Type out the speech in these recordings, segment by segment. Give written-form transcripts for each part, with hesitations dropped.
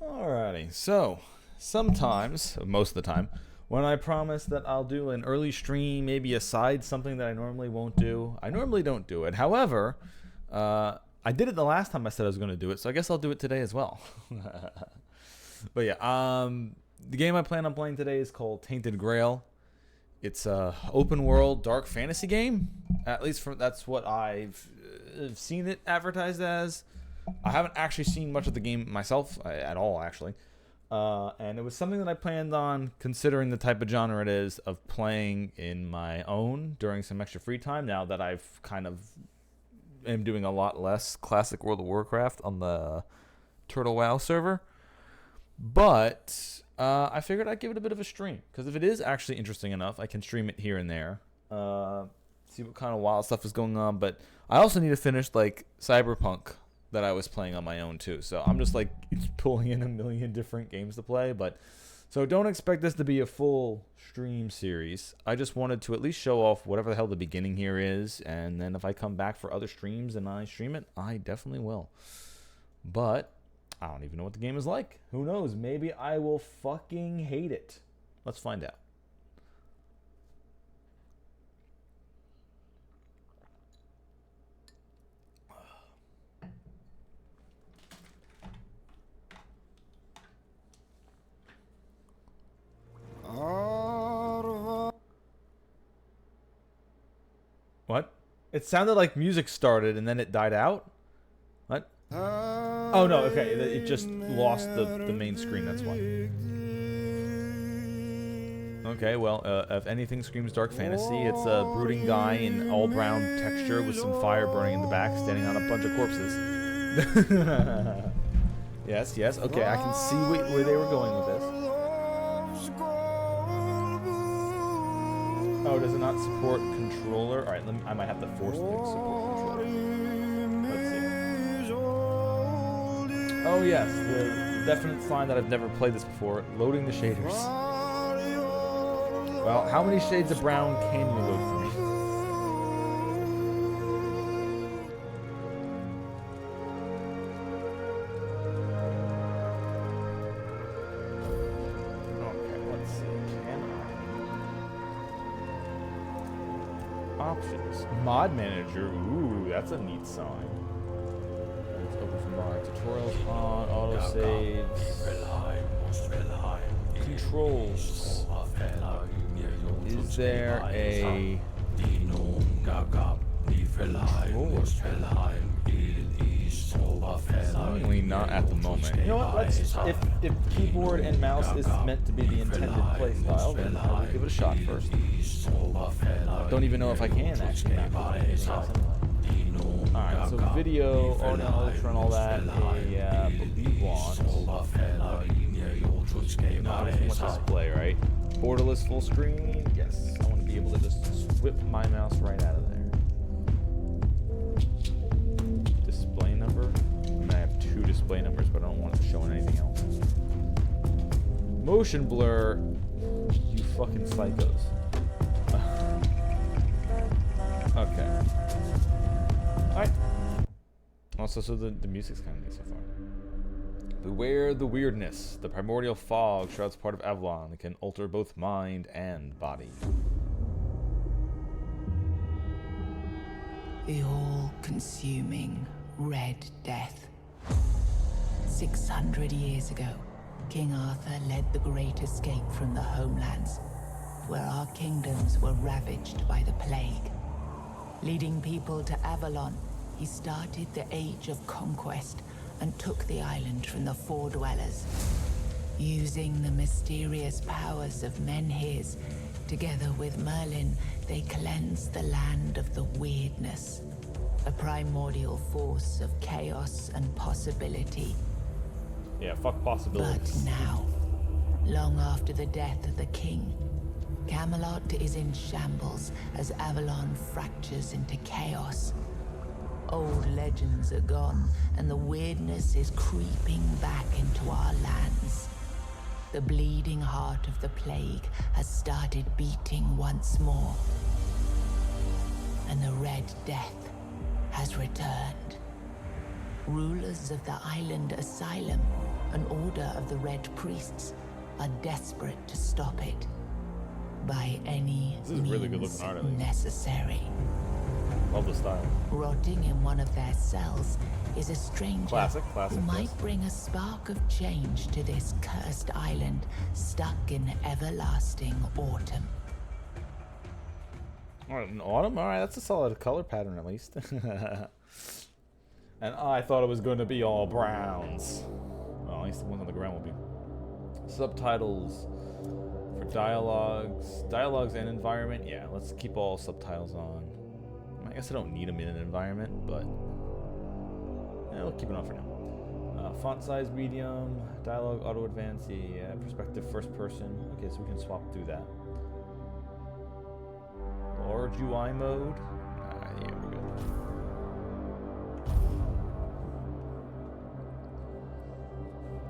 Alrighty, so sometimes, most of the time, when I promise that I'll do an early stream, maybe a side something that I normally won't do, I normally don't do it. However, I did it the last time I said I was going to do it, so I guess I'll do it today as well. But yeah, the game I plan on playing today is called Tainted Grail. It's a open world dark fantasy game. At least that's what I've seen it advertised as. I haven't actually seen much of the game myself at all, actually. And it was something that I planned on, considering the type of genre it is, of playing in my own during some extra free time. Now that I've kind of am doing a lot less classic World of Warcraft on the Turtle WoW server. But I figured I'd give it a bit of a stream. Because if it is actually interesting enough, I can stream it here and there. See what kind of wild stuff is going on. But I also need to finish, like, Cyberpunk that I was playing on my own, too. So I'm just, like, pulling in a million different games to play. But so don't expect this to be a full stream series. I just wanted to at least show off whatever the hell the beginning here is. And then if I come back for other streams and I stream it, I definitely will. But I don't even know what the game is like. Who knows? Maybe I will fucking hate it. Let's find out. What? It sounded like music started and then it died out? What? Oh no, okay. It just lost the main screen, that's why. Okay, well, if anything screams dark fantasy, it's a brooding guy in all brown texture with some fire burning in the back, standing on a bunch of corpses. Yes, yes. Okay, I can see where they were going with this. Oh, does it not support controller? All right, I might have to force it to support controller. Let's see. Oh yes, the definite sign that I've never played this before. Loading the shaders. Well, how many shades of brown can you load for me? Okay, let's see. Options. Mod manager. Ooh, that's a neat sign. Let's open for mod. Tutorials on, autosaves. Controls. Is there a controller? Seemingly not at the moment. You know what? Let's, if keyboard and mouse is meant to be the intended playstyle, then I will give it a shot first. Don't even know if I can actually. Alright, so video, audio, ultra, and all that. Yeah, believe want. No, I just want display, right? Borderless full screen. Yes, I want to be able to just whip my mouse right out of there. Display number. I mean, I have 2 display numbers, but I don't want it to show anything else. Motion blur. You fucking psychos. Okay. Alright. Also, so the music's kind of neat so far. Beware the weirdness. The primordial fog shrouds part of Avalon. It can alter both mind and body. The all-consuming Red Death. 600 years ago, King Arthur led the Great Escape from the homelands, where our kingdoms were ravaged by the plague. Leading people to Avalon, he started the Age of Conquest and took the island from the Four-Dwellers. Using the mysterious powers of Menhirs, together with Merlin, they cleansed the land of the weirdness, a primordial force of chaos and possibility. Yeah, fuck possibilities. But now, long after the death of the king, Camelot is in shambles as Avalon fractures into chaos. Old legends are gone, and the weirdness is creeping back into our lands. The bleeding heart of the plague has started beating once more. And the Red Death has returned. Rulers of the island asylum, an order of the Red Priests, are desperate to stop it. By any means necessary. Love the style. Rotting in one of their cells is a stranger Classic, who might bring a spark of change to this cursed island stuck in everlasting autumn. Alright, in autumn? Alright, that's a solid color pattern at least. And I thought it was going to be all browns. Well, at least the ones on the ground will be. Subtitles for dialogues and environment. Yeah, let's keep all subtitles on. I guess I don't need them in an environment, but yeah, we'll keep it on for now. Font size medium, dialogue auto advance, yeah, perspective first person. Okay, so we can swap through that. Large UI mode. Yeah, we're good.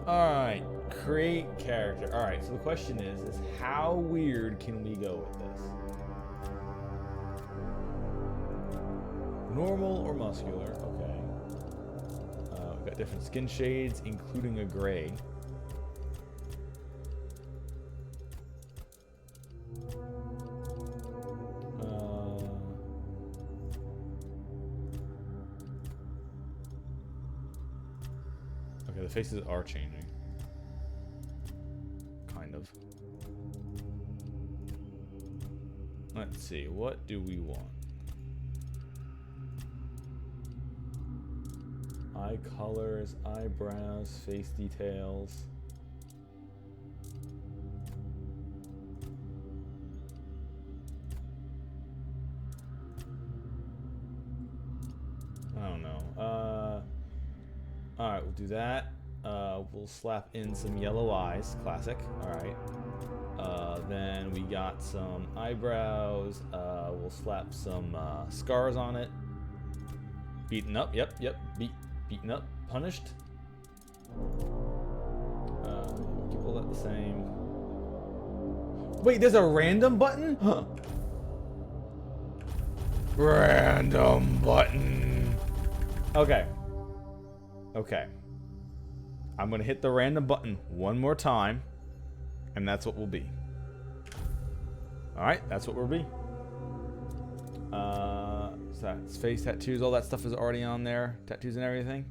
Alright, create character. Alright, so the question is how weird can we go with this? Normal or muscular? Okay. We've got different skin shades, including a gray. Okay, the faces are changing. Kind of. Let's see, what do we want? Eye colors, eyebrows, face details. I don't know. Alright, we'll do that. We'll slap in some yellow eyes. Classic. Alright. Then we got some eyebrows. We'll slap some scars on it. Beaten up. Yep. Beaten up. Punished. Keep all that the same. Wait, there's a random button? Huh. Random button. Okay. I'm gonna hit the random button one more time, and that's what we'll be. Alright, that's what we'll be. So that's face tattoos, all that stuff is already on there. Tattoos and everything.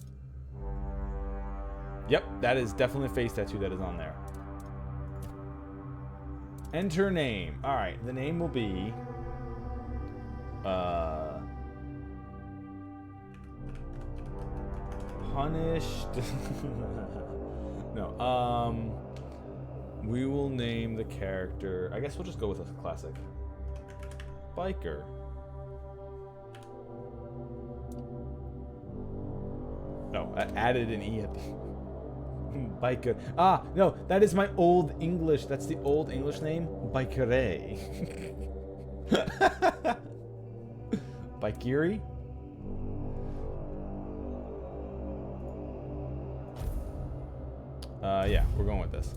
Yep, that is definitely a face tattoo that is on there. Enter name. Alright, the name will be punished. No, we will name the character, I guess we'll just go with a classic biker. No, I added an E at the biker. Ah, no, that is my old English. That's the old English name. Bikere. Bikiri? Yeah, we're going with this.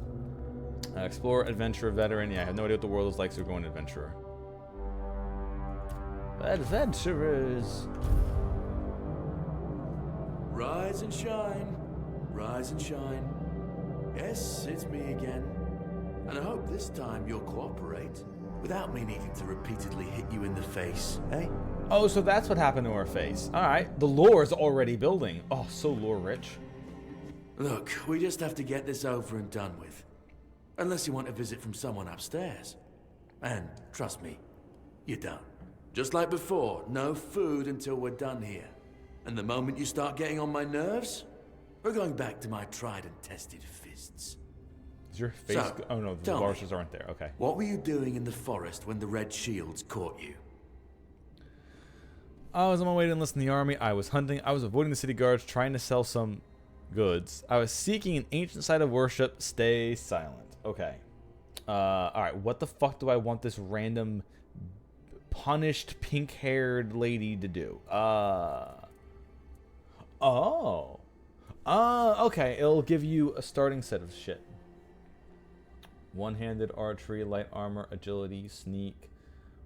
Explorer, adventurer, veteran. Yeah, I have no idea what the world is like, so we're going adventurer. Adventurers. Rise and shine. Rise and shine. Yes, it's me again. And I hope this time you'll cooperate without me needing to repeatedly hit you in the face, eh? Oh, so that's what happened to her face. Alright, the lore is already building. Oh, so lore rich. Look, we just have to get this over and done with. Unless you want a visit from someone upstairs. And trust me, you don't. Just like before, no food until we're done here. And the moment you start getting on my nerves, we're going back to my tried and tested fists. Is your face... So, oh no, the archers aren't there. Okay. What were you doing in the forest when the red shields caught you? I was on my way to enlist in the army. I was hunting. I was avoiding the city guards, trying to sell some goods. I was seeking an ancient site of worship. Stay silent. Okay. Alright, what the fuck do I want this random punished pink-haired lady to do? Okay. It'll give you a starting set of shit. One-handed archery, light armor, agility, sneak.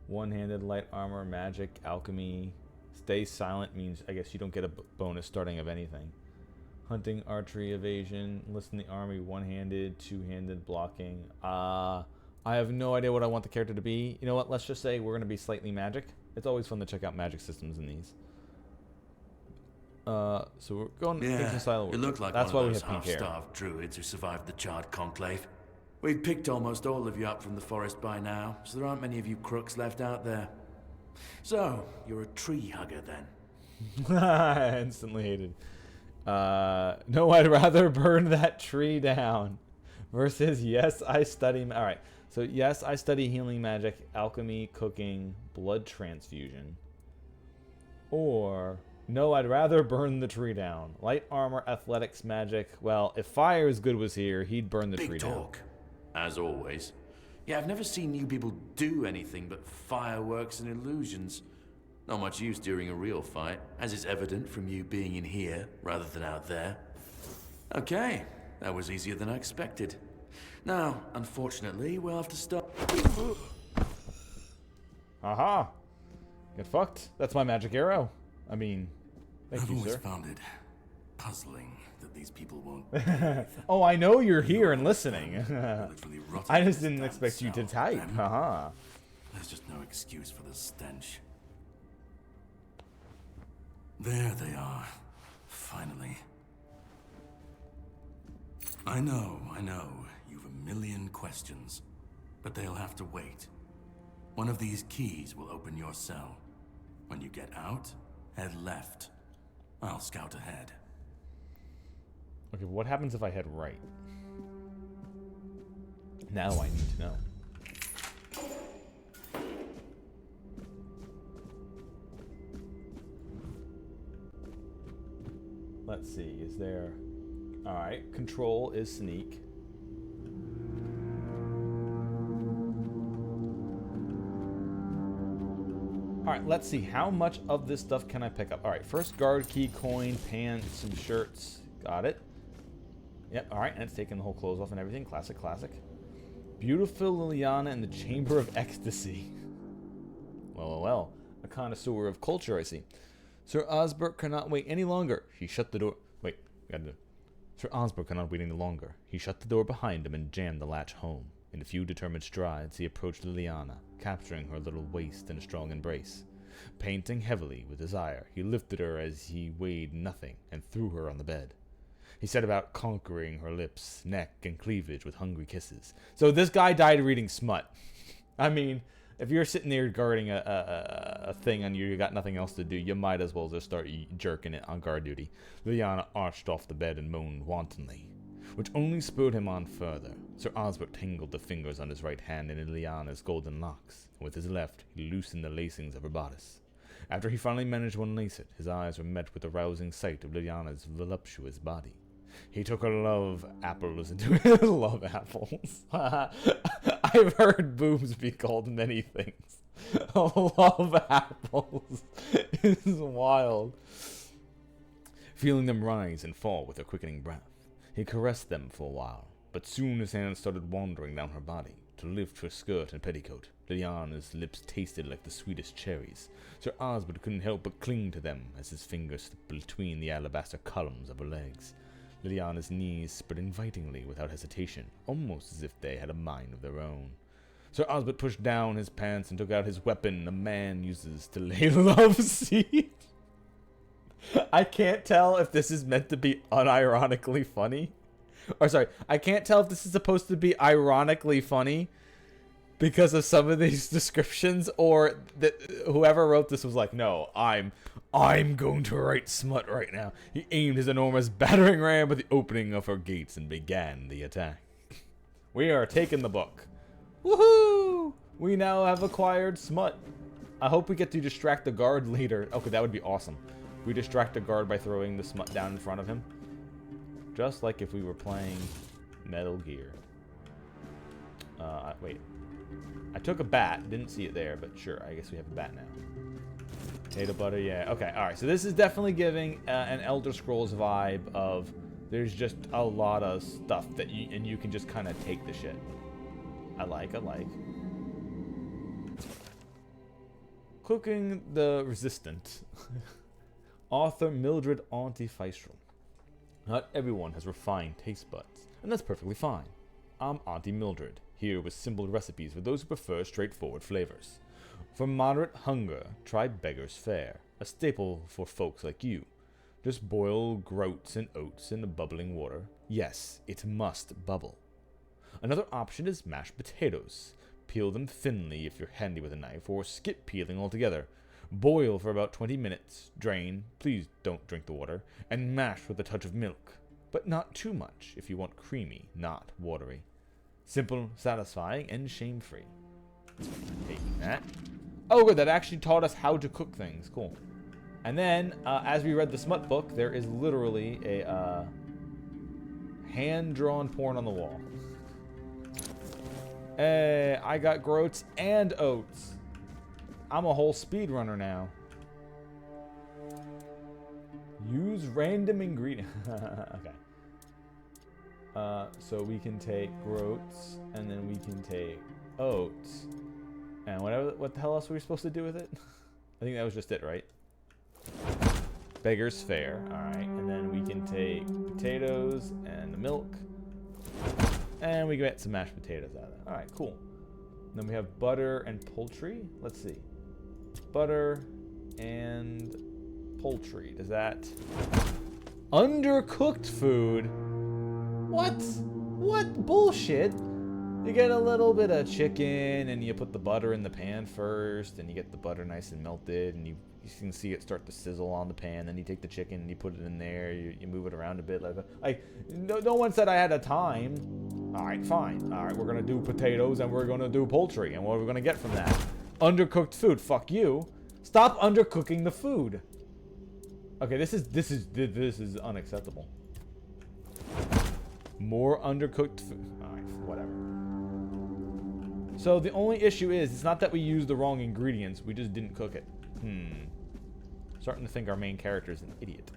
One-handed light armor, magic, alchemy. Stay silent means I guess you don't get a bonus starting of anything. Hunting, archery, evasion, enlist in the army, one-handed, two-handed, blocking. I have no idea what I want the character to be. You know what? Let's just say we're going to be slightly magic. It's always fun to check out magic systems in these. So we're going ancient style of you look like that's one why of we those have pink hair. half-starved druids who survived the Charred Conclave. We've picked almost all of you up from the forest by now, so there aren't many of you crooks left out there. So, you're a tree hugger then? Instantly hated. No, I'd rather burn that tree down. Versus, yes, I study... Alright, so yes, I study healing magic, alchemy, cooking, blood transfusion. Or, No, I'd rather burn the tree down. Light armor, athletics, magic. Well, if fire is good was here, he'd burn the tree Big down. talk, as always. Yeah, I've never seen you people do anything but fireworks and illusions. Not much use during a real fight, as is evident from you being in here rather than out there. Okay, that was easier than I expected. Now, unfortunately, we'll have to stop. Aha! Get fucked. That's my magic arrow. I mean, thank I've you, always sir. found it puzzling that these people won't. Oh, I know you're here and listening. literally rotting I in just this didn't damn expect you to cell, type. and Haha. There's just no excuse for the stench. There they are. Finally. I know. You've a million questions. But they'll have to wait. One of these keys will open your cell. When you get out, head left. I'll scout ahead. Okay, what happens if I head right? Now I need to know. Let's see, is there... Alright, control is sneak. Alright, let's see, how much of this stuff can I pick up? Alright, first guard key, coin, pants, some shirts. Got it. Yep, alright, and it's taking the whole clothes off and everything. Classic, classic. Beautiful Liliana in the Chamber of Ecstasy. Well. A connoisseur of culture, I see. Sir Osbert cannot wait any longer. He shut the door. Wait, gotta do. Sir Osbert cannot wait any longer. He shut the door behind him and jammed the latch home. In a few determined strides, he approached Liliana, capturing her little waist in a strong embrace. Panting heavily with desire, he lifted her as he weighed nothing and threw her on the bed. He set about conquering her lips, neck, and cleavage with hungry kisses. So this guy died reading smut. I mean, if you're sitting there guarding a thing and you got nothing else to do, you might as well just start jerking it on guard duty. Liliana arched off the bed and moaned wantonly, which only spurred him on further. Sir Osbert tangled the fingers on his right hand in Liliana's golden locks, and with his left he loosened the lacings of her bodice. After he finally managed to unlace it, his eyes were met with the rousing sight of Liliana's voluptuous body. He took her love apples into his love apples. I've heard boobs be called many things. Love apples is wild. Feeling them rise and fall with her quickening breath, he caressed them for a while, but soon his hands started wandering down her body to lift her skirt and petticoat. Liliana's lips tasted like the sweetest cherries. Sir Osbert couldn't help but cling to them as his fingers slipped between the alabaster columns of her legs. Liliana's knees spread invitingly without hesitation, almost as if they had a mind of their own. Sir Osbert pushed down his pants and took out his weapon a man uses to lay love seed. I can't tell if this is meant to be unironically funny. Or sorry, I can't tell if this is supposed to be ironically funny because of some of these descriptions, or that whoever wrote this was like, no, I'm going to write smut right now. He aimed his enormous battering ram at the opening of her gates and began the attack. We are taking the book. Woohoo! We now have acquired smut. I hope we get to distract the guard later. Okay, that would be awesome. We distract the guard by throwing the smut down in front of him. Just like if we were playing Metal Gear. Wait. I took a bat. Didn't see it there, but sure. I guess we have a bat now. Potato butter, yeah. Okay, alright. So this is definitely giving an Elder Scrolls vibe of there's just a lot of stuff that you can just kind of take the shit. I like. Cooking the Resistant. Author Mildred Auntie Feistral. Not everyone has refined taste buds, and that's perfectly fine. I'm Auntie Mildred, here with simple recipes for those who prefer straightforward flavors. For moderate hunger, try Beggar's Fare, a staple for folks like you. Just boil groats and oats in the bubbling water. Yes, it must bubble. Another option is mashed potatoes. Peel them thinly if you're handy with a knife, or skip peeling altogether. Boil for about 20 minutes, drain, please don't drink the water, and mash with a touch of milk. But not too much if you want creamy, not watery. Simple, satisfying, and shame-free. Taking that. Oh good, that actually taught us how to cook things. Cool. And then, as we read the smut book, there is literally a hand-drawn porn on the wall. Hey, I got groats and oats. I'm a whole speedrunner now. Use random ingredient. Okay. So we can take groats, and then we can take oats, and whatever. What the hell else were we supposed to do with it? I think that was just it, right? Beggar's fare. All right, and then we can take potatoes and the milk, and we get some mashed potatoes out of that. All right, cool. And then we have butter and poultry. Let's see, butter and poultry. Does that undercooked food? What bullshit? You get a little bit of chicken and you put the butter in the pan first, and you get the butter nice and melted, and you can see it start to sizzle on the pan. Then you take the chicken and you put it in there. You move it around a bit. Like no one said I had a time. All right, fine. All right, we're gonna do potatoes and we're gonna do poultry, and what are we gonna get from that? Undercooked food. Fuck you. Stop undercooking the food. Okay, this is unacceptable. More undercooked food. Alright, whatever. So the only issue is, it's not that we used the wrong ingredients, we just didn't cook it. Starting to think our main character is an idiot.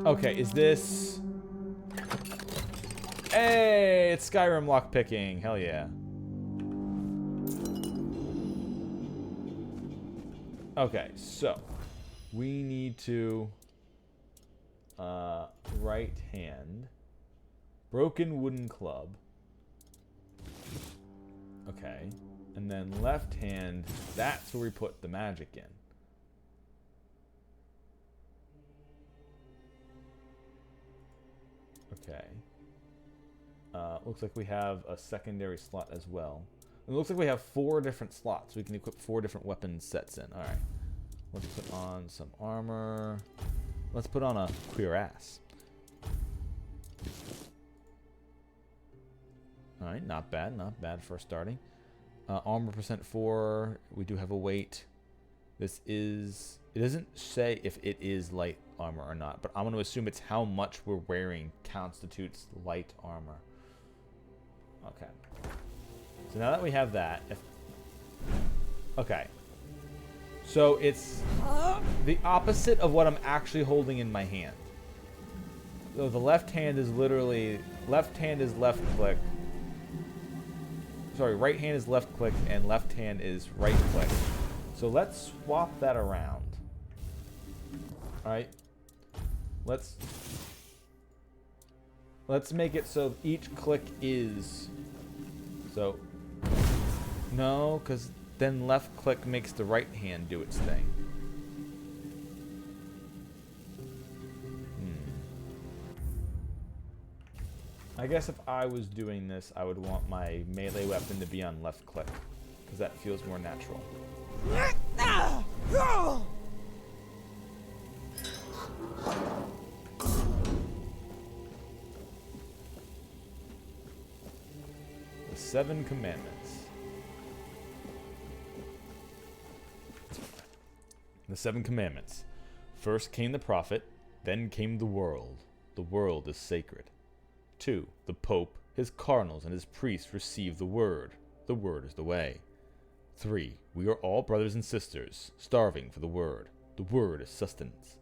Okay, is this... Hey, it's Skyrim lockpicking. Hell yeah. Okay, so we need to right hand, broken wooden club. Okay, and then left hand, that's where we put the magic in. Okay. Looks like we have a secondary slot as well. It looks like we have 4 different slots. We can equip 4 different weapon sets in. Alright. Let's put on some armor. Let's put on a cuirass. Alright, not bad. Not bad for starting. Armor percent 4. We do have a weight. This is... It doesn't say if it is light armor or not, but I'm going to assume it's how much we're wearing constitutes light armor. Okay. So now that we have that, okay. So it's the opposite of what I'm actually holding in my hand. So the left hand is literally, left hand is left click. Sorry, right hand is left click and left hand is right click. So let's swap that around. Alright. Let's make it so each click is, so, no, because then left click makes the right hand do its thing. I guess if I was doing this, I would want my melee weapon to be on left click, because that feels more natural. The 7 Commandments. The 7 Commandments. First came the prophet, then came the world. The world is sacred. 2. The Pope, his cardinals, and his priests receive the word. The word is the way. 3. We are all brothers and sisters, starving for the word. The word is sustenance.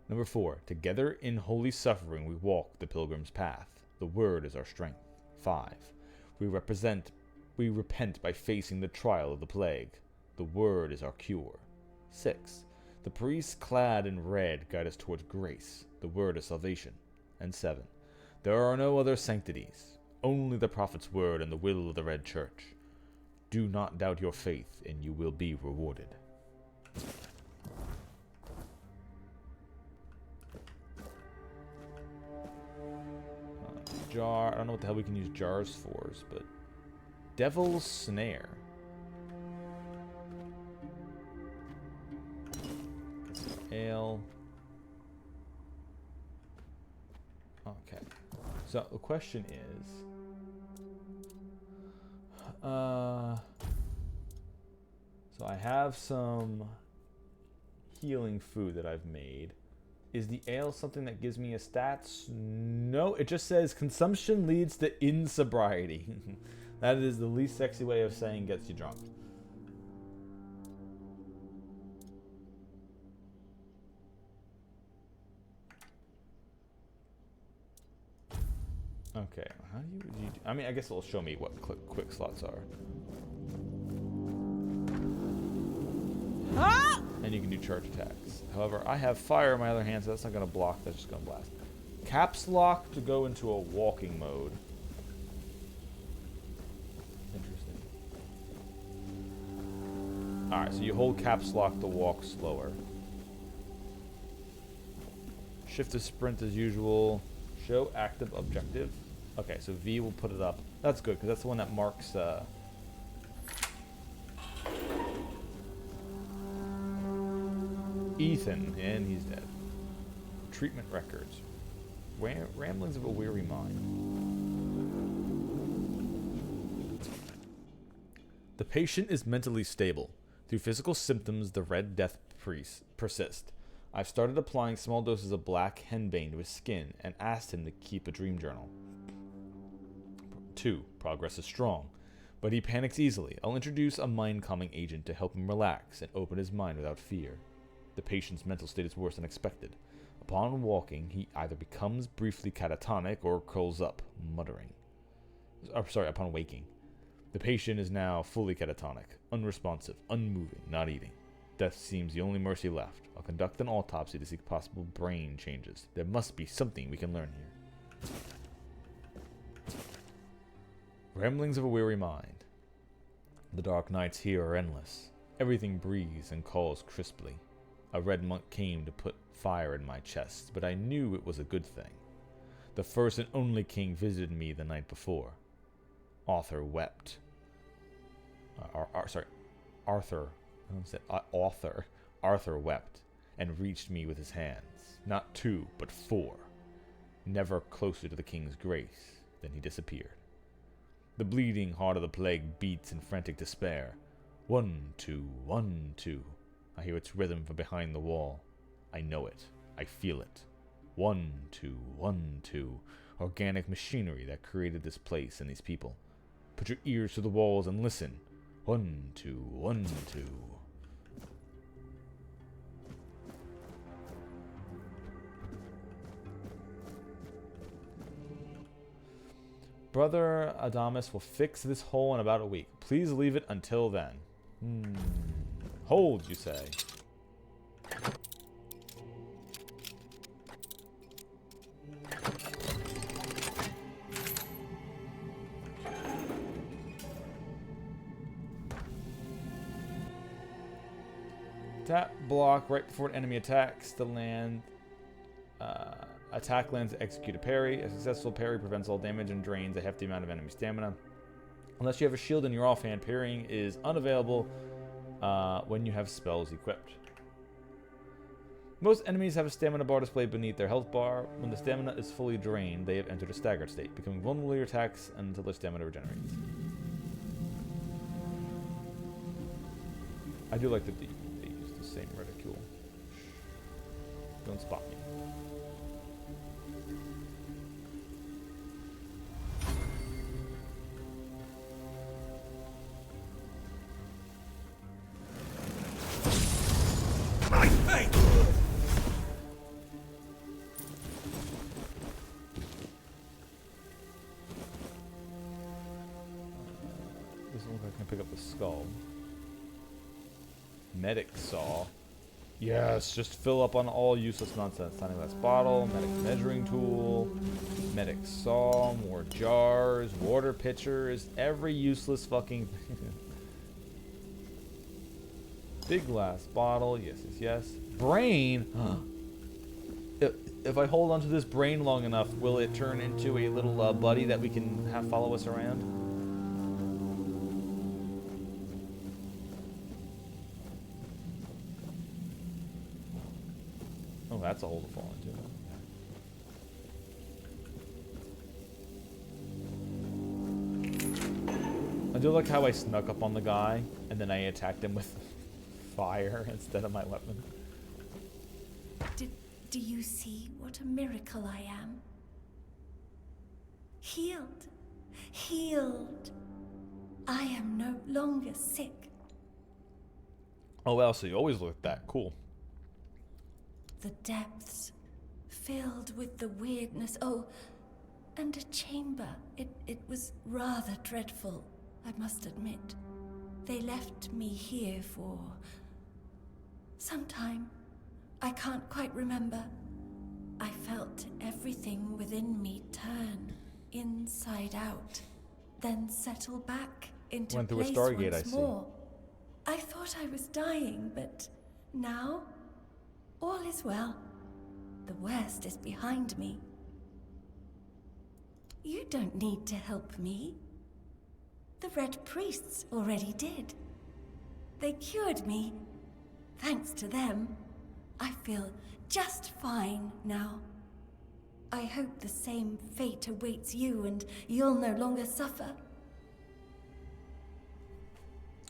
Number 4. Together in holy suffering we walk the pilgrim's path. The word is our strength. 5. We repent by facing the trial of the plague. The word is our cure. 6. The priests clad in red guide us towards grace. The word is salvation. And 7. There are no other sanctities, only the prophet's word and the will of the Red Church. Do not doubt your faith, and you will be rewarded. Jar, I don't know what the hell we can use jars for, but... Devil's Snare. Ale. Okay. So the question is, So I have some healing food that I've made. Is the ale something that gives me a stats? No, it just says consumption leads to insobriety. That is the least sexy way of saying gets you drunk. Okay, how do you I mean, I guess it'll show me what quick slots are. Ah! And you can do charge attacks. However, I have fire in my other hand, so that's not going to block. That's just going to blast. Caps lock to go into a walking mode. Interesting. Alright, so you hold caps lock to walk slower. Shift to sprint as usual. Show active objective. Okay, so V will put it up. That's good, because that's the one that marks... Ethan, and he's dead. Treatment records. Ramblings of a weary mind. The patient is mentally stable. Through physical symptoms, the Red Death persist. I've started applying small doses of black henbane to his skin and asked him to keep a dream journal. 2. Progress is strong, but he panics easily. I'll introduce a mind-calming agent to help him relax and open his mind without fear. The patient's mental state is worse than expected. Upon walking, he either becomes briefly catatonic or curls up, muttering. Upon waking. The patient is now fully catatonic, unresponsive, unmoving, not eating. Death seems the only mercy left. I'll conduct an autopsy to seek possible brain changes. There must be something we can learn here. Ramblings of a weary mind. The dark nights here are endless. Everything breathes and calls crisply. A red monk came to put fire in my chest, but I knew it was a good thing. The first and only king visited me the night before. Arthur wept. Arthur wept and reached me with his hands. Not 2, but 4. Never closer to the king's grace. Then he disappeared. The bleeding heart of the plague beats in frantic despair. 1, 2, 1, 2. I hear its rhythm from behind the wall. I know it. I feel it. 1, 2, 1, 2. Organic machinery that created this place and these people. Put your ears to the walls and listen. 1, 2, 1, 2. Brother Adamus will fix this hole in about a week. Please leave it until then. Hold, you say. Tap block right before an enemy attacks the land. Attack lands to execute a parry. A successful parry prevents all damage and drains a hefty amount of enemy stamina. Unless you have a shield in your offhand, parrying is unavailable when you have spells equipped. Most enemies have a stamina bar displayed beneath their health bar. When the stamina is fully drained, they have entered a staggered state, becoming vulnerable to your attacks until their stamina regenerates. I do like that they use the same reticule. Don't spot me. Skull. Medic saw. Yes, just fill up on all useless nonsense. Tiny glass bottle, medic measuring tool, medic saw, more jars, water pitchers, every useless fucking thing. Big glass bottle, yes, yes, yes. Brain! If I hold onto this brain long enough, will it turn into a little buddy that we can have follow us around? That's a hole to fall into. do like how I snuck up on the guy and then I attacked him with fire instead of my weapon. Do you see what a miracle I am? Healed. Healed. I am no longer sick. Oh well, so you always look that cool. The depths, filled with the weirdness. Oh, and a chamber. It was rather dreadful, I must admit. They left me here for some time. I can't quite remember. I felt everything within me turn inside out, then settle back into Went through a place Stargate, once I see. more. I thought I was dying, but now all is well. The worst is behind me. You don't need to help me. The Red Priests already did. They cured me. Thanks to them, I feel just fine now. I hope the same fate awaits you and you'll no longer suffer.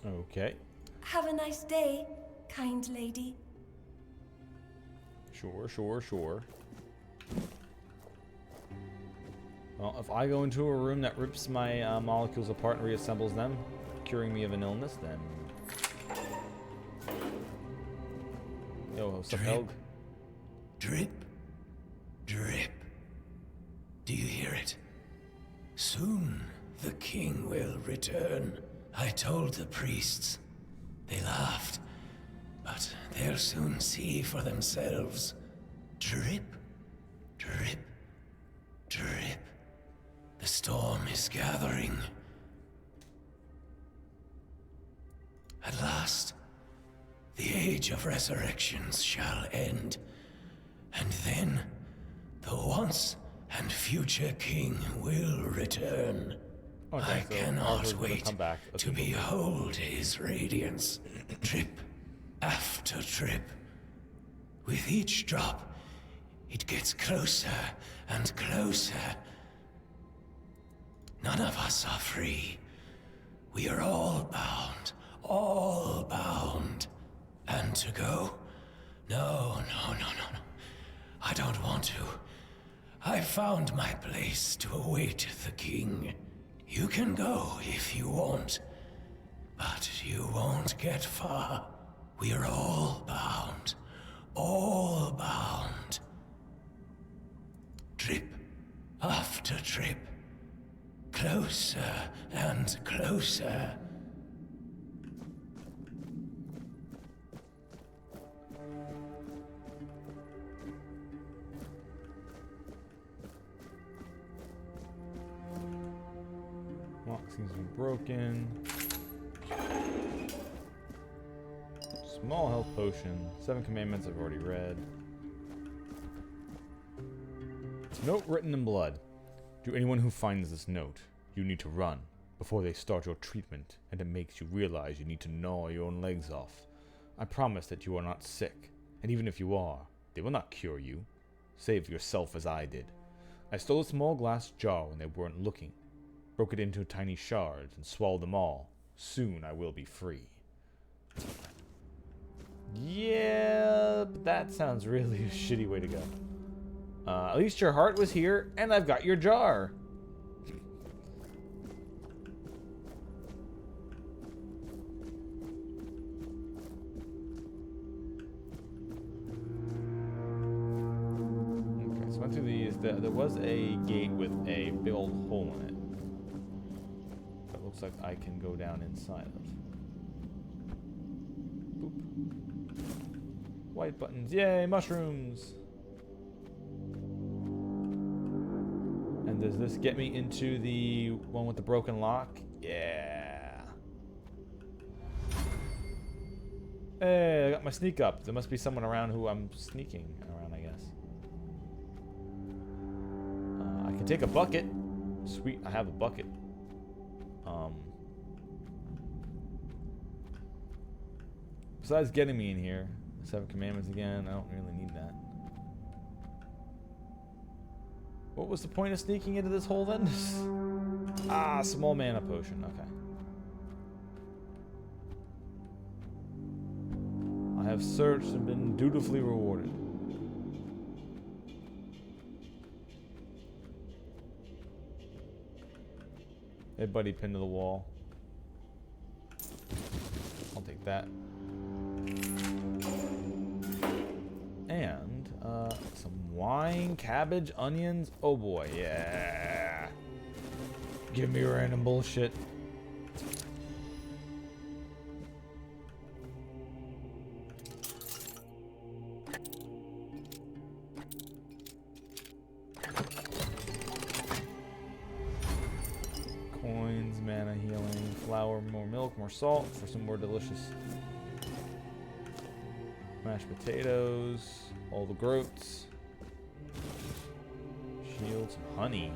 Okay. Have a nice day, kind lady. Sure. Well, if I go into a room that rips my molecules apart and reassembles them, curing me of an illness, then... Yo, what's up, Helg? Drip, drip. Do you hear it? Soon the king will return. I told the priests. They laughed. But they'll soon see for themselves. Drip, drip, drip. The storm is gathering. At last, the age of resurrections shall end. And then, the once and future king will return. Okay, I so cannot Arthur's gonna wait come back. Let's to move on. behold his radiance. Drip after drip. With each drop, it gets closer and closer. None of us are free. We are all bound. All bound. And to go? No. I don't want to. I found my place to await the king. You can go if you want, but you won't get far. We are all bound. All bound. Trip after trip. Closer and closer. Lock seems to be broken. Small health potion. 7 commandments I've already read. Note written in blood. To anyone who finds this note, you need to run before they start your treatment, and it makes you realize you need to gnaw your own legs off. I promise that you are not sick, and even if you are, they will not cure you. Save yourself as I did. I stole a small glass jar when they weren't looking, broke it into tiny shards, and swallowed them all. Soon I will be free. Yeah, but that sounds really a shitty way to go. At least your heart was here, and I've got your jar. Okay, so went through these. There was a gate with a big old hole in it. That looks like I can go down inside of. Boop. White buttons. Yay, mushrooms! And does this get me into the one with the broken lock? Yeah. Hey, I got my sneak up. There must be someone around who I'm sneaking around, I guess. I can take a bucket. Sweet, I have a bucket. Besides getting me in here, 7 commandments again, I don't really need that. What was the point of sneaking into this hole then? Ah, small mana potion, okay. have searched and been dutifully rewarded. Hey buddy, pinned to the wall. I'll take that. And some wine, cabbage, onions. Oh boy, yeah. Give me random bullshit. Coins, mana healing, flour, more milk, more salt for some more delicious mashed potatoes, all the groats, shields, honey.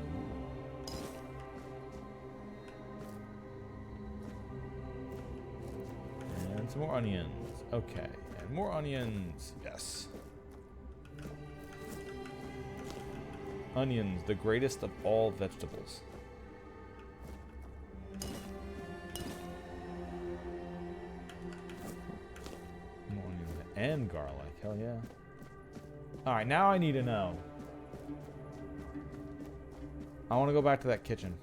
And some more onions. Okay, and more onions. Yes. Onions, the greatest of all vegetables. More onions and garlic. Hell yeah. Alright, now I need to know. I want to go back to that kitchen.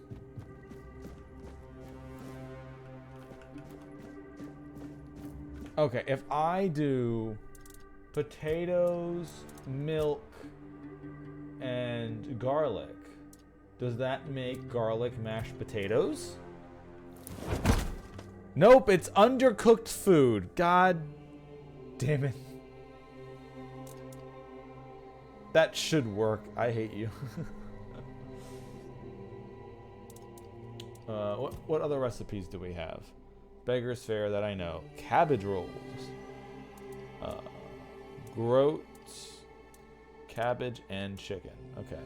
Okay, if I do potatoes, milk, and garlic, does that make garlic mashed potatoes? Nope, it's undercooked food. God damn it. That should work. I hate you. What other recipes do we have? Beggar's Fare, that I know. Cabbage rolls. Groat, cabbage, and chicken. Okay.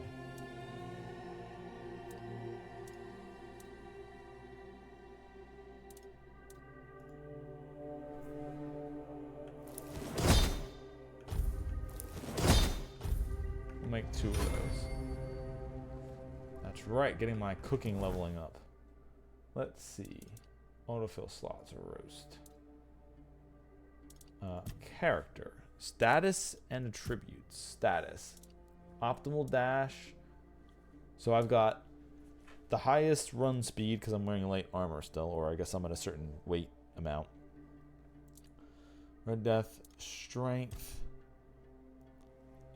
We'll make 2 of those. That's right, getting my cooking leveling up. Let's see. Autofill slots or roast. Character. Status and attributes. Status. Optimal dash. So I've got the highest run speed because I'm wearing light armor still, or I guess I'm at a certain weight amount. Red Death. Strength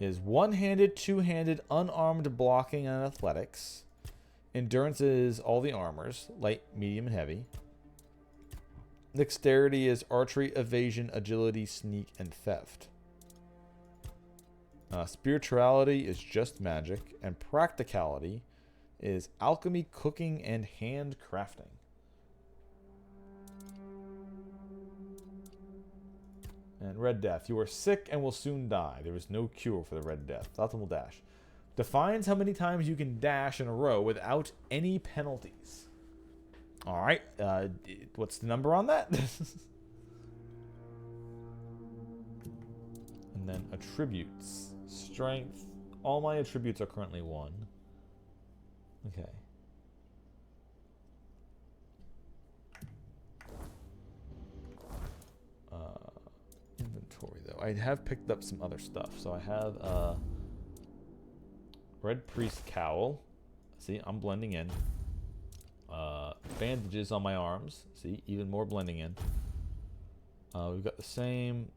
is one-handed, two-handed, unarmed blocking and athletics. Endurance is all the armors, light, medium, and heavy. Dexterity is archery, evasion, agility, sneak, and theft. Spirituality is just magic, and practicality is alchemy, cooking, and hand crafting. And Red Death. You are sick and will soon die. There is no cure for the Red Death. Optimal dash. Defines how many times you can dash in a row without any penalties. Alright, what's the number on that? And then attributes. Strength. All my attributes are currently 1. Okay. Inventory, though. I have picked up some other stuff. So I have Red Priest Cowl. See, I'm blending in. Bandages on my arms. See, even more blending in. We've got the same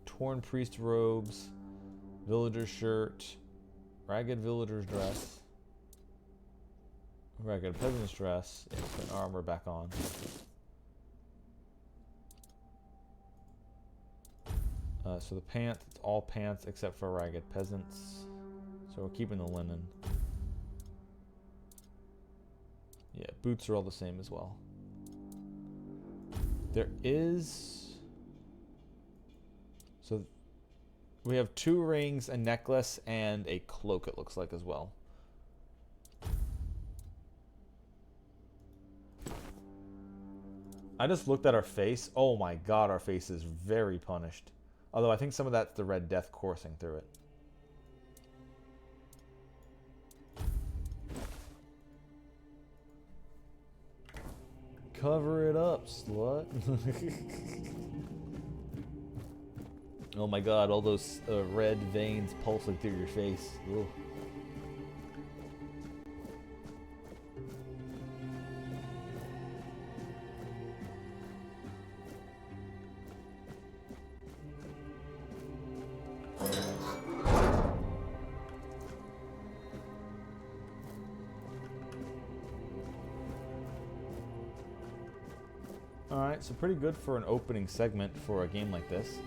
Torn Priest robes, Villager shirt, Ragged Villager's dress, Ragged Peasant's dress, and put armor back on. So the pants, it's all pants except for Ragged Peasants. So we're keeping the linen. Yeah, boots are all the same as well. There is... So we have 2 rings, a necklace, and a cloak, it looks like, as well. I just looked at our face. Oh my god, our face is very punished. Although I think some of that's the Red Death coursing through it. Cover it up, slut. Oh my god, all those red veins pulsing through your face. Ugh. Alright, so pretty good for an opening segment for a game like this.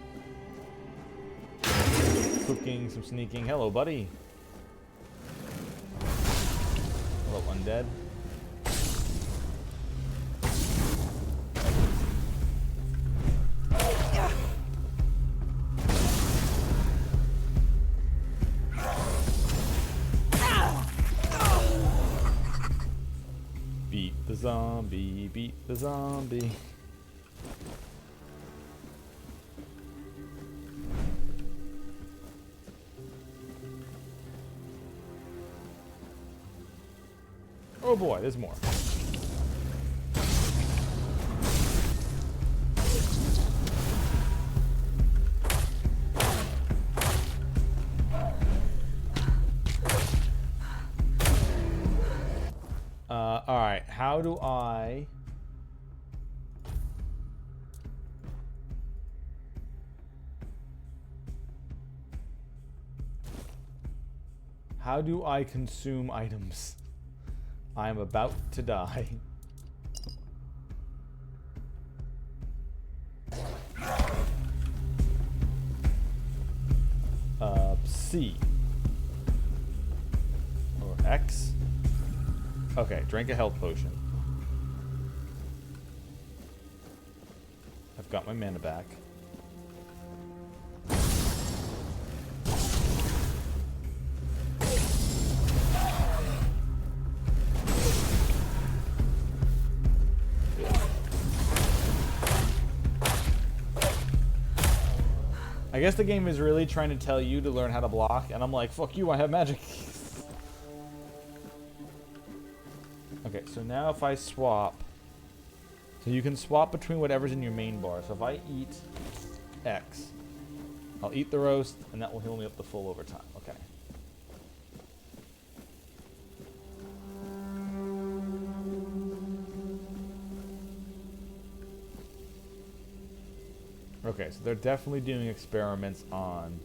Cooking, some sneaking. Hello, buddy. Hello, undead. Beat the zombie, beat the zombie. Oh boy, there's more. Alright, how do I... How do I consume items? I am about to die. C. Or X. Okay, drink a health potion. I've got my mana back. I guess the game is really trying to tell you to learn how to block, and I'm like, fuck you, I have magic. Okay, so now if I swap, so you can swap between whatever's in your main bar. So if I eat X, I'll eat the roast, and that will heal me up to full over time. Okay. Okay, so they're definitely doing experiments on...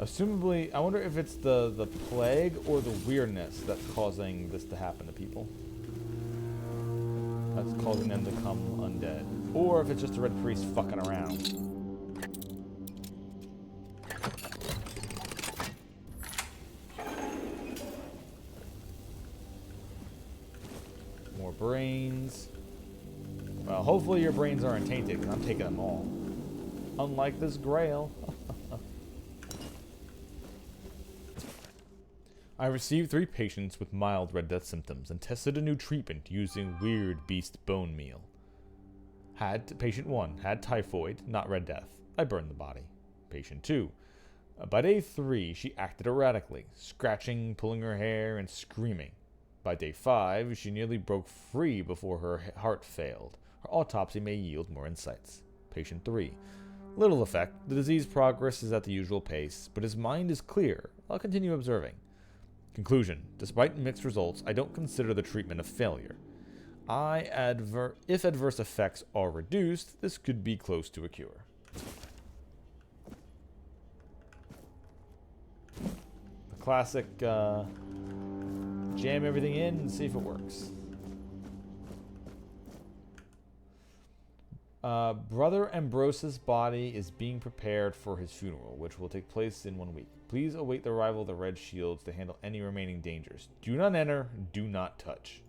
Assumably, I wonder if it's the plague or the weirdness that's causing this to happen to people. That's causing them to become undead. Or if it's just a red priest fucking around. More brains. Well, hopefully your brains aren't tainted, because I'm taking them all. Unlike this grail. I received 3 patients with mild Red Death symptoms and tested a new treatment using weird beast bone meal. Patient 1 had typhoid, not Red Death. I burned the body. Patient 2. By day 3, she acted erratically, scratching, pulling her hair, and screaming. By day 5, she nearly broke free before her heart failed. Her autopsy may yield more insights. Patient 3. Little effect. The disease progress is at the usual pace, but his mind is clear. I'll continue observing. Conclusion. Despite mixed results, I don't consider the treatment a failure. If adverse effects are reduced, this could be close to a cure. The classic, jam everything in and see if it works. Brother Ambrose's body is being prepared for his funeral, which will take place in 1 week. Please await the arrival of the Red Shields to handle any remaining dangers. Do not enter, do not touch.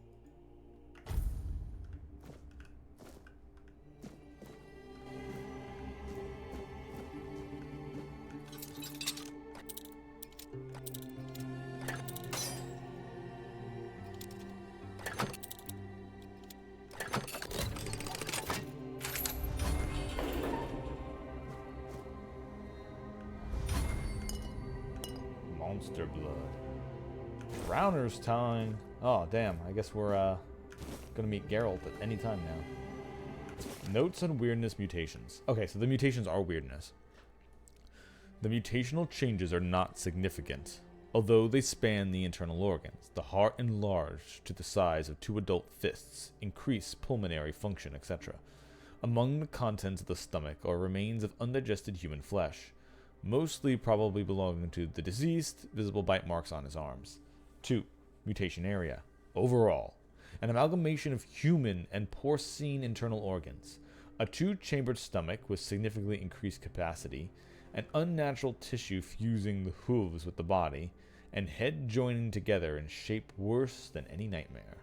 Monster blood. Drowner's tongue. Oh, damn. I guess we're gonna meet Geralt at any time now. Notes on weirdness mutations. Okay, so the mutations are weirdness. The mutational changes are not significant, although they span the internal organs. The heart enlarged to the size of 2 adult fists, increased pulmonary function, etc. Among the contents of the stomach are remains of undigested human flesh, mostly probably belonging to the deceased, visible bite marks on his arms. 2. Mutation area. Overall, an amalgamation of human and porcine internal organs, a 2-chambered stomach with significantly increased capacity, an unnatural tissue fusing the hooves with the body, and head joining together in shape worse than any nightmare.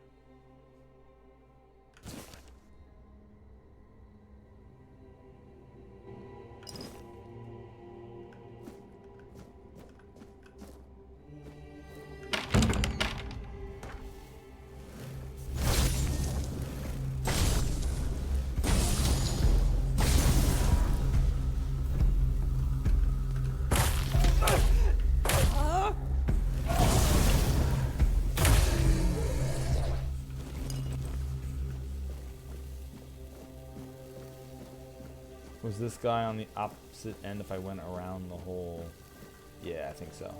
Was this guy on the opposite end if I went around the whole... Yeah, I think so.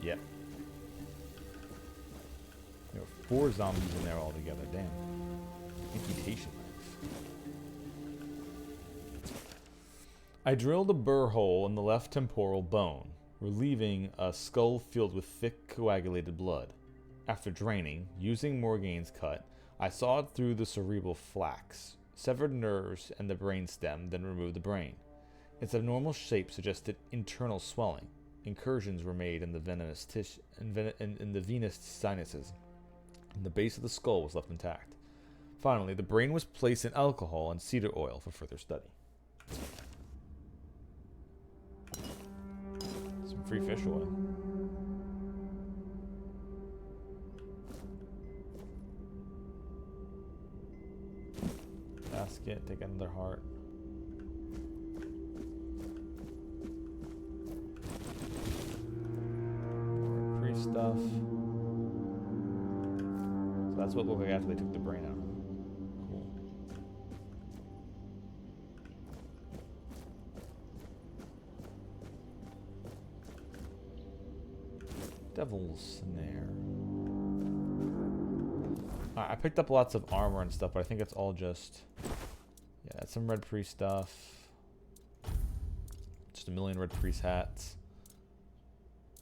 Yep. There were 4 zombies in there altogether, damn. Imputation knife. I drilled a burr hole in the left temporal bone, relieving a skull filled with thick coagulated blood. After draining, using Morgaine's cut, I sawed through the cerebral flax, severed nerves and the brain stem, then removed the brain. Its abnormal shape suggested internal swelling. Incursions were made in the venous sinuses, and the base of the skull was left intact. Finally, the brain was placed in alcohol and cedar oil for further study. Some free fish oil. Basket, take another heart. Free stuff. So that's what looked like after they took the brain out. Cool. Devil's Snare. I picked up lots of armor and stuff, but I think it's all just... Yeah, that's some Red Priest stuff. Just a million Red Priest hats.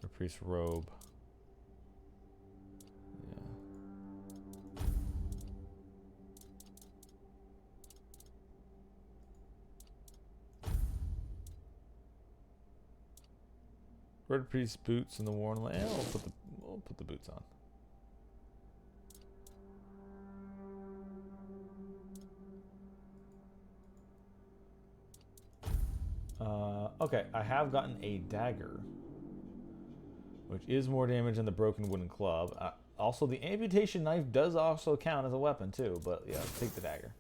Red Priest robe. Yeah. Red Priest boots and the worn... Yeah, we'll put the boots on. Okay, I have gotten a dagger, which is more damage than the broken wooden club. Also, the amputation knife does also count as a weapon too, but yeah, take the dagger.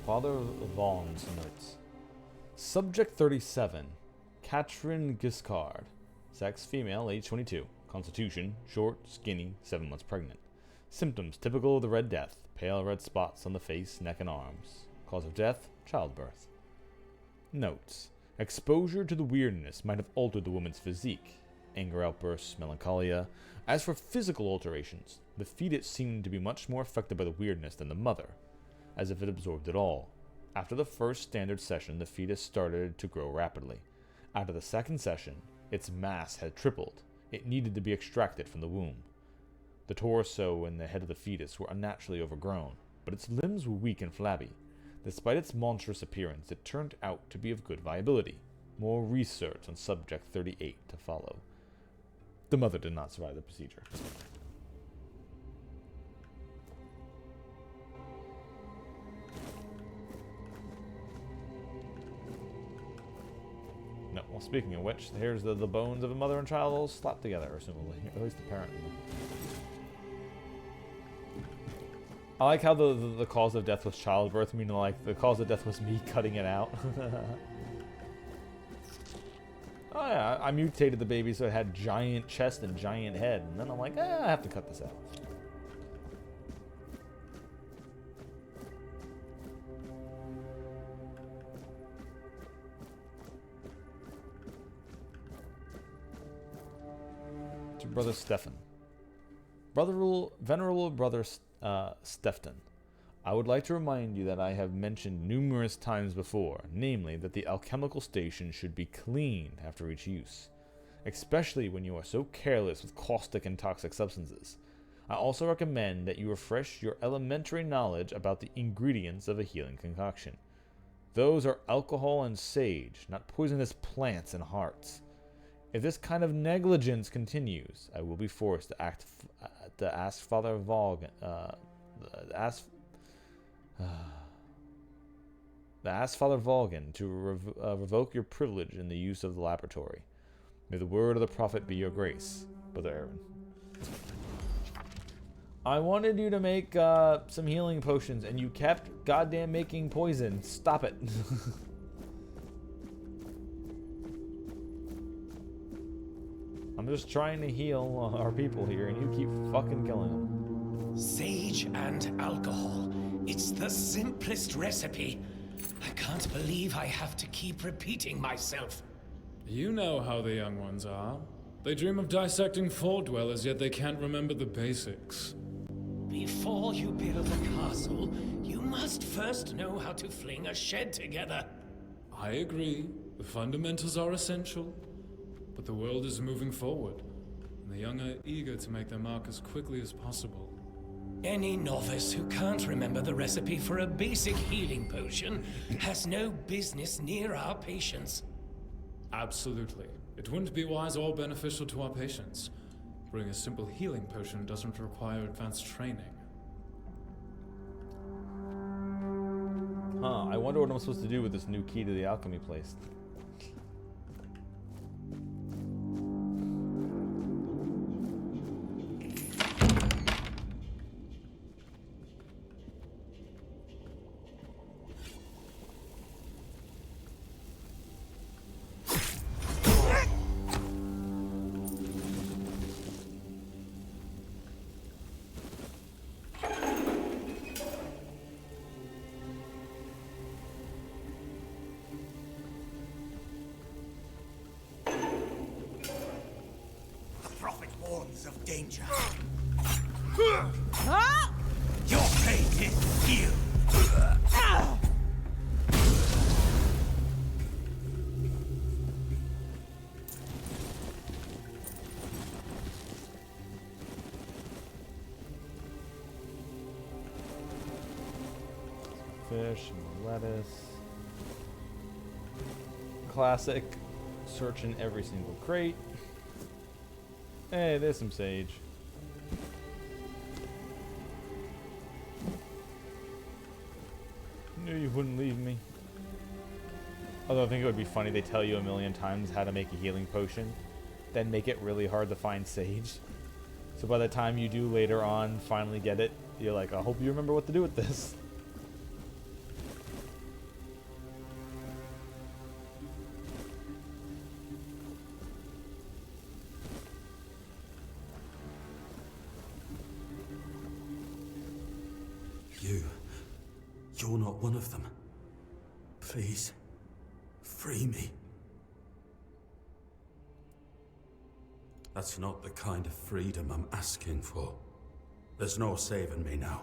Father Vaughn's notes. Subject 37, Katrin Giscard. Sex, female, age 22. Constitution, short, skinny, 7 months pregnant. Symptoms, typical of the Red Death. Pale red spots on the face, neck, and arms. Cause of death, childbirth. Notes. Exposure to the weirdness might have altered the woman's physique. Anger outbursts, melancholia. As for physical alterations, the fetus seemed to be much more affected by the weirdness than the mother, as if it absorbed it all. After the first standard session, the fetus started to grow rapidly. After the second session, its mass had tripled. It needed to be extracted from the womb. The torso and the head of the fetus were unnaturally overgrown, but its limbs were weak and flabby. Despite its monstrous appearance, it turned out to be of good viability. More research on Subject 38 to follow. The mother did not survive the procedure. No, well, speaking of which, here's the bones of a mother and child all slapped together, assumably. At least the parent. I like how the cause of death was childbirth, meaning like the cause of death was me cutting it out. Oh yeah, I mutated the baby so it had giant chest and giant head, and then I'm like, I have to cut this out. To Brother Stefan. Venerable Brother Stefan, I would like to remind you that I have mentioned numerous times before, namely that the alchemical station should be cleaned after each use, especially when you are so careless with caustic and toxic substances. I also recommend that you refresh your elementary knowledge about the ingredients of a healing concoction. Those are alcohol and sage, not poisonous plants and hearts. If this kind of negligence continues, I will be forced to ask Father Volgan, ask Father Volgan to revoke your privilege in the use of the laboratory. May the word of the prophet be your grace, Brother Aaron. I wanted you to make some healing potions, and you kept goddamn making poison. Stop it. I'm just trying to heal our people here, and you keep fucking killing them. Sage and alcohol. It's the simplest recipe. I can't believe I have to keep repeating myself. You know how the young ones are. They dream of dissecting fort dwellers, yet they can't remember the basics. Before you build a castle, you must first know how to fling a shed together. I agree. The fundamentals are essential. But the world is moving forward, and the young are eager to make their mark as quickly as possible. Any novice who can't remember the recipe for a basic healing potion has no business near our patients. Absolutely. It wouldn't be wise or beneficial to our patients. Brewing a simple healing potion doesn't require advanced training. I wonder what I'm supposed to do with this new key to the alchemy place. Of danger. Your fate is sealed. Fish and lettuce. Classic. Searching every single crate. Hey, there's some sage. Knew you wouldn't leave me. Although I think it would be funny, they tell you a million times how to make a healing potion, then make it really hard to find sage. So by the time you do later on finally get it, you're like, I hope you remember what to do with this. You're not one of them. Please, free me. That's not the kind of freedom I'm asking for. There's no saving me now.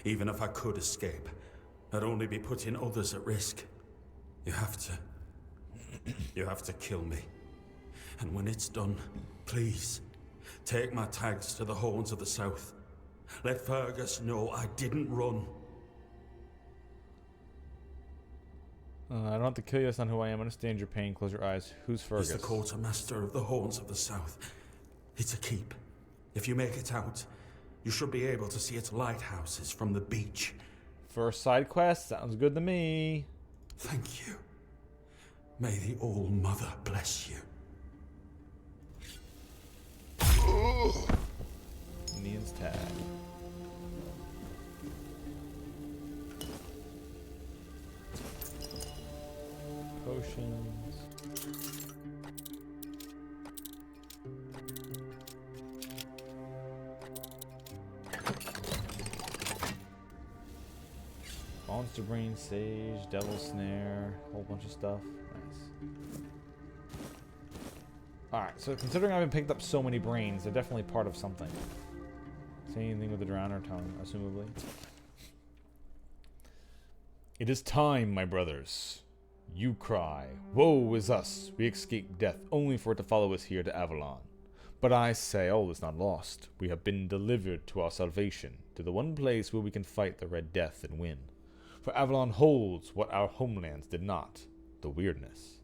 Even if I could escape, I'd only be putting others at risk. You have to kill me. And when it's done, please, take my tags to the Horns of the South. Let Fergus know I didn't run. I don't have to kill you, that's not who I am. I understand your pain. Close your eyes. Who's Fergus? He's the quartermaster of the Horns of the South. It's a keep. If you make it out, you should be able to see its lighthouses from the beach. First side quest, sounds good to me. Thank you. May the All-Mother bless you. Needs tag. Potions. Monster Brain, Sage, Devil Snare, whole bunch of stuff. Nice. Alright, so considering I've picked up so many brains, they're definitely part of something. Say anything with the Drowner tongue, assumably. It is time, my brothers. You cry, woe is us, we escaped death only for it to follow us here to Avalon. But I say all is not lost. We have been delivered to our salvation, to the one place where we can fight the Red Death and win. For Avalon holds what our homelands did not, the weirdness.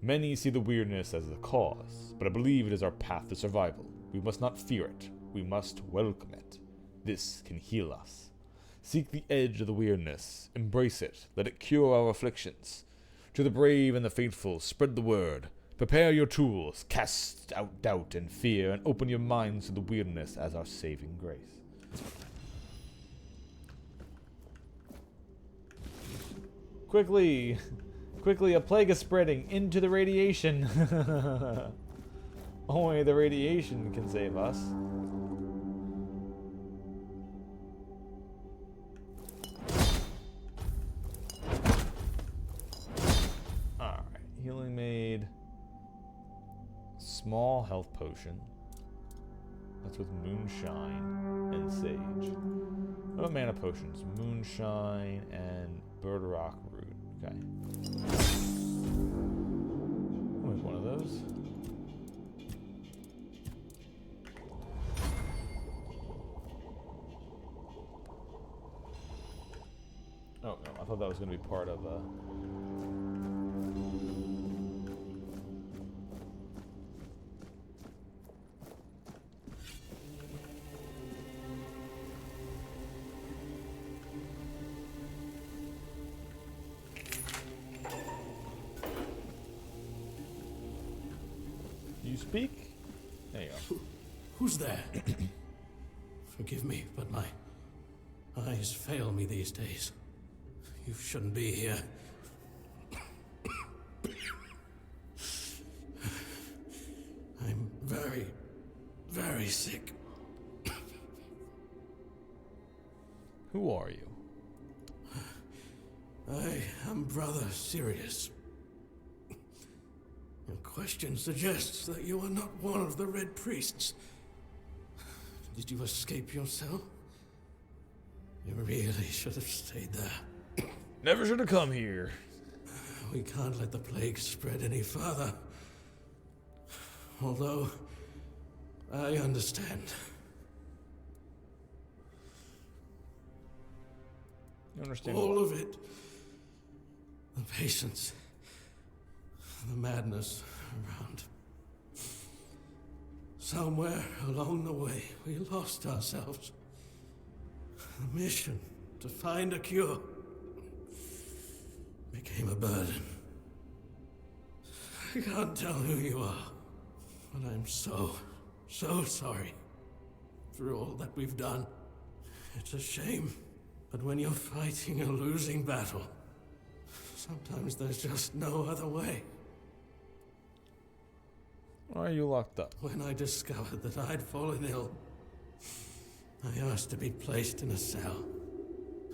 Many see the weirdness as the cause, but I believe it is our path to survival. We must not fear it, we must welcome it. This can heal us. Seek the edge of the weirdness, embrace it, let it cure our afflictions. To the brave and the faithful, spread the word. Prepare your tools, cast out doubt and fear, and open your minds to the weirdness as our saving grace. Quickly, a plague is spreading into the radiation. Only the radiation can save us. Alright, healing maid. Small health potion. That's with moonshine and sage. What about mana potions? Moonshine and bird rock root. Okay. I'll make one of those. Oh, no, I thought that was going to be part of You speak? There you go. Who's there? Forgive me, but my eyes fail me these days. You shouldn't be here. I'm very, very sick. Who are you? I am Brother Sirius. Your question suggests that you are not one of the Red Priests. Did you escape yourself? You really should have stayed there. Never should have come here. We can't let the plague spread any further. Although, I understand. You understand All what? of it. The patience. The madness around. Somewhere along the way, we lost ourselves. The mission to find a cure became a burden. I can't tell who you are, but I'm so sorry for all that we've done. It's a shame, but when you're fighting a losing battle, sometimes there's just no other way. Why are you locked up? When I discovered that I'd fallen ill, I asked to be placed in a cell.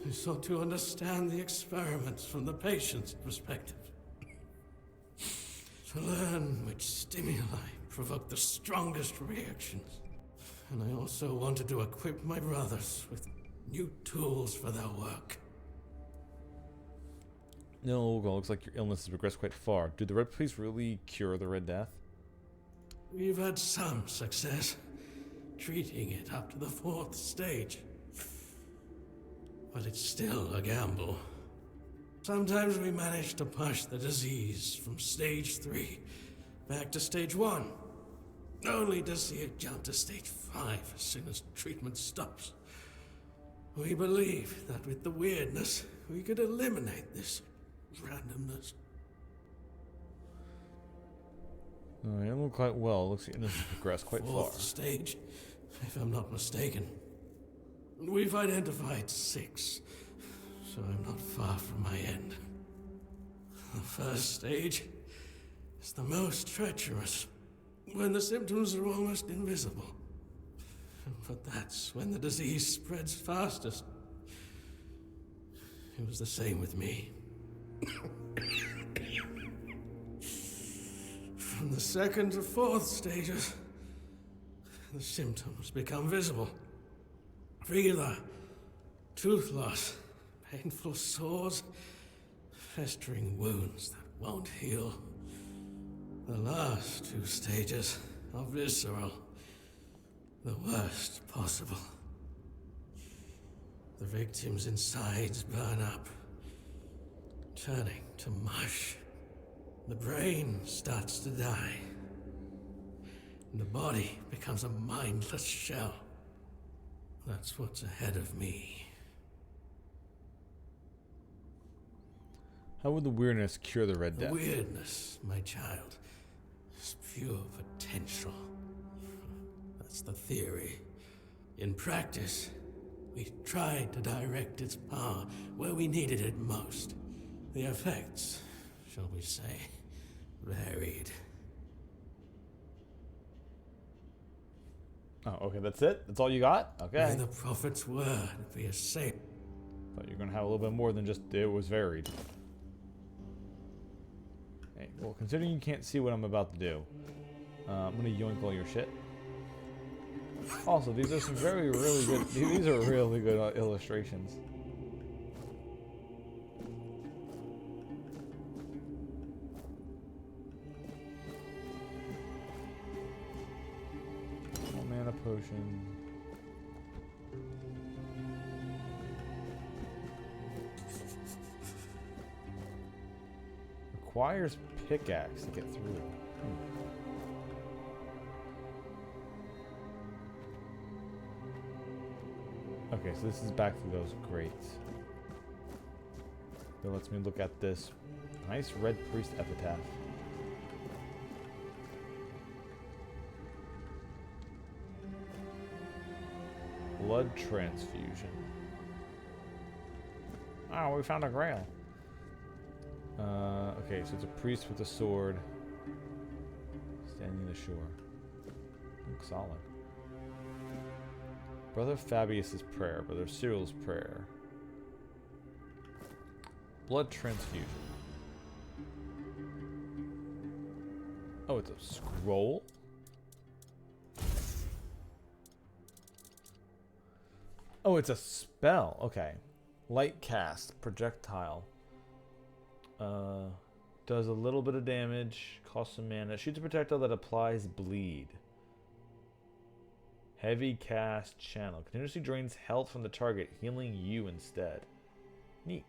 I sought to understand the experiments from the patient's perspective. To learn which stimuli provoke the strongest reactions. And I also wanted to equip my brothers with new tools for their work. No, well, looks like your illness has progressed quite far. Do the Red Priests really cure the Red Death? We've had some success, treating it up to the 4th stage. But it's still a gamble. Sometimes we manage to push the disease from stage 3 back to stage 1. only to see it jump to stage 5 as soon as treatment stops. We believe that with the weirdness, we could eliminate this randomness. Oh, you look quite well. Looks like this has progressed quite far. 4th stage, if I'm not mistaken. We've identified 6, so I'm not far from my end. The 1st stage is the most treacherous, when the symptoms are almost invisible. But that's when the disease spreads fastest. It was the same with me. From the 2nd to 4th stages, the symptoms become visible. Fever, tooth loss, painful sores, festering wounds that won't heal. The last 2 stages are visceral, the worst possible. The victim's insides burn up, turning to mush. The brain starts to die, and the body becomes a mindless shell. That's what's ahead of me. How would the weirdness cure the Red The Death? weirdness, my child, is pure potential. That's the theory. In practice, we tried to direct its power where we needed it most. The effects, shall we say, varied. Oh, okay, that's it? That's all you got? Okay. May the prophet's word be a saint. But you're gonna have a little bit more than just it was varied. Hey, well, considering you can't see what I'm about to do, I'm gonna yoink all your shit. Also, these are some really good. These are really good illustrations. Mana potion. Requires pickaxe to get through. Okay, so this is back to those grates. That lets me look at this nice red priest epitaph. Blood transfusion. Oh, we found a grail. Okay, so it's a priest with a sword standing ashore. Looks solid. Brother Fabius's prayer. Brother Cyril's prayer. Blood transfusion. Oh, it's a scroll? Oh, it's a spell. Okay. Light cast. Projectile. Does a little bit of damage. Costs some mana. Shoots a projectile that applies bleed. Heavy cast channel. Continuously drains health from the target, healing you instead. Neat.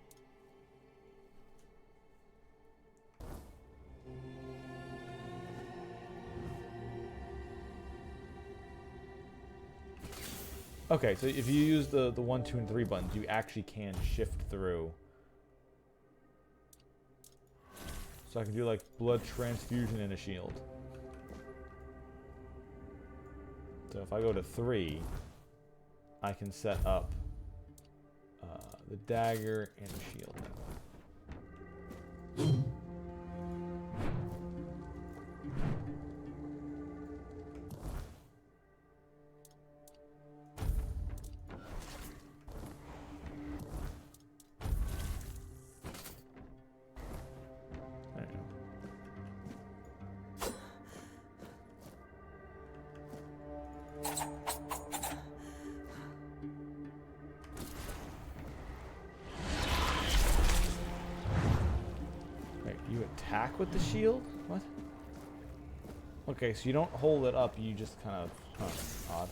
Okay, so if you use the 1, 2, and 3 buttons, you actually can shift through. So I can do like blood transfusion and a shield. So if I go to 3, I can set up the dagger and the shield. There you go. Wait, you attack with the shield? What? Okay, so you don't hold it up, you just kind of... Huh, odd.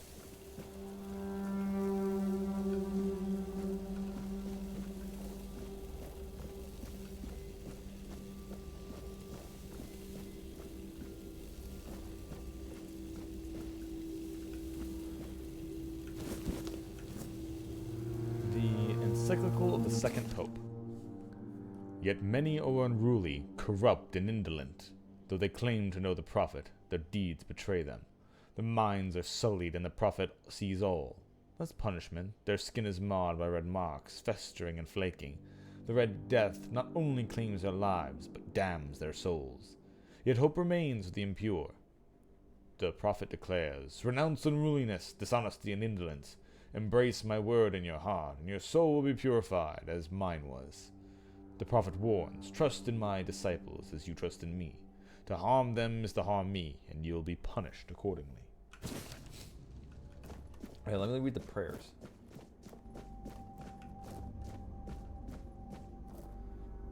Encyclical of the Second Pope. Yet many are unruly, corrupt, and indolent. Though they claim to know the prophet, their deeds betray them. Their minds are sullied, and the prophet sees all. As punishment, their skin is marred by red marks, festering and flaking. The Red Death not only claims their lives, but damns their souls. Yet hope remains with the impure. The prophet declares, "Renounce unruliness, dishonesty, and indolence. Embrace my word in your heart, and your soul will be purified, as mine was." The prophet warns, "Trust in my disciples as you trust in me. To harm them is to harm me, and you'll be punished accordingly." Alright, let me read the prayers.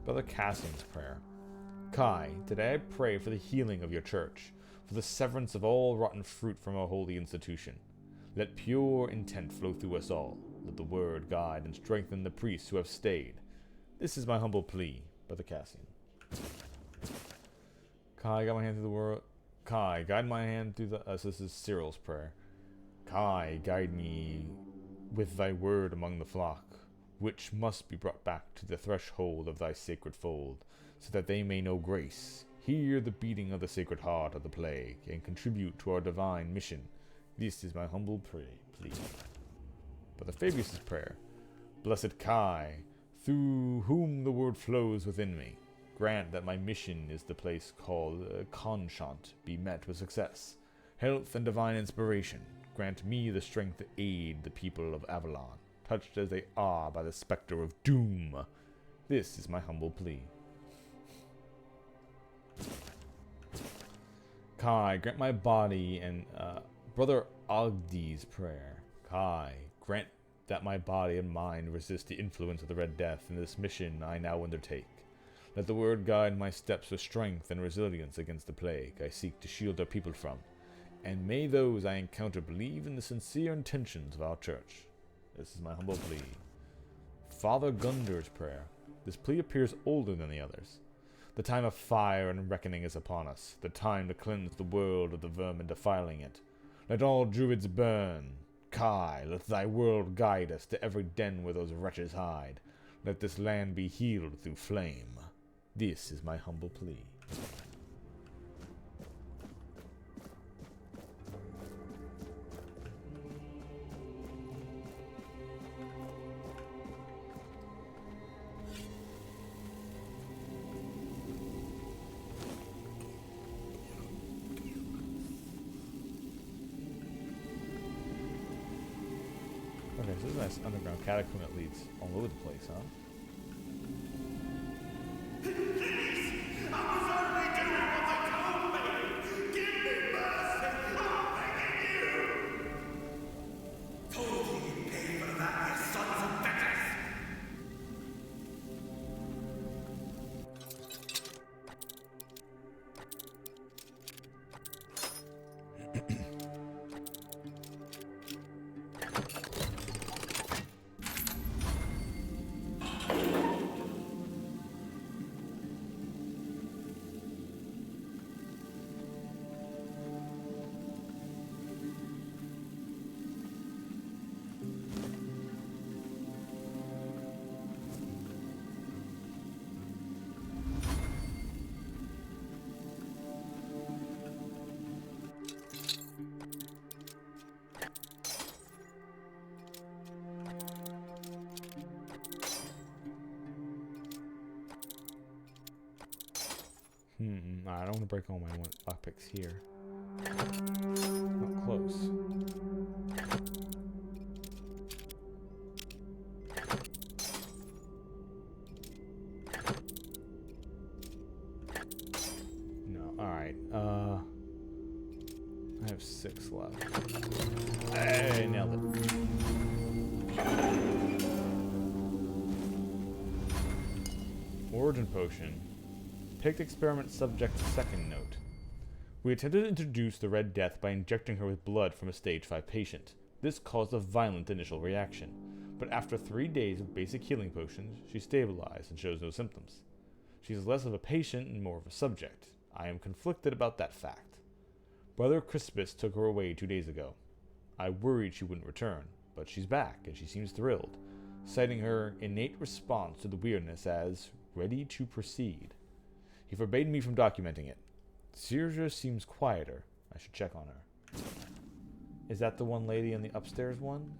Brother Cassian's prayer. Kai, today I pray for the healing of your church, for the severance of all rotten fruit from our holy institution. Let pure intent flow through us all. Let the word guide and strengthen the priests who have stayed. This is my humble plea, Brother Cassian. Kai, guide my hand through the world. Kai, guide my hand through the. So this is Cyril's prayer. Kai, guide me with thy word among the flock, which must be brought back to the threshold of thy sacred fold, so that they may know grace, hear the beating of the sacred heart of the plague, and contribute to our divine mission. This is my humble plea. Brother Fabius's prayer. Blessed Kai, through whom the word flows within me, grant that my mission is the place called Conchant be met with success, health, and divine inspiration. Grant me the strength to aid the people of Avalon, touched as they are by the specter of doom. This is my humble plea. Kai, grant my body and Brother Ogdi's prayer. Kai, grant that my body and mind resist the influence of the Red Death in this mission I now undertake. Let the word guide my steps with strength and resilience against the plague I seek to shield our people from. And may those I encounter believe in the sincere intentions of our church. This is my humble plea. Father Gunder's prayer. This plea appears older than the others. The time of fire and reckoning is upon us, the time to cleanse the world of the vermin defiling it. Let all druids burn. Kai, let thy world guide us to every den where those wretches hide. Let this land be healed through flame. This is my humble plea. Okay, so this is a nice underground catacomb that leads all over the place, huh? I don't want to break all my lockpicks here. Not close. No, alright. I have 6 left. Hey, nailed it. Origin potion. Picked experiment subject second note. We attempted to introduce the Red Death by injecting her with blood from a stage 5 patient. This caused a violent initial reaction, but after 3 days of basic healing potions, she stabilized and shows no symptoms. She is less of a patient and more of a subject. I am conflicted about that fact. Brother Crispus took her away 2 days ago. I worried she wouldn't return, but she's back and she seems thrilled. citing her innate response to the weirdness as ready to proceed. He forbade me from documenting it. Sirja seems quieter. I should check on her. Is that the one lady in the upstairs one?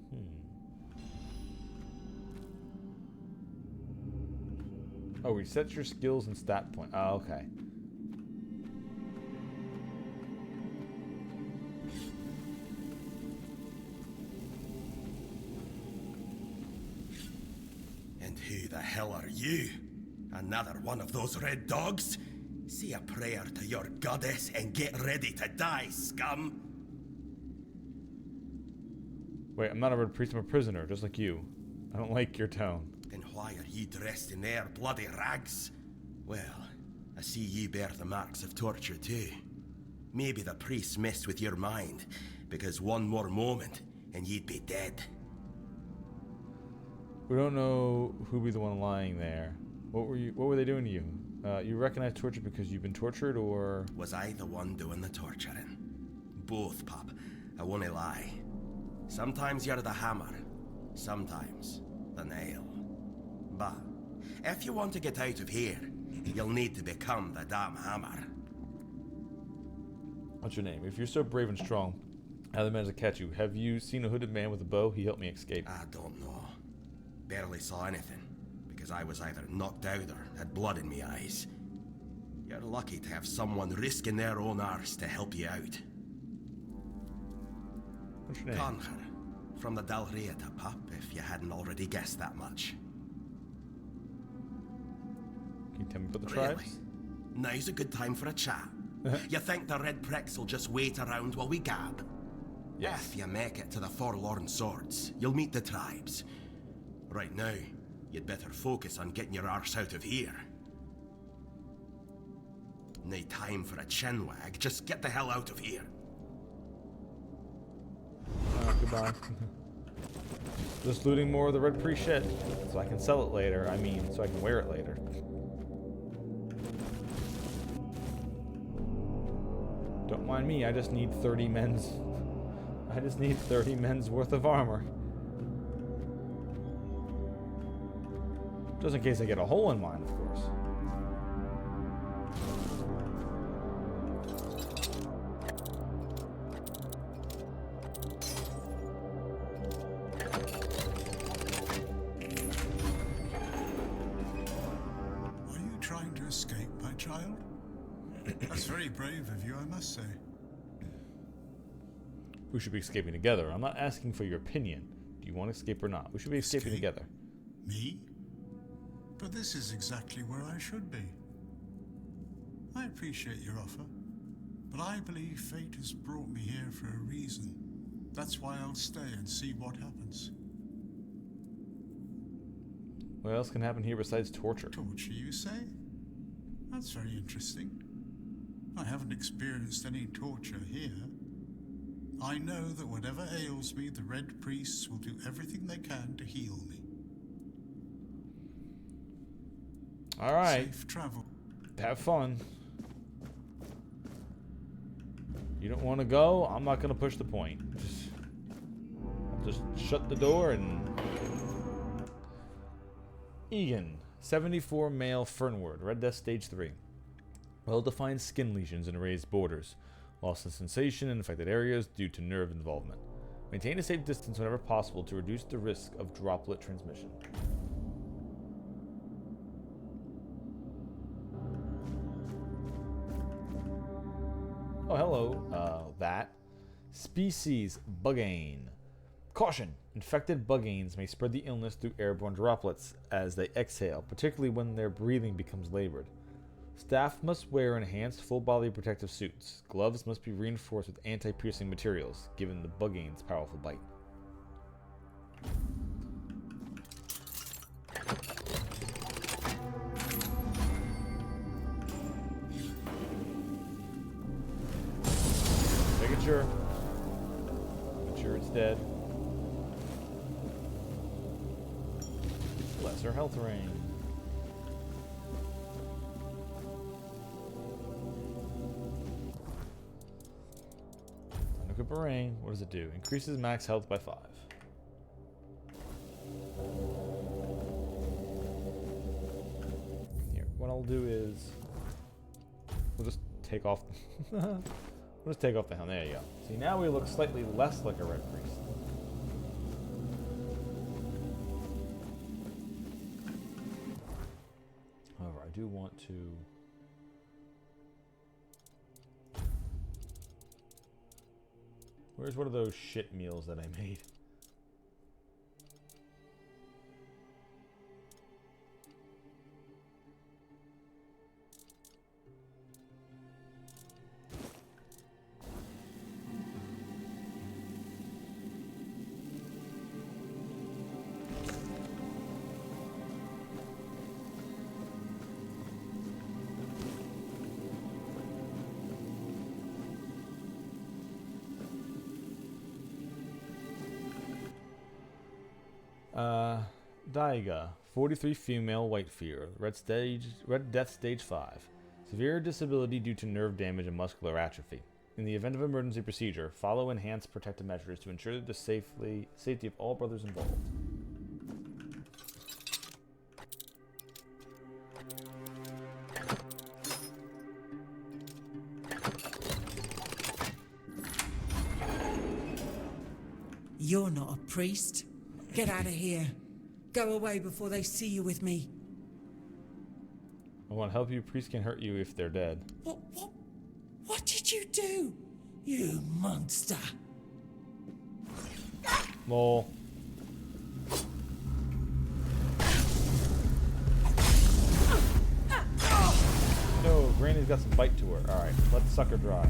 Oh, reset your skills and stat point. Oh, okay. And who the hell are you? Another one of those red dogs? Say a prayer to your goddess and get ready to die, scum! Wait, I'm not a red priest, I'm a prisoner, just like you. I don't like your tone. Then why are you dressed in their bloody rags? Well, I see you bear the marks of torture too. Maybe the priest messed with your mind, because one more moment and you'd be dead. We don't know who'd be the one lying there. What were they doing to you? You recognize torture because you've been tortured, or... Was I the one doing the torturing? Both, pup. I won't lie. Sometimes you're the hammer, sometimes the nail. But if you want to get out of here, you'll need to become the damn hammer. What's your name? If you're so brave and strong, how they managed to catch you? Have you seen a hooded man with a bow? He helped me escape. I don't know. Barely saw anything, because I was either knocked out or had blood in me eyes. You're lucky to have someone risking their own arse to help you out. What's your name? Conher, from the Dalrieta, pup, if you hadn't already guessed that much. Can you tell me about the Really? tribes? Now's a good time for a chat. You think the red pricks will just wait around while we gab? Yes. If you make it to the Forlorn Swords, you'll meet the tribes. Right now, you'd better focus on getting your arse out of here. No time for a chinwag, just get the hell out of here. Goodbye. Just looting more of the red priest shit, so I can sell it later. I mean, so I can wear it later. Don't mind me, I just need 30 men's... I just need 30 men's worth of armor. Just in case I get a hole in mine, of course. Are you trying to escape, my child? That's very brave of you, I must say. We should be escaping together. I'm not asking for your opinion. Do you want to escape or not? We should be escaping Escape? together. Me? But this is exactly where I should be. I appreciate your offer, but I believe fate has brought me here for a reason. That's why I'll stay and see what happens. What else can happen here besides torture? Torture, you say? That's very interesting. I haven't experienced any torture here. I know that whatever ails me, the Red Priests will do everything they can to heal me. Alright, Safe travel. have fun. You don't want to go? I'm not going to push the point. Just shut the door and... Egan, 74 male Fernward, Red Death Stage 3. Well-defined skin lesions and raised borders. Loss of sensation in affected areas due to nerve involvement. Maintain a safe distance whenever possible to reduce the risk of droplet transmission. Oh, hello. That. Species Buggane. Caution! Infected Bugganes may spread the illness through airborne droplets as they exhale, particularly when their breathing becomes labored. Staff must wear enhanced full-body protective suits. Gloves must be reinforced with anti-piercing materials, given the Buggane's powerful bite. Making sure. Make sure it's dead. Lesser health ring. Ring. What does it do? Increases max health by 5. do is we'll just take off. We'll just take off the helm. There you go. See, now we look slightly less like a red priest. However, I do want to. Where's one of those shit meals that I made? Daiga, 43 female, white fear, red death stage 5. Severe disability due to nerve damage and muscular atrophy. In the event of emergency procedure, follow enhanced protective measures to ensure the safety of all brothers involved. You're not a priest. Get out of here. Go away before they see you with me. I want to help you. Priests can hurt you if they're dead. What did you do? You monster. Lol. No, Granny's got some bite to her. Alright, let's suck her dry.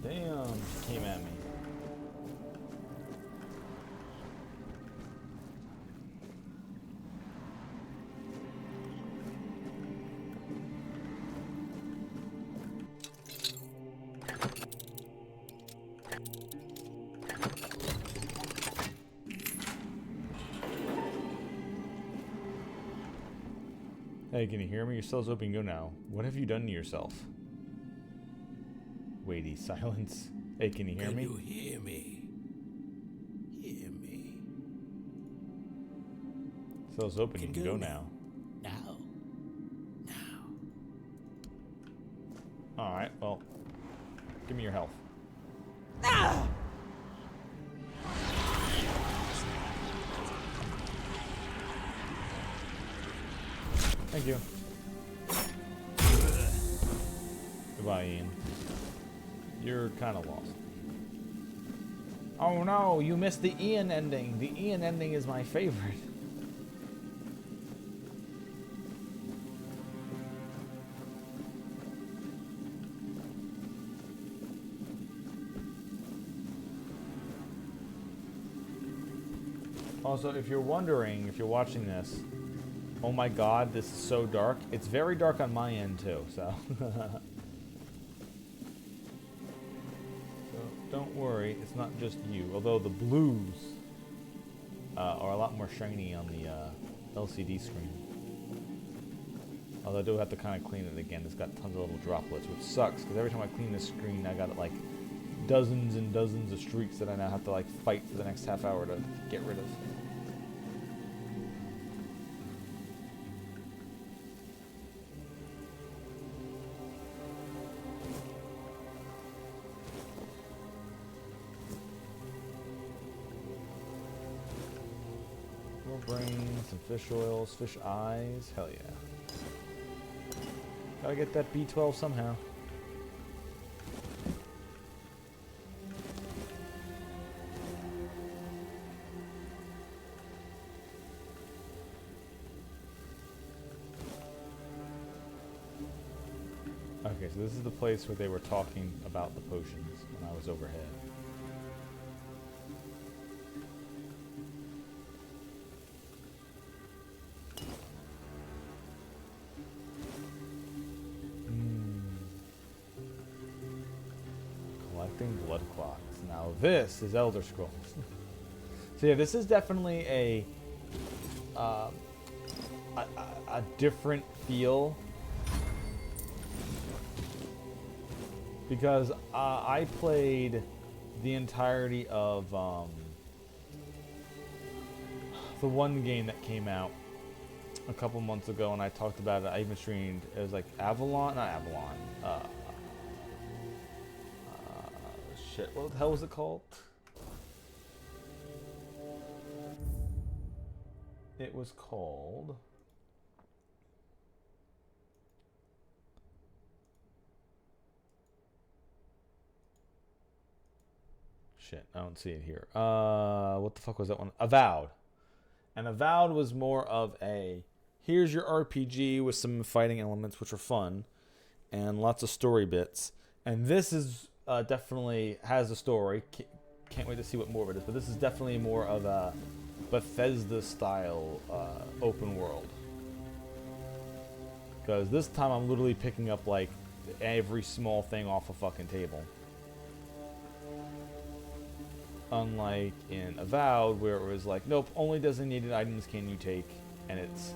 Damn, she came at me. Hey, can you hear me? Your cell's open. Go now. What have you done to yourself? Weighty silence. Hey, can you hear me? Can you hear me? Hear me. Cell's open. You can go now. Now. Now. Alright, well. Give me your health. Thank you. Goodbye, Ian. You're kind of lost. Oh no, you missed the Ian ending. The Ian ending is my favorite. Also, if you're wondering, if you're watching this, oh my god, this is so dark. It's very dark on my end too, so. So don't worry, it's not just you. Although the blues are a lot more shiny on the LCD screen. Although I do have to kind of clean it again. It's got tons of little droplets, which sucks, because every time I clean this screen, I got like dozens and dozens of streaks that I now have to like fight for the next half hour to get rid of. Brains, some fish oils, fish eyes. Hell yeah. Gotta get that B12 somehow. Okay, so this is the place where they were talking about the potions when I was overhead. Blood clots. Now this is Elder Scrolls. So yeah, this is definitely a different feel because I played the entirety of the one game that came out a couple months ago, and I talked about it. I even streamed. It was like Avalon, not Avalon. Shit, what the hell was it called? It was called. Shit, I don't see it here. What the fuck was that one? Avowed. And Avowed was more of a, here's your RPG with some fighting elements, which are fun, and lots of story bits. And this is definitely has a story. Can't wait to see what more of it is. But this is definitely more of a Bethesda-style open world. Because this time I'm literally picking up, like, every small thing off a fucking table. Unlike in Avowed, where it was like, nope, only designated items can you take, and it's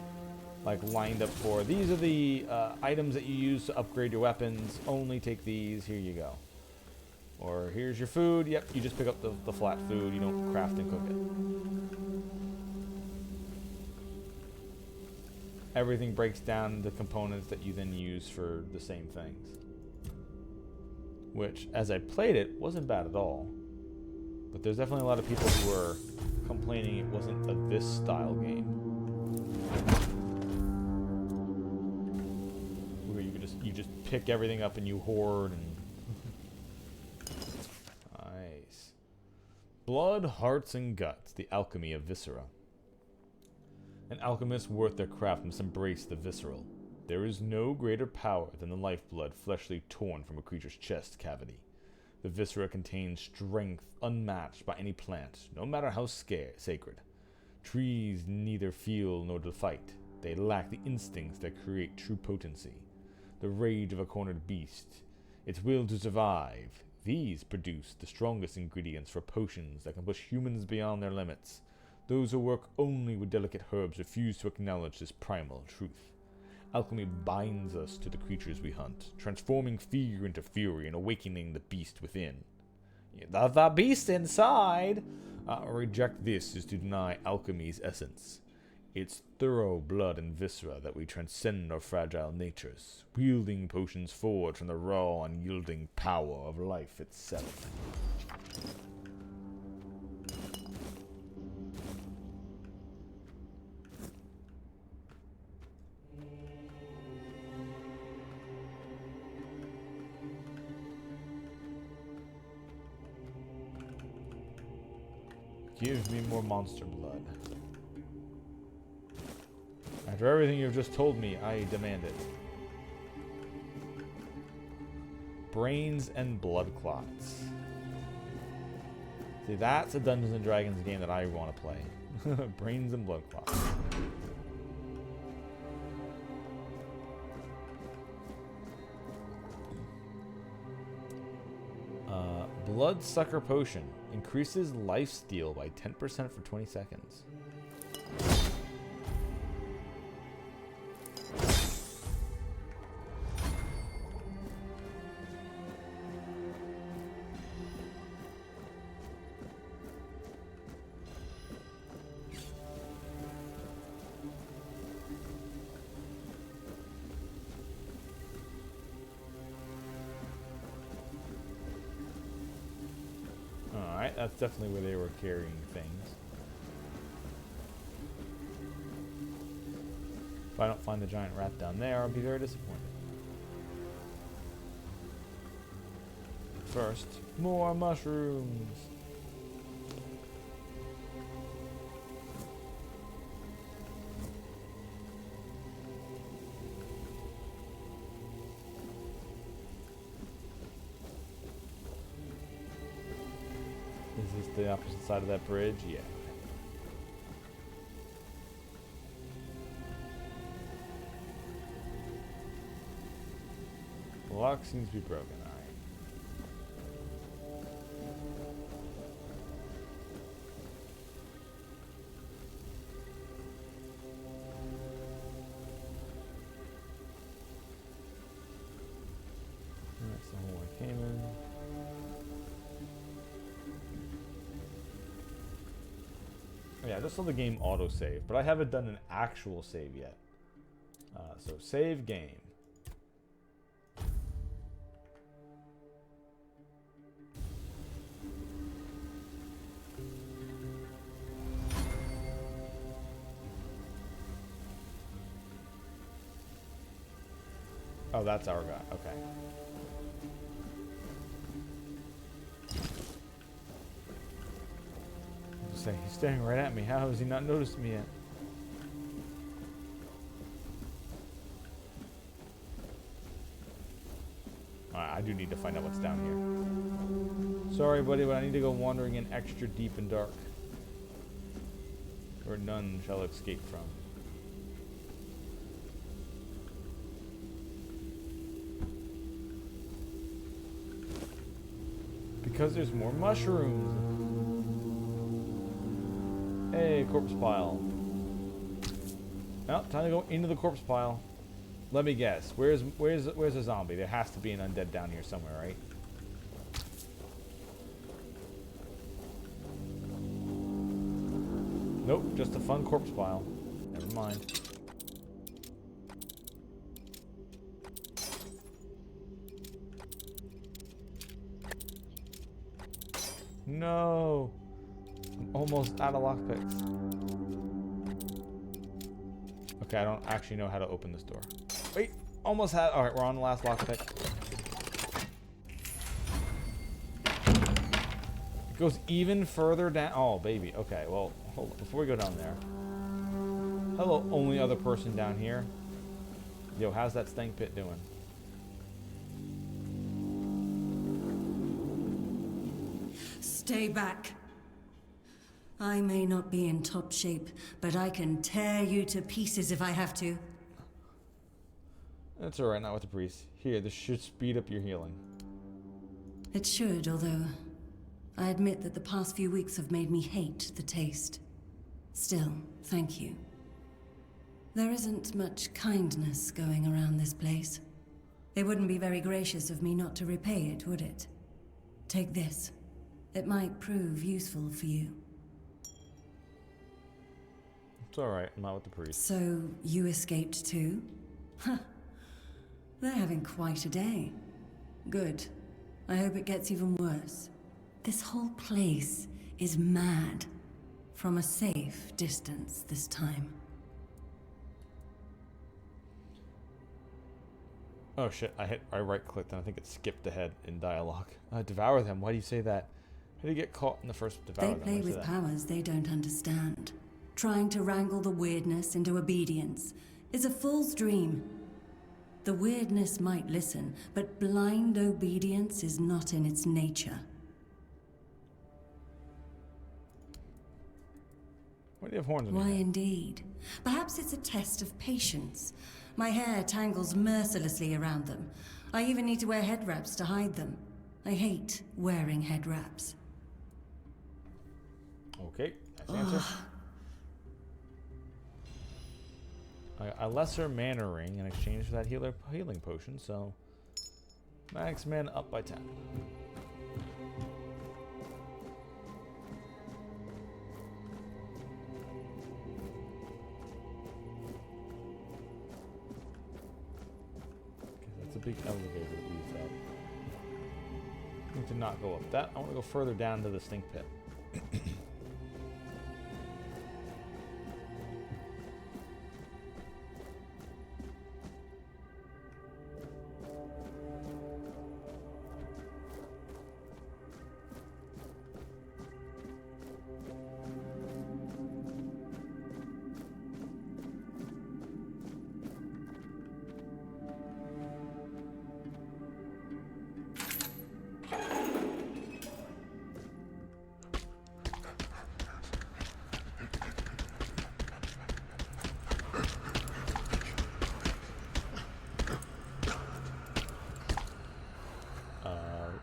like lined up for, these are the items that you use to upgrade your weapons, only take these, here you go. Or here's your food, yep, you just pick up the flat food, you don't craft and cook it. Everything breaks down into components that you then use for the same things. Which, as I played it, wasn't bad at all. But there's definitely a lot of people who were complaining it wasn't a this style game. Where you just pick everything up and you hoard and nice. Blood, hearts, and guts, the alchemy of viscera. An alchemist worth their craft must embrace the visceral. There is no greater power than the lifeblood fleshly torn from a creature's chest cavity. The viscera contains strength unmatched by any plant, no matter how sacred. Trees neither feel nor fight. They lack the instincts that create true potency. The rage of a cornered beast, its will to survive. These produce the strongest ingredients for potions that can push humans beyond their limits. Those who work only with delicate herbs refuse to acknowledge this primal truth. Alchemy binds us to the creatures we hunt, transforming fear into fury and awakening the beast within. The beast inside! Reject this is to deny alchemy's essence. It's thorough blood and viscera that we transcend our fragile natures, wielding potions forged from the raw, unyielding power of life itself. Give me more monster blood. After everything you've just told me, I demand it. Brains and blood clots. See, that's a Dungeons and Dragons game that I want to play. Brains and blood clots. Bloodsucker potion. Increases lifesteal by 10% for 20 seconds. Alright, that's definitely where they were carrying things. If I don't find the giant rat down there, I'll be very disappointed. First, more mushrooms! Is this the opposite side of that bridge? Yeah. The lock seems to be broken. Alright. That's the hole I came in. Yeah, just so the game autosave, but I haven't done an actual save yet. So save game. Oh, that's our guy. Okay. Just saying, he's staring right at me. How has he not noticed me yet? Alright, I do need to find out what's down here. Sorry, buddy, but I need to go wandering in extra deep and dark, where none shall escape from. Because there's more mushrooms. Hey, corpse pile. Well, time to go into the corpse pile. Let me guess. Where's a zombie? There has to be an undead down here somewhere, right? Nope, just a fun corpse pile. Never mind. No! I'm almost out of lockpicks. Okay, I don't actually know how to open this door. Wait, almost had. Alright, we're on the last lockpick. It goes even further down. Oh, baby. Okay, well, hold on. Before we go down there. Hello, only other person down here. Yo, how's that stank pit doing? Stay back. I may not be in top shape, but I can tear you to pieces if I have to. That's alright, not with the priest. Here, this should speed up your healing. It should, although I admit that the past few weeks have made me hate the taste. Still, thank you. There isn't much kindness going around this place. It wouldn't be very gracious of me not to repay it, would it? Take this. It might prove useful for you. It's alright, I'm not with the priest. So, you escaped too? Huh. They're having quite a day. Good. I hope it gets even worse. This whole place is mad. From a safe distance this time. Oh shit, I right-clicked and I think it skipped ahead in dialogue. Devour them, why do you say that? How did you get caught in the first devour them? They play with powers they don't understand. Trying to wrangle the weirdness into obedience is a fool's dream. The weirdness might listen, but blind obedience is not in its nature. Why do you have horns on your Why head? indeed? Perhaps it's a test of patience. My hair tangles mercilessly around them. I even need to wear head wraps to hide them. I hate wearing head wraps. Okay, nice answer. A lesser mana ring in exchange for that healing potion, so max mana up by 10. That's a big elevator that leads up. I need to not go up that. I want to go further down to the stink pit.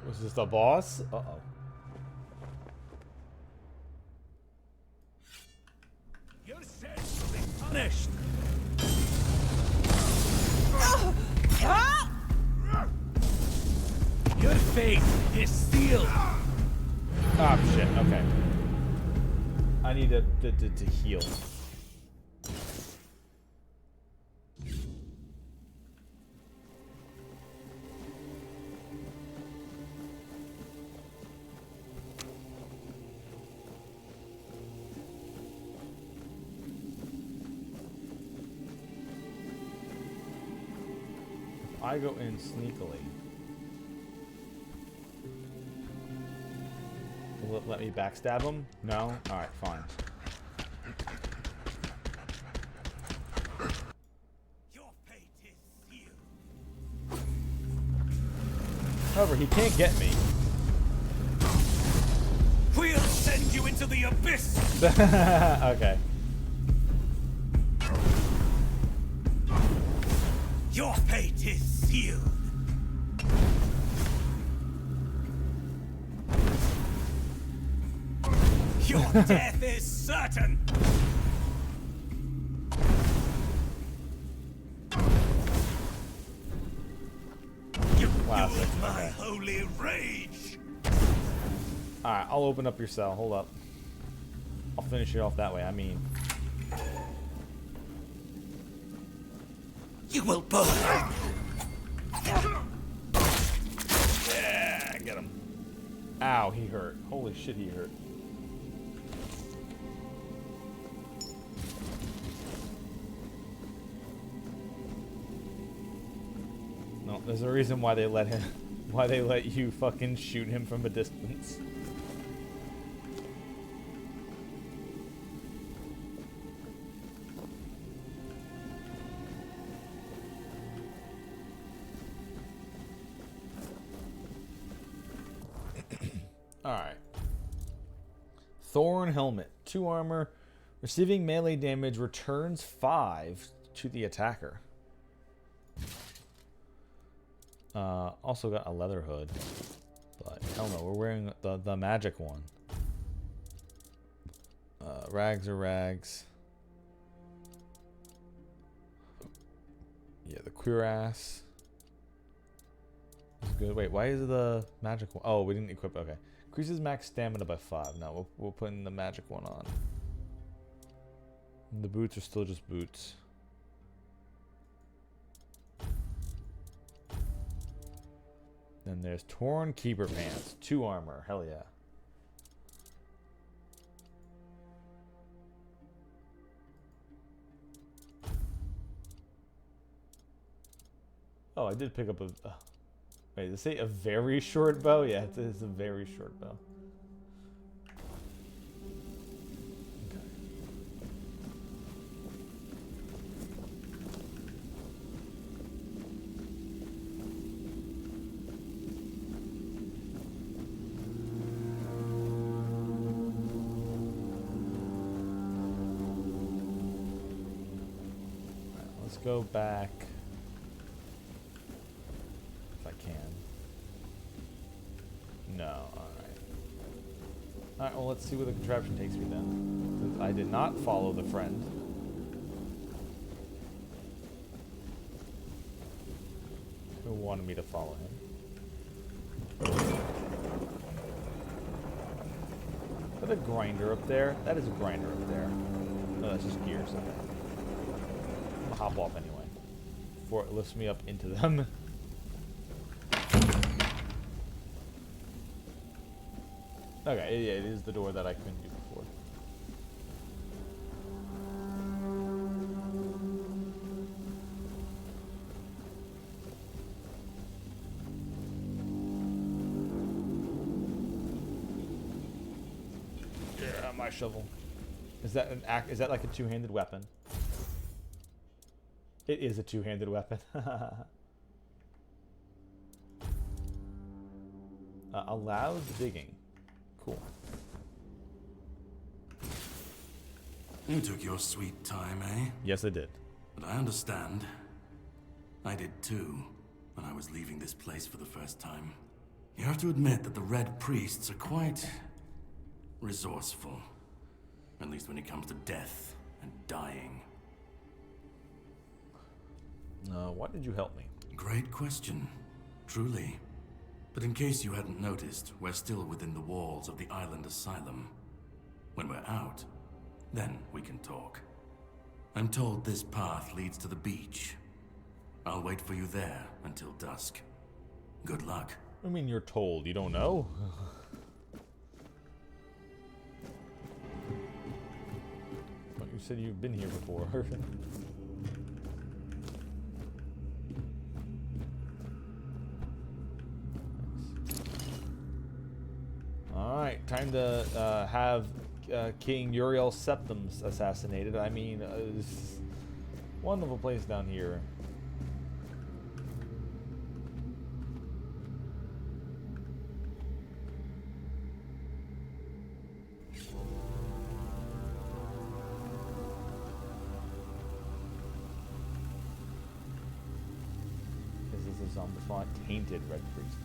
Was this the boss? Uh-oh. Your sins will be punished. Your fate is sealed. Oh shit, okay. I need to heal. I go in sneakily. Will it let me backstab him? No? Alright, fine. Your fate is sealed. However, he can't get me. We'll send you into the abyss. Okay. Your fate is sealed. Your death is certain. You Classic. fueled my Okay. holy rage. Alright, I'll open up your cell. Hold up. I'll finish it off that way. I mean, You will burn. yeah, get him. Ow, he hurt. Holy shit, he hurt. No, there's a reason why they let him, why they let you fucking shoot him from a distance. Alright. Thorn Helmet. 2 armor. Receiving melee damage returns 5 to the attacker. Also got a leather hood. But hell no, we're wearing the magic one. Rags are rags. Yeah, the cuirass is good. Wait, why is the magic one? Oh, we didn't equip. Okay. Increases max stamina by 5. No, we'll put in the magic one on. And the boots are still just boots. Then there's Torn Keeper Pants. 2 armor. Hell yeah. Oh, I did pick up a... wait, does it say a very short bow? Yeah, it's a very short bow. Okay. Alright, let's go back. No, alright. Alright, well, let's see where the contraption takes me then. Since I did not follow the friend. Who wanted me to follow him. Is that a grinder up there? That is a grinder up there. No, that's just gears. Okay. I'm gonna hop off anyway. Before it lifts me up into them. Okay, yeah, it is the door that I couldn't do before. Yeah, my shovel. Is that an act? Is that like a two-handed weapon? It is a two-handed weapon. Allows digging. Cool. You took your sweet time, eh? Yes, I did. But I understand. I did too, when I was leaving this place for the first time. You have to admit that the Red Priests are quite resourceful. At least when it comes to death and dying. Why did you help me? Great question. Truly. But in case you hadn't noticed, we're still within the walls of the island asylum. When we're out, Then we can talk. I'm told this path leads to the beach. I'll wait for you there until dusk. Good luck. I mean, you're told. You don't know? But you said you've been here before. Alright, time to have King Uriel Septimus assassinated. I mean, it's a wonderful place down here. This is a zombie font. Tainted Red Priest.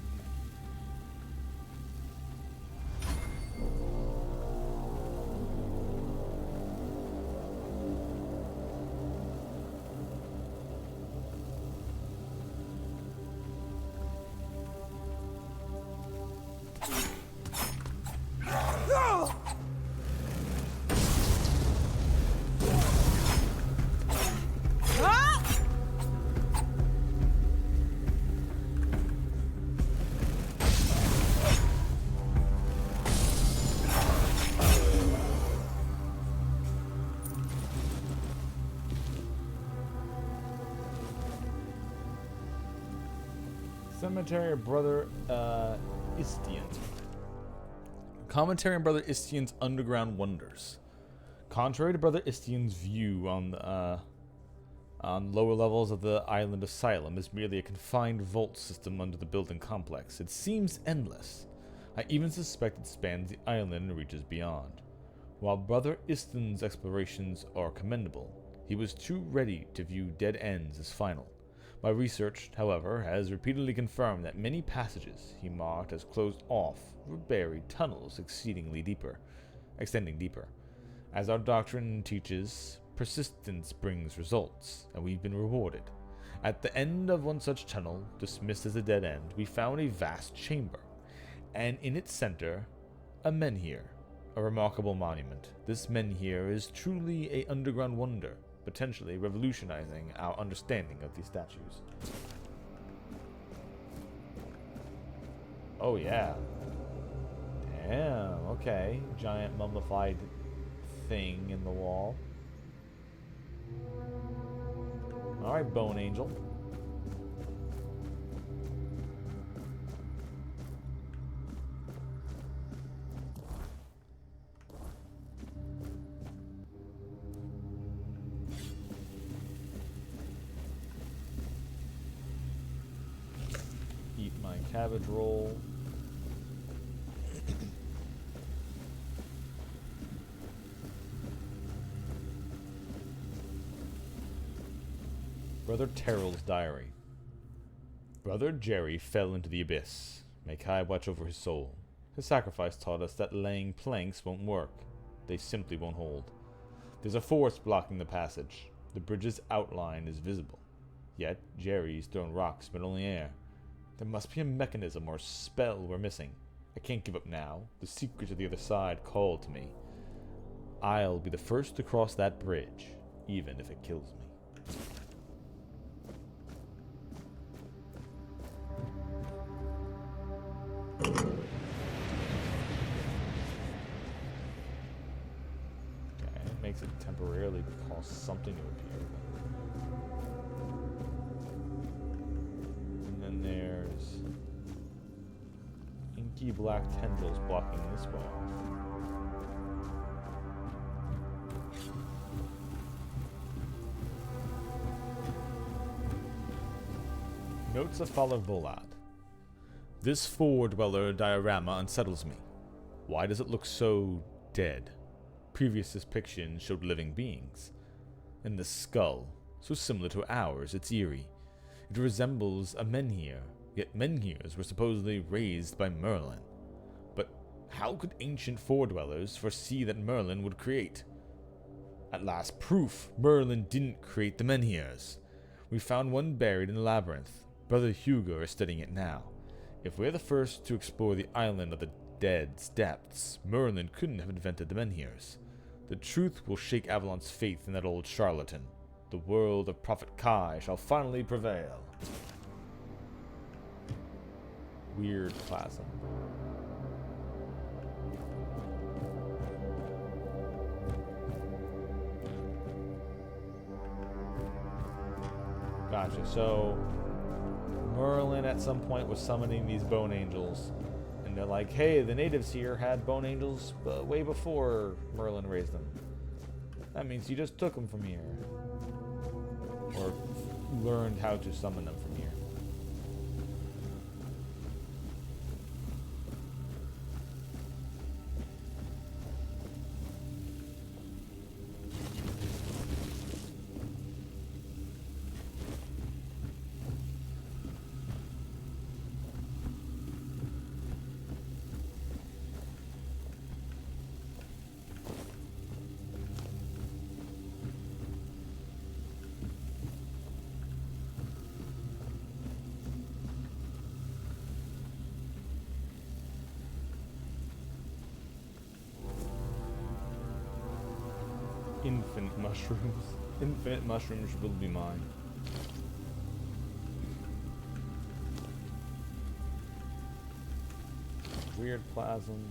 Cemetery of Brother Istian. Commentary on Brother Istian's underground wonders. Contrary to Brother Istian's view on lower levels of the island asylum is merely a confined vault system under the building complex, it seems endless. I even suspect it spans the island and reaches beyond. While Brother Istian's explorations are commendable, he was too ready to view dead ends as final. My research, however, has repeatedly confirmed that many passages he marked as closed off were buried tunnels extending deeper. As our doctrine teaches, persistence brings results, and we've been rewarded. At the end of one such tunnel, dismissed as a dead end, we found a vast chamber, and in its center, a menhir, a remarkable monument. This menhir is truly an underground wonder, potentially revolutionizing our understanding of these statues. Oh yeah. Damn, okay. Giant mummified thing in the wall. Alright, Bone Angel. Eat my cabbage roll. Brother Terrell's diary. Brother Jerry fell into the abyss. May Kai watch over his soul. His sacrifice taught us that laying planks won't work. They simply won't hold. There's a force blocking the passage. The bridge's outline is visible. Yet Jerry's thrown rocks but only air. There must be a mechanism or spell we're missing. I can't give up now. The secret of the other side called to me. I'll be the first to cross that bridge, even if it kills me. Okay, it makes it temporarily cause something to appear. And then there's inky black tendrils blocking this way. Notes of Father Volad. This four-dweller diorama unsettles me. Why does it look so dead? Previous depictions showed living beings. And the skull, so similar to ours, it's eerie. It resembles a menhir, yet menhirs were supposedly raised by Merlin. But how could ancient four-dwellers foresee that Merlin would create? At last proof, Merlin didn't create the menhirs. We found one buried in the labyrinth. Brother Hugo is studying it now. If we're the first to explore the island of the dead's depths, Merlin couldn't have invented the menhirs. The truth will shake Avalon's faith in that old charlatan. The world of Prophet Kai shall finally prevail. Weird plasm. Gotcha. So Merlin at some point was summoning these bone angels. And they're like, hey, the natives here had bone angels way before Merlin raised them. That means you just took them from here. Or learned how to summon them from here. Infinite mushrooms. Infinite mushrooms will be mine. Weird plasm.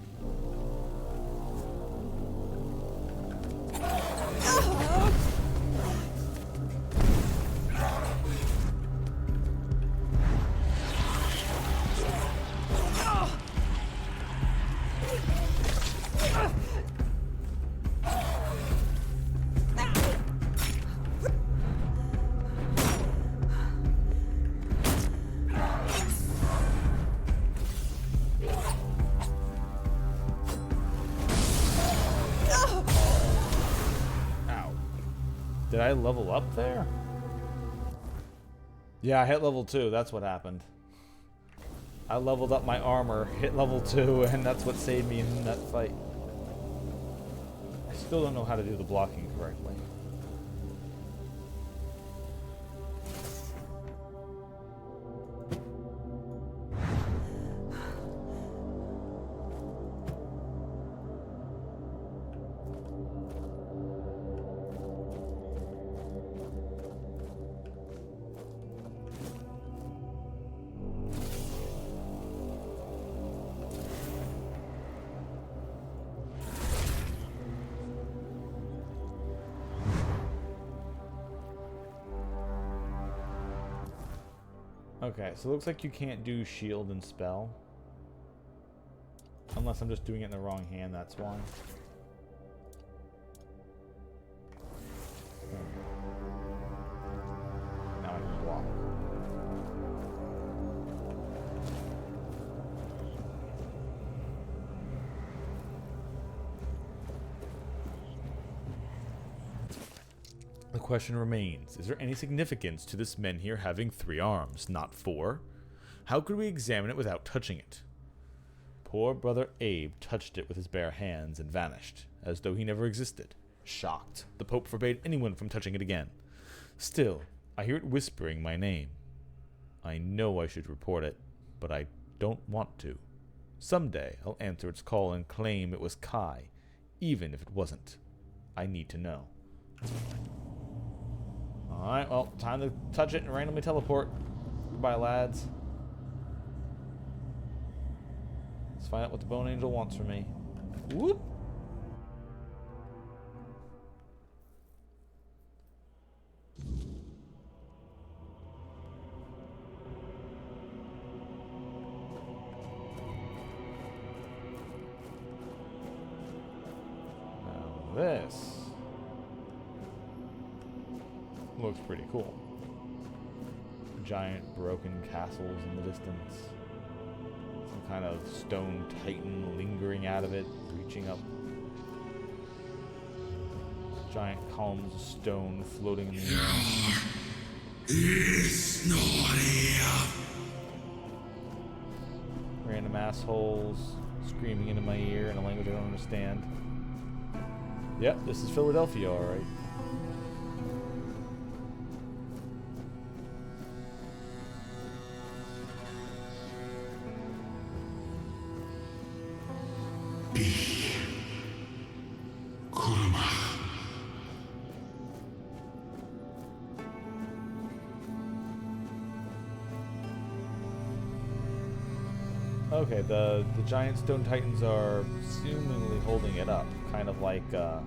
Did I level up there? Yeah, I hit level 2. That's what happened. I leveled up my armor, hit level 2, and that's what saved me in that fight. I still don't know how to do the blocking correctly. Okay, so it looks like you can't do shield and spell. Unless I'm just doing it in the wrong hand, that's why. Now I can block. The question remains, is there any significance to this men here having 3 arms, not 4? How could we examine it without touching it? Poor brother Abe touched it with his bare hands and vanished, as though he never existed. Shocked, the Pope forbade anyone from touching it again. Still, I hear it whispering my name. I know I should report it, but I don't want to. Someday I'll answer its call and claim it was Kai, even if it wasn't. I need to know. Alright, well, time to touch it and randomly teleport. Goodbye, lads. Let's find out what the Bone Angel wants from me. Whoop! Now this looks pretty cool. Giant broken castles in the distance. Some kind of stone titan lingering out of it, reaching up. Giant columns of stone floating in the air. Is not here. Random assholes screaming into my ear in a language I don't understand. Yep, this is Philadelphia, alright. Kurma. Okay, the giant stone titans are seemingly holding it up, kind of like a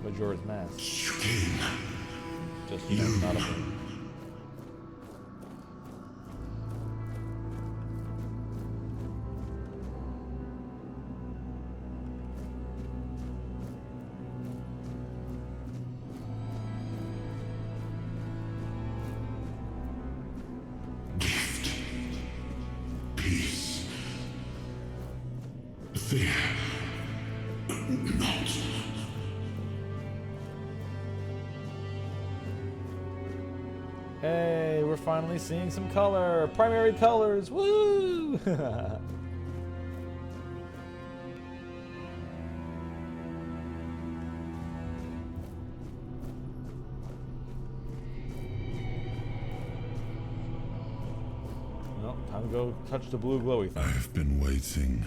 Majora's Mask. King. Just not a moon. Peace. Fear. Not. Hey, we're finally seeing some color. Primary colors. Woo! Well, time to go touch the blue glowy thing. I've been waiting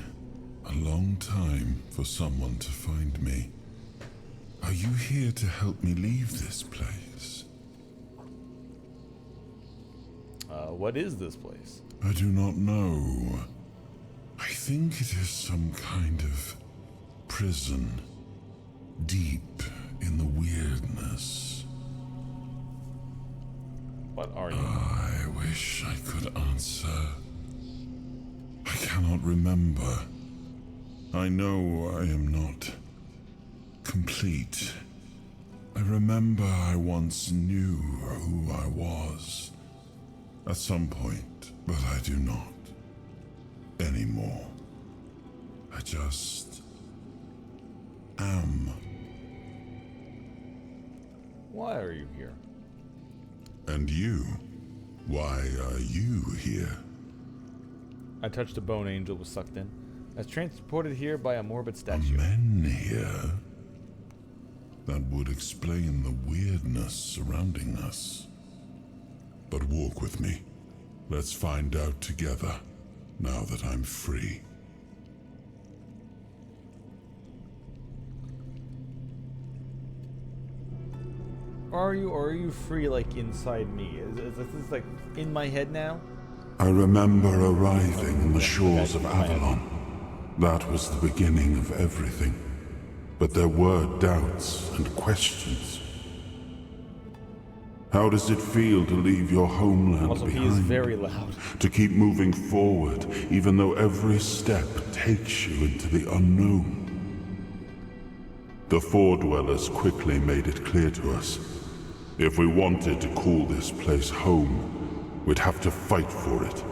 a long time for someone to find me. Are you here to help me leave this place? What is this place? I do not know. I think it is some kind of prison, deep in the weirdness. What are you? I wish I could answer. I cannot remember. I know I am not complete. I remember I once knew who I was at some point, but I do not anymore. I just am. Why are you here? And you? Why are you here? I touched a bone angel, was sucked in. I was transported here by a morbid Are statue. men here? That would explain the weirdness surrounding us. But walk with me. Let's find out together, now that I'm free. Are you free, like, inside me? Is this, like, in my head now? I remember arriving on the shores of Avalon. That was the beginning of everything. But there were doubts and questions. How does it feel to leave your homeland Also, behind? he is very loud. To keep moving forward, even though every step takes you into the unknown. The Four Dwellers quickly made it clear to us. If we wanted to call this place home, we'd have to fight for it,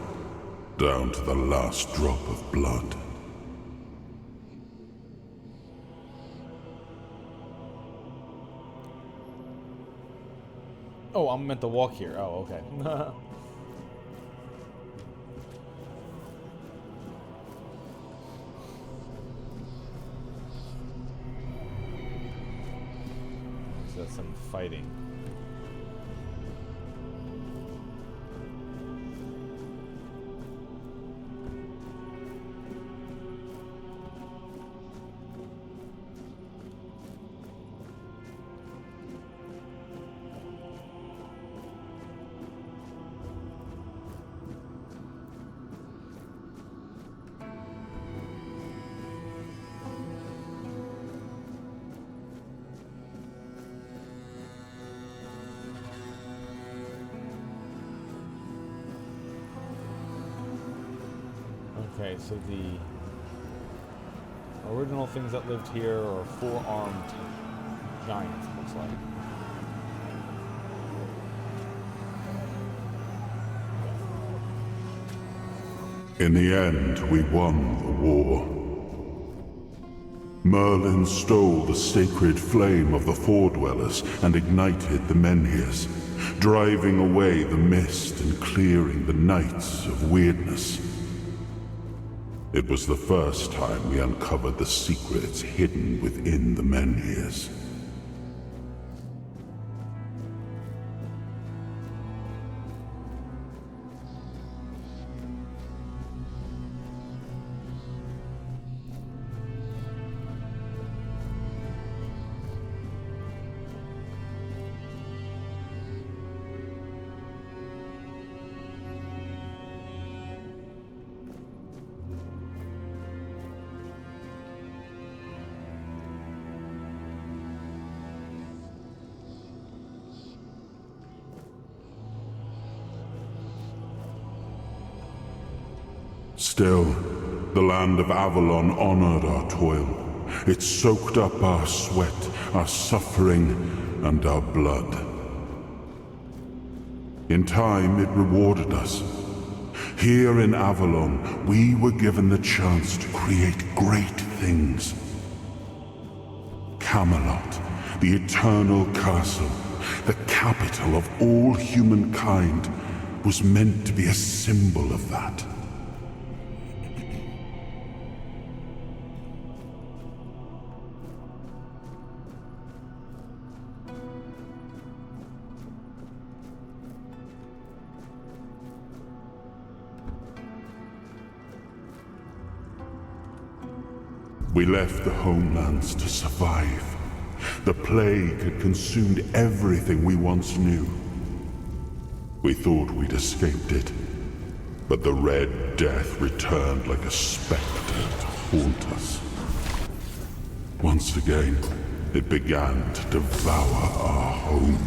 down to the last drop of blood. Oh, I'm meant to walk here. Oh, okay. So that's some fighting. Okay, so the original things that lived here are four-armed giants, it looks like. In the end, we won the war. Merlin stole the sacred flame of the Four Dwellers and ignited the Menhirs, driving away the mist and clearing the nights of weirdness. It was the first time we uncovered the secrets hidden within the Menhirs. Still, the land of Avalon honored our toil. It soaked up our sweat, our suffering, and our blood. In time, it rewarded us. Here in Avalon, we were given the chance to create great things. Camelot, the eternal castle, the capital of all humankind, was meant to be a symbol of that. We left the homelands to survive. The plague had consumed everything we once knew. We thought we'd escaped it, but the Red Death returned like a specter to haunt us. Once again, it began to devour our home.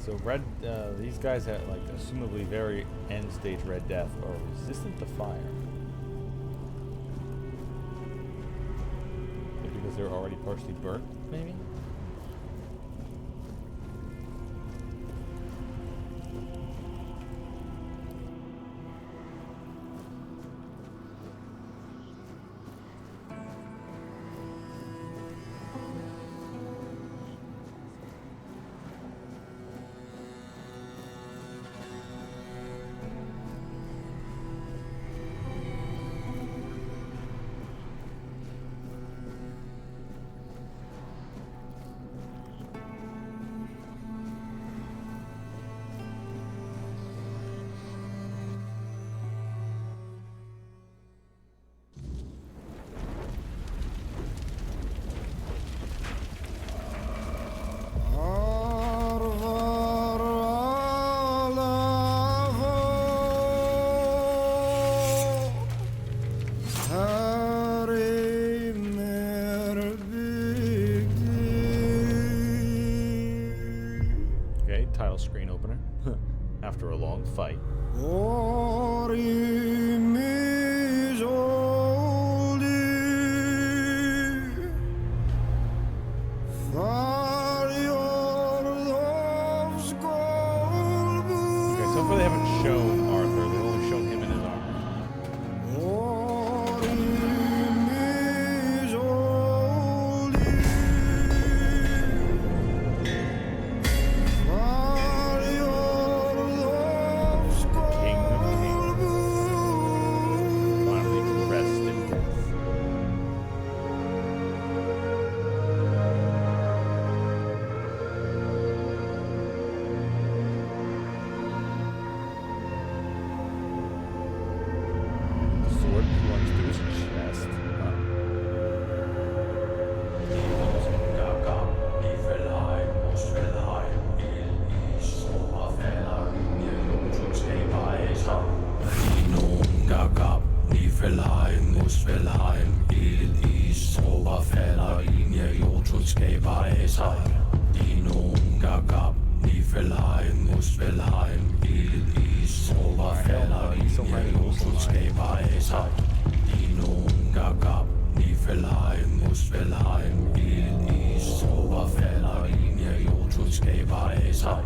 So these guys have like assumably very end stage Red Death are resistant to fire. Maybe because they're already partially burnt, maybe? Title screen opener. After a long fight. Okay, so far they haven't shown Arthur, they've only shown him in his armor. Niflheim, Muspelheim, Ild-Is, Oberfäller, Linie, Jotunskaber, Acer.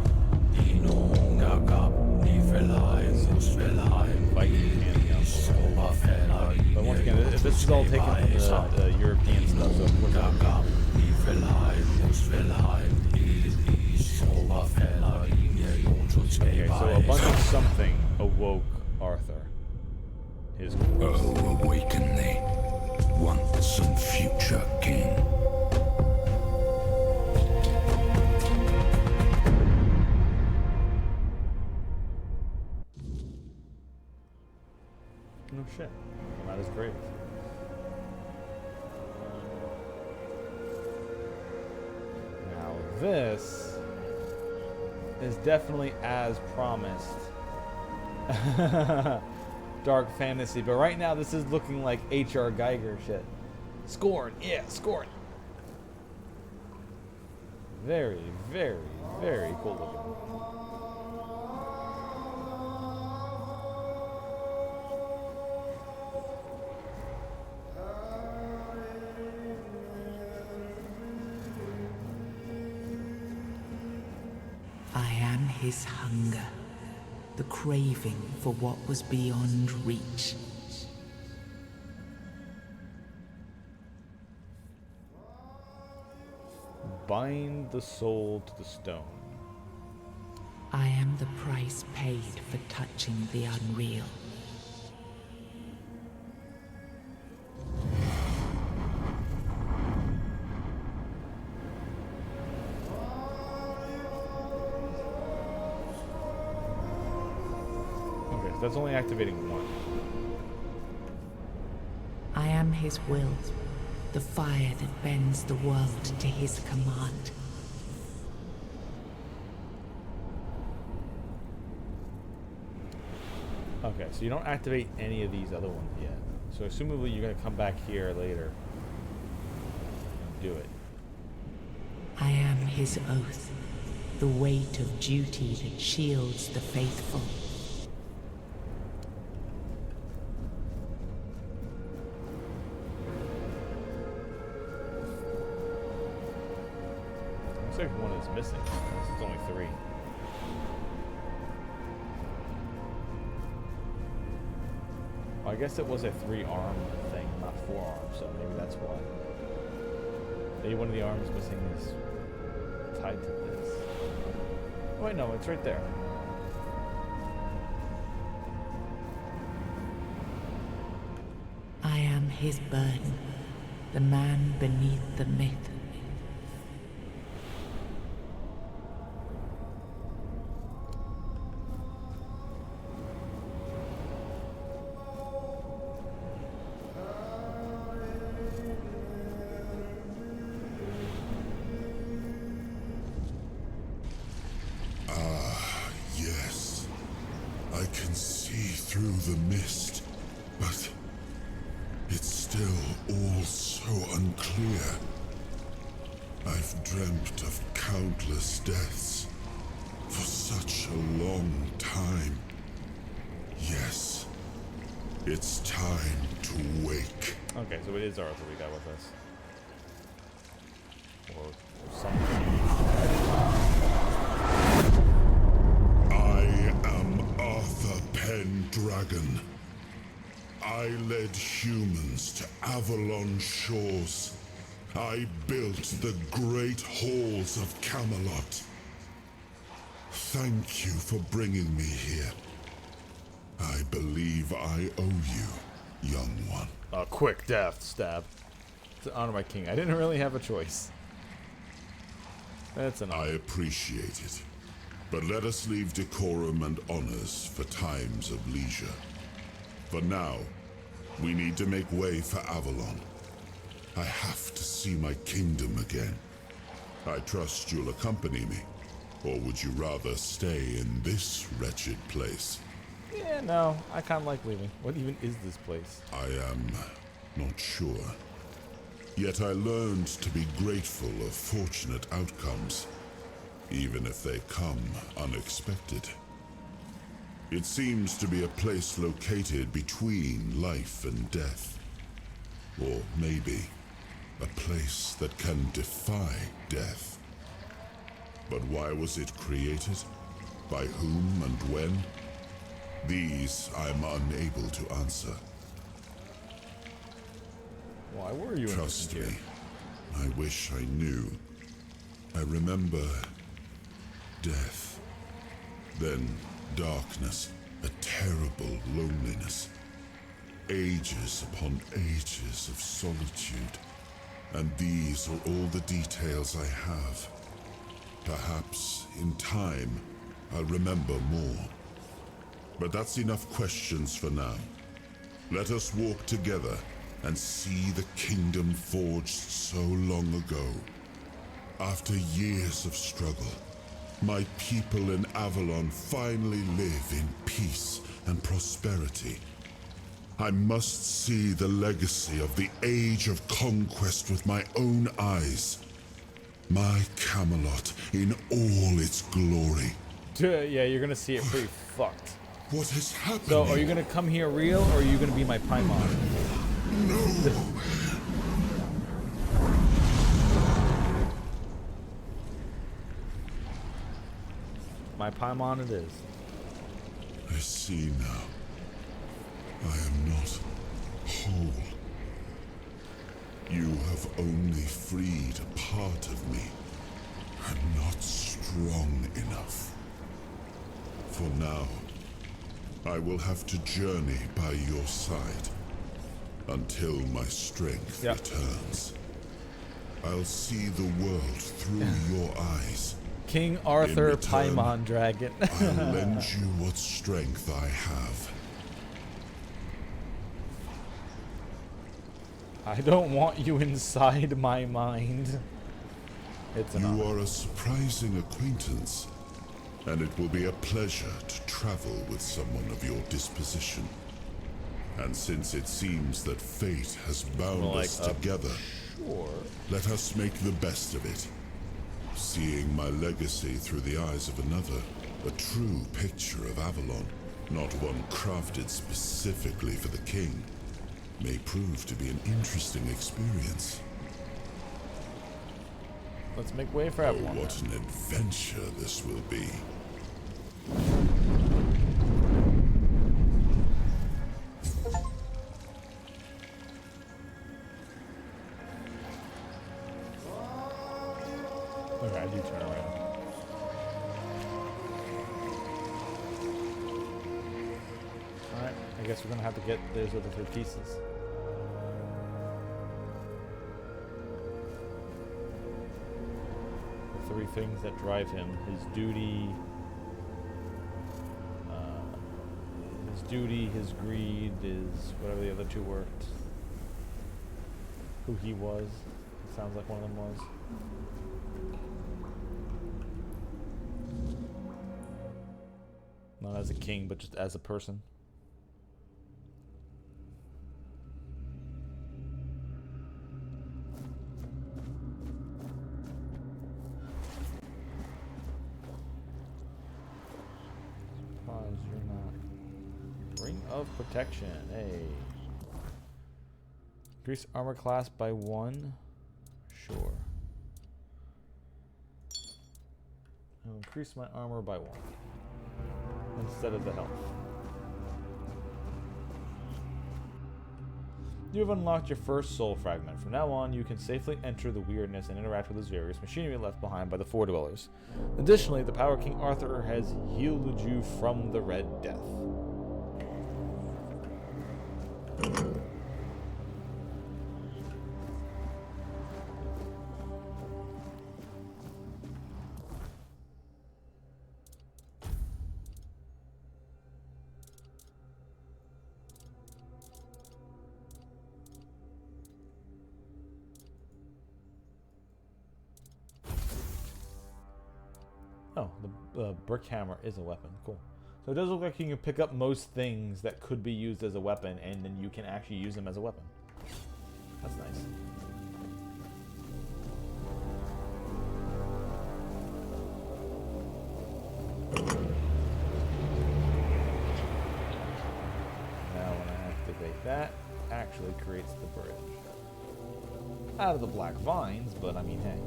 Inungagab, Niflheim, Muspelheim, Ild-Is, Oberfäller, But once again, this is all taken from the European stuff, so Niflheim, Muspelheim, Ild-Is, Oberfäller, Linie, okay, Jotunskaber, so a bunch of something awoke Arthur. His Oh, awaken thee, once and future king. no shit. Not as great. Now this is definitely as promised. Dark fantasy, but right now this is looking like H.R. Geiger shit. Scorn, yeah, Scorn. Very, very, very cool looking. I am his hunger, the craving for what was beyond reach. Bind the soul to the stone. I am the price paid for touching the unreal. Okay, so that's only activating one. I am his will, the fire that bends the world to his command. Okay, so you don't activate any of these other ones yet. So assumably you're going to come back here later and do it. I am his oath, the weight of duty that shields the faithful. Looks like one is missing. This is only 3. Well, I guess it was a 3-arm thing, not 4 arms, so maybe that's why. Maybe one of the arms missing is tied to this. Oh, wait, no, it's right there. I am his burden, the man beneath the myth. Yes, I can see through the mist, but it's still all so unclear. I've dreamt of countless deaths for such a long time. Yes, it's time to wake. Okay, so it is Arthur we got with us. Or something. I am Arthur Pendragon. I led humans to Avalon shores. I built the great halls of Camelot. Thank you for bringing me here. I believe I owe you, young one. A quick death stab. To honor my king. I didn't really have a choice. That's enough. I appreciate it. But let us leave decorum and honors for times of leisure. For now, we need to make way for Avalon. I have to see my kingdom again. I trust you'll accompany me. Or would you rather stay in this wretched place? Yeah, no. I kind of like leaving. What even is this place? I am not sure. Yet I learned to be grateful of fortunate outcomes, even if they come unexpected. It seems to be a place located between life and death. Or maybe a place that can defy death. But why was it created? By whom and when? These I'm unable to answer. Why were you Trust imprisoned me, here? I wish I knew. I remember death, then darkness, a terrible loneliness, ages upon ages of solitude, and these are all the details I have. Perhaps, in time, I'll remember more. But that's enough questions for now. Let us walk together and see the kingdom forged so long ago. After years of struggle, my people in Avalon finally live in peace and prosperity. I must see the legacy of the Age of Conquest with my own eyes. My Camelot in all its glory. Yeah, you're gonna see it pretty fucked. What has happened? So, are you gonna come here real, or are you gonna be my Paimon? No! My Paimon it is. I see now. I am not whole. You have only freed a part of me. I'm not strong enough. For now, I will have to journey by your side until my strength returns. I'll see the world through your eyes. King Arthur In return, Paimon Dragon. I'll lend you what strength I have. I don't want you inside my mind. It's an honor. You are a surprising acquaintance, and it will be a pleasure to travel with someone of your disposition. And since it seems that fate has bound us together, Sure. let us make the best of it. Seeing my legacy through the eyes of another, a true picture of Avalon, not one crafted specifically for the king, may prove to be an interesting experience. Let's make way for Oh, everyone. what an adventure this will be. Okay, I do turn around. Alright, I guess we're gonna have to get those other 3 pieces. The 3 things that drive him. His duty, his greed, his whatever the other 2 were. Who he was. It sounds like one of them was. Not as a king, but just as a person. Surprise, you're not. Ring of Protection, hey. Increase armor class by 1. Sure. I'll increase my armor by 1. Instead of the health. You have unlocked your first soul fragment. From now on, you can safely enter the weirdness and interact with its various machinery left behind by the Four Dwellers. Additionally, the Power King Arthur has healed you from the Red Death. Oh, the brick hammer is a weapon. Cool. So it does look like you can pick up most things that could be used as a weapon, and then you can actually use them as a weapon. That's nice. Now when I activate that, actually creates the bridge. Out of the black vines, but I mean, hey.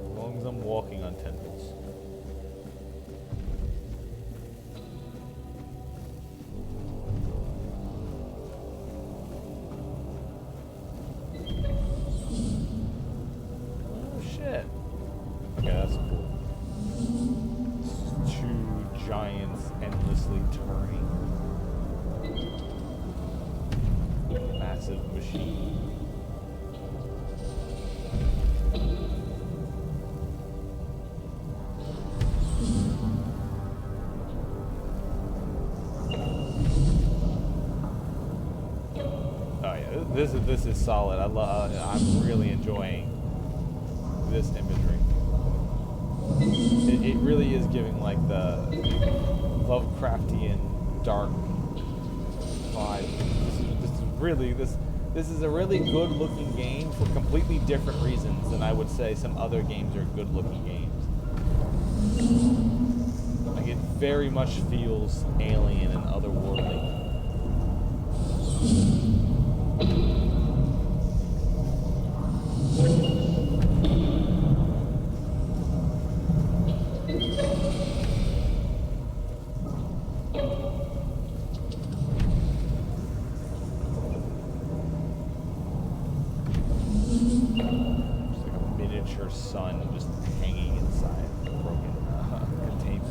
As long as I'm walking on tendrils. Oh shit. Okay, that's cool. Two giants endlessly turning. Massive machine. Oh yeah, this is solid. I'm really enjoying this imagery. It really is giving like the Lovecraftian dark vibe. This is a really good looking game for completely different reasons than I would say some other games are good looking games. Like it very much feels alien and otherworldly. Sun just hanging inside a broken containment.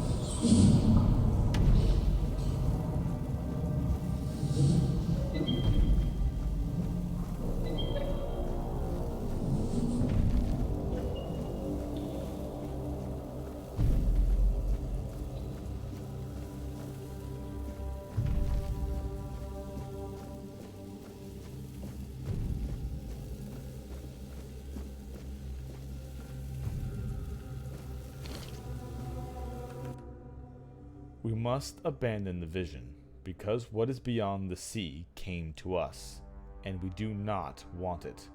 We must abandon the vision, because what is beyond the sea came to us, and we do not want it.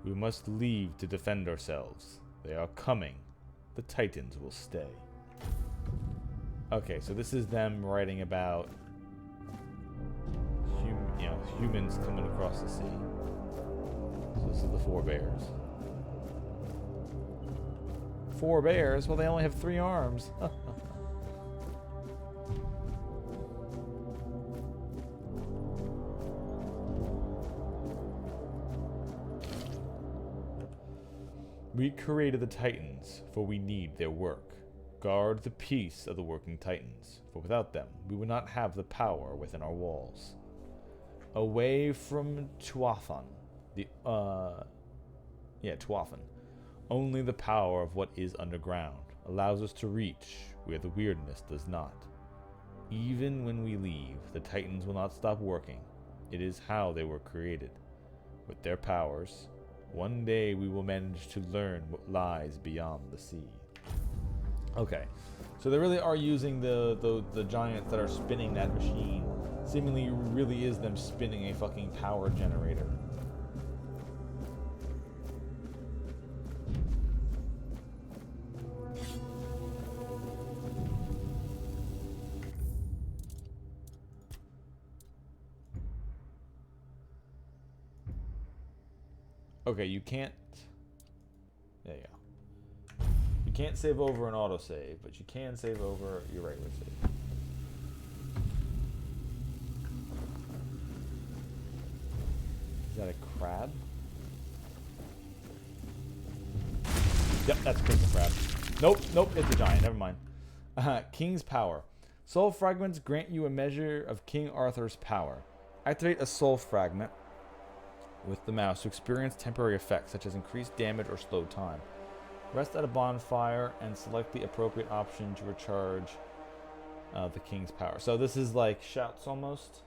We must leave to defend ourselves. They are coming. The Titans will stay. Okay, so this is them writing about humans coming across the sea. So this is the four bears. Four bears? Well, they only have 3 arms. We created the Titans, for we need their work. Guard the peace of the working Titans, for without them, we would not have the power within our walls. Away from Tuathan, Tuathan. Only the power of what is underground allows us to reach where the weirdness does not. Even when we leave, the Titans will not stop working. It is how they were created. With their powers, one day we will manage to learn what lies beyond the sea. Okay, so they really are using the giants that are spinning that machine. Seemingly really is them spinning a fucking power generator. Okay, you can't... There you go. You can't save over an autosave, but you can save over your regular save. Is that a crab? Yep, that's a crystal crab. Nope, it's a giant. Never mind. King's power. Soul fragments grant you a measure of King Arthur's power. Activate a soul fragment with the mouse to experience temporary effects such as increased damage or slow time. Rest at a bonfire and select the appropriate option to recharge the king's power. So this is like shouts almost.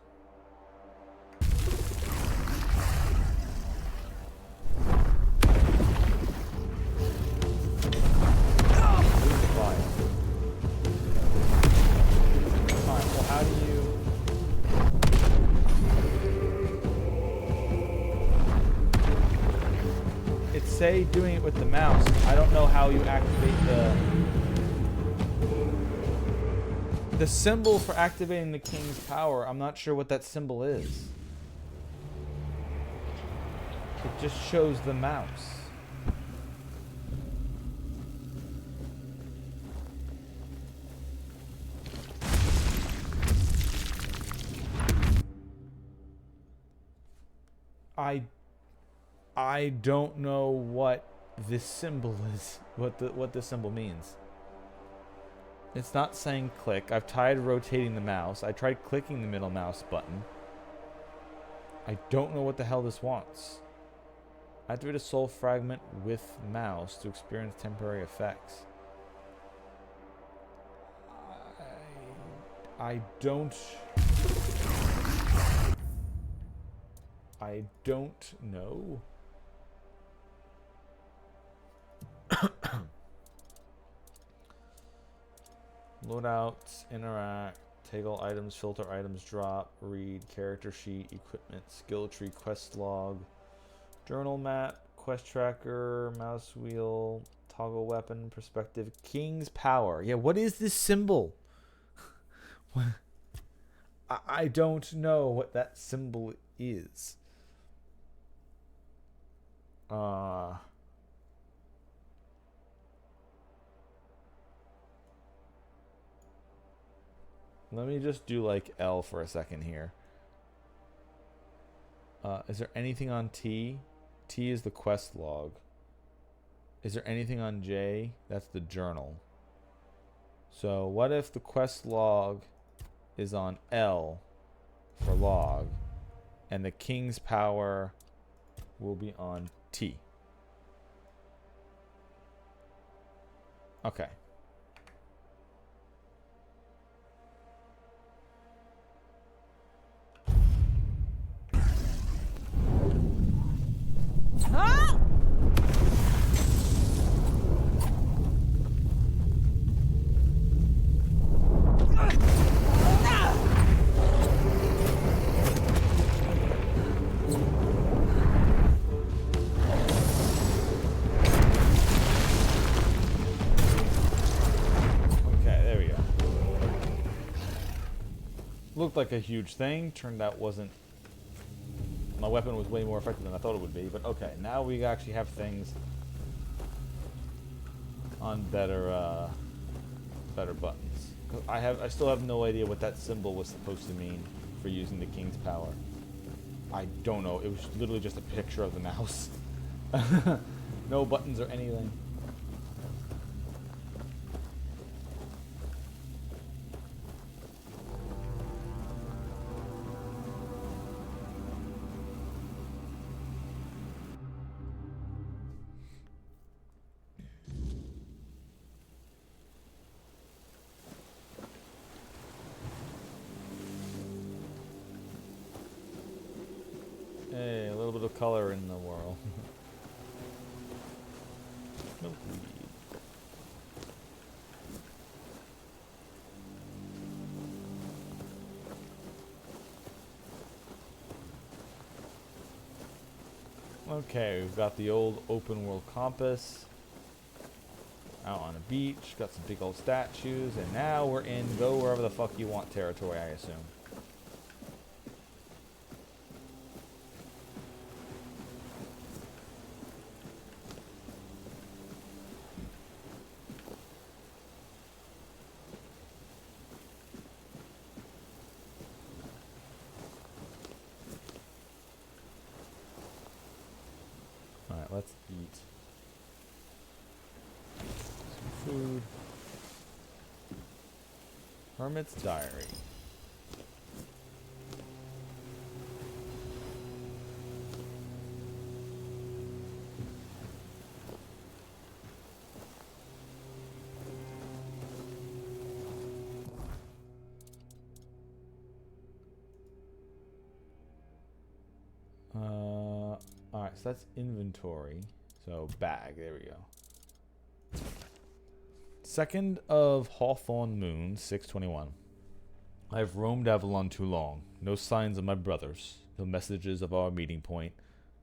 Alright, well how do you... Say doing it with the mouse. I don't know how you activate the The symbol for activating the king's power, I'm not sure what that symbol is. It just shows the mouse. I don't know what this symbol is. What this symbol means. It's not saying click. I've tried rotating the mouse. I tried clicking the middle mouse button. I don't know what the hell this wants. Activate a soul fragment with mouse to experience temporary effects. I don't know. Loadouts, interact, toggle items, filter items, drop, read, character sheet, equipment, skill tree, quest log, journal map, quest tracker, mouse wheel, toggle weapon, perspective, king's power. Yeah, what is this symbol? I don't know what that symbol is. Let me just do like L for a second here. Is there anything on T? T is the quest log. Is there anything on J? That's the journal. So what if the quest log is on L for log, and the king's power will be on T? Okay. Looked like a huge thing. Turned out wasn't. My weapon was way more effective than I thought it would be. But okay, now we actually have things on better buttons. I still have no idea what that symbol was supposed to mean for using the king's power. I don't know. It was literally just a picture of the mouse. No buttons or anything. Hey, a little bit of color in the world. Milkweed. Okay, we've got the old open world compass. Out on a beach, got some big old statues, and now we're in go wherever the fuck you want territory, I assume. Alright, let's eat. Some food. Hermit's Diary. Alright, so that's inventory. So bag, there we go. 2nd of Hawthorne Moon, 621. I have roamed Avalon too long. No signs of my brothers. No messages of our meeting point.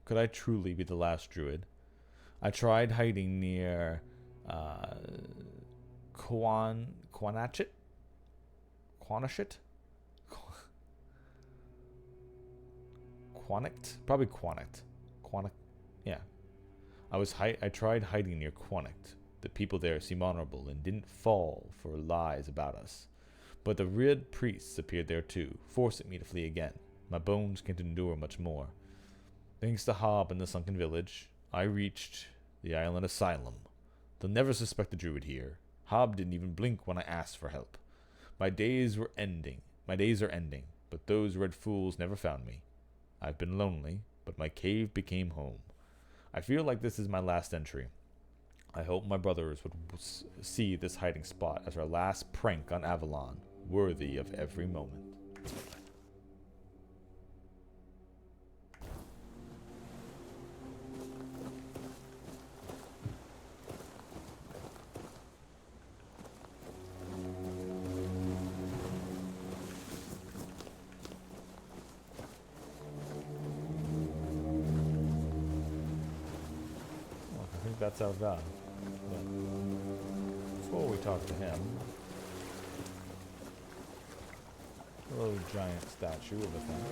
Could I truly be the last druid? I tried hiding near Quanachet, Quanishit? Quanict? Probably Quanict. Quanic. Yeah. I tried hiding near Quanict. The people there seem honorable and didn't fall for lies about us. But the red priests appeared there too, forcing me to flee again. My bones can't endure much more. Thanks to Hob and the sunken village, I reached the island asylum. They'll never suspect the druid here. Hob didn't even blink when I asked for help. My days are ending, but those red fools never found me. I've been lonely, but my cave became home. I feel like this is my last entry. I hope my brothers would see this hiding spot as our last prank on Avalon, worthy of every moment. That's our god. But before we talk to him, a little giant statue of a thing.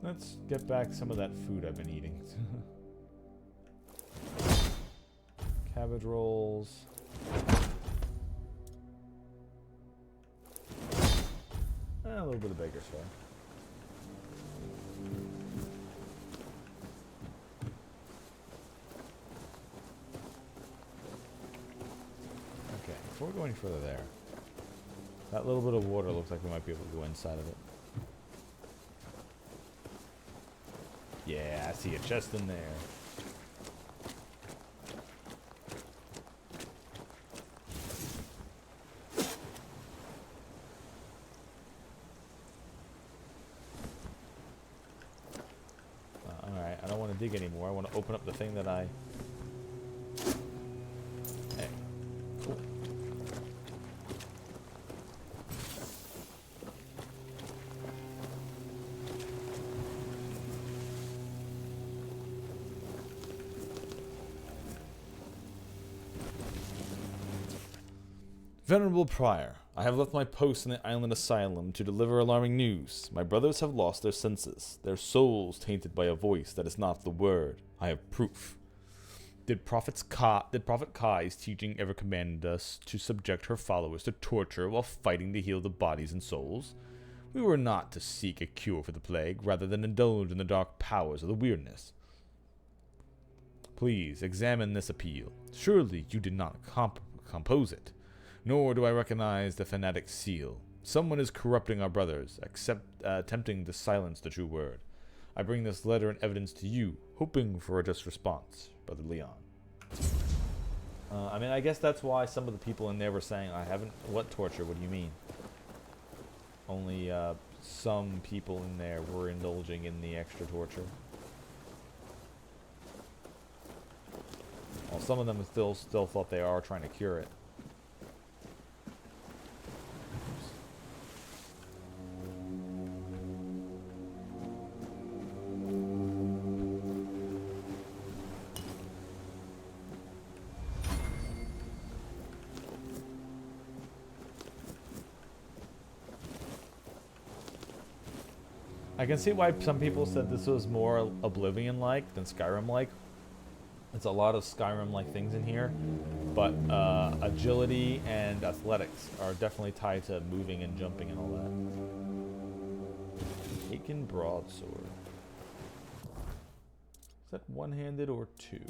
Let's get back some of that food I've been eating. Cabbage rolls. A little bit of baker's fry. Okay, before we go any further there, that little bit of water looks like we might be able to go inside of it. Yeah, I see a chest in there. Alright, I don't want to dig anymore. I want to open up the thing that I... Hey, cool. Venerable Prior, I have left my post in the island asylum to deliver alarming news. My brothers have lost their senses, their souls tainted by a voice that is not the word. I have proof. Did Prophet Kai's teaching ever command us to subject her followers to torture while fighting to heal the bodies and souls? We were not to seek a cure for the plague, rather than indulge in the dark powers of the weirdness. Please examine this appeal. Surely you did not compose it. Nor do I recognize the fanatic seal. Someone is corrupting our brothers, attempting to silence the true word. I bring this letter in evidence to you, hoping for a just response, Brother Leon. I mean, I guess that's why some of the people in there were saying, what torture? What do you mean? Only some people in there were indulging in the extra torture. Well, some of them still thought they are trying to cure it. I can see why some people said this was more Oblivion-like than Skyrim-like. It's a lot of Skyrim-like things in here, but agility and athletics are definitely tied to moving and jumping and all that. Taken broadsword. Is that one-handed or two?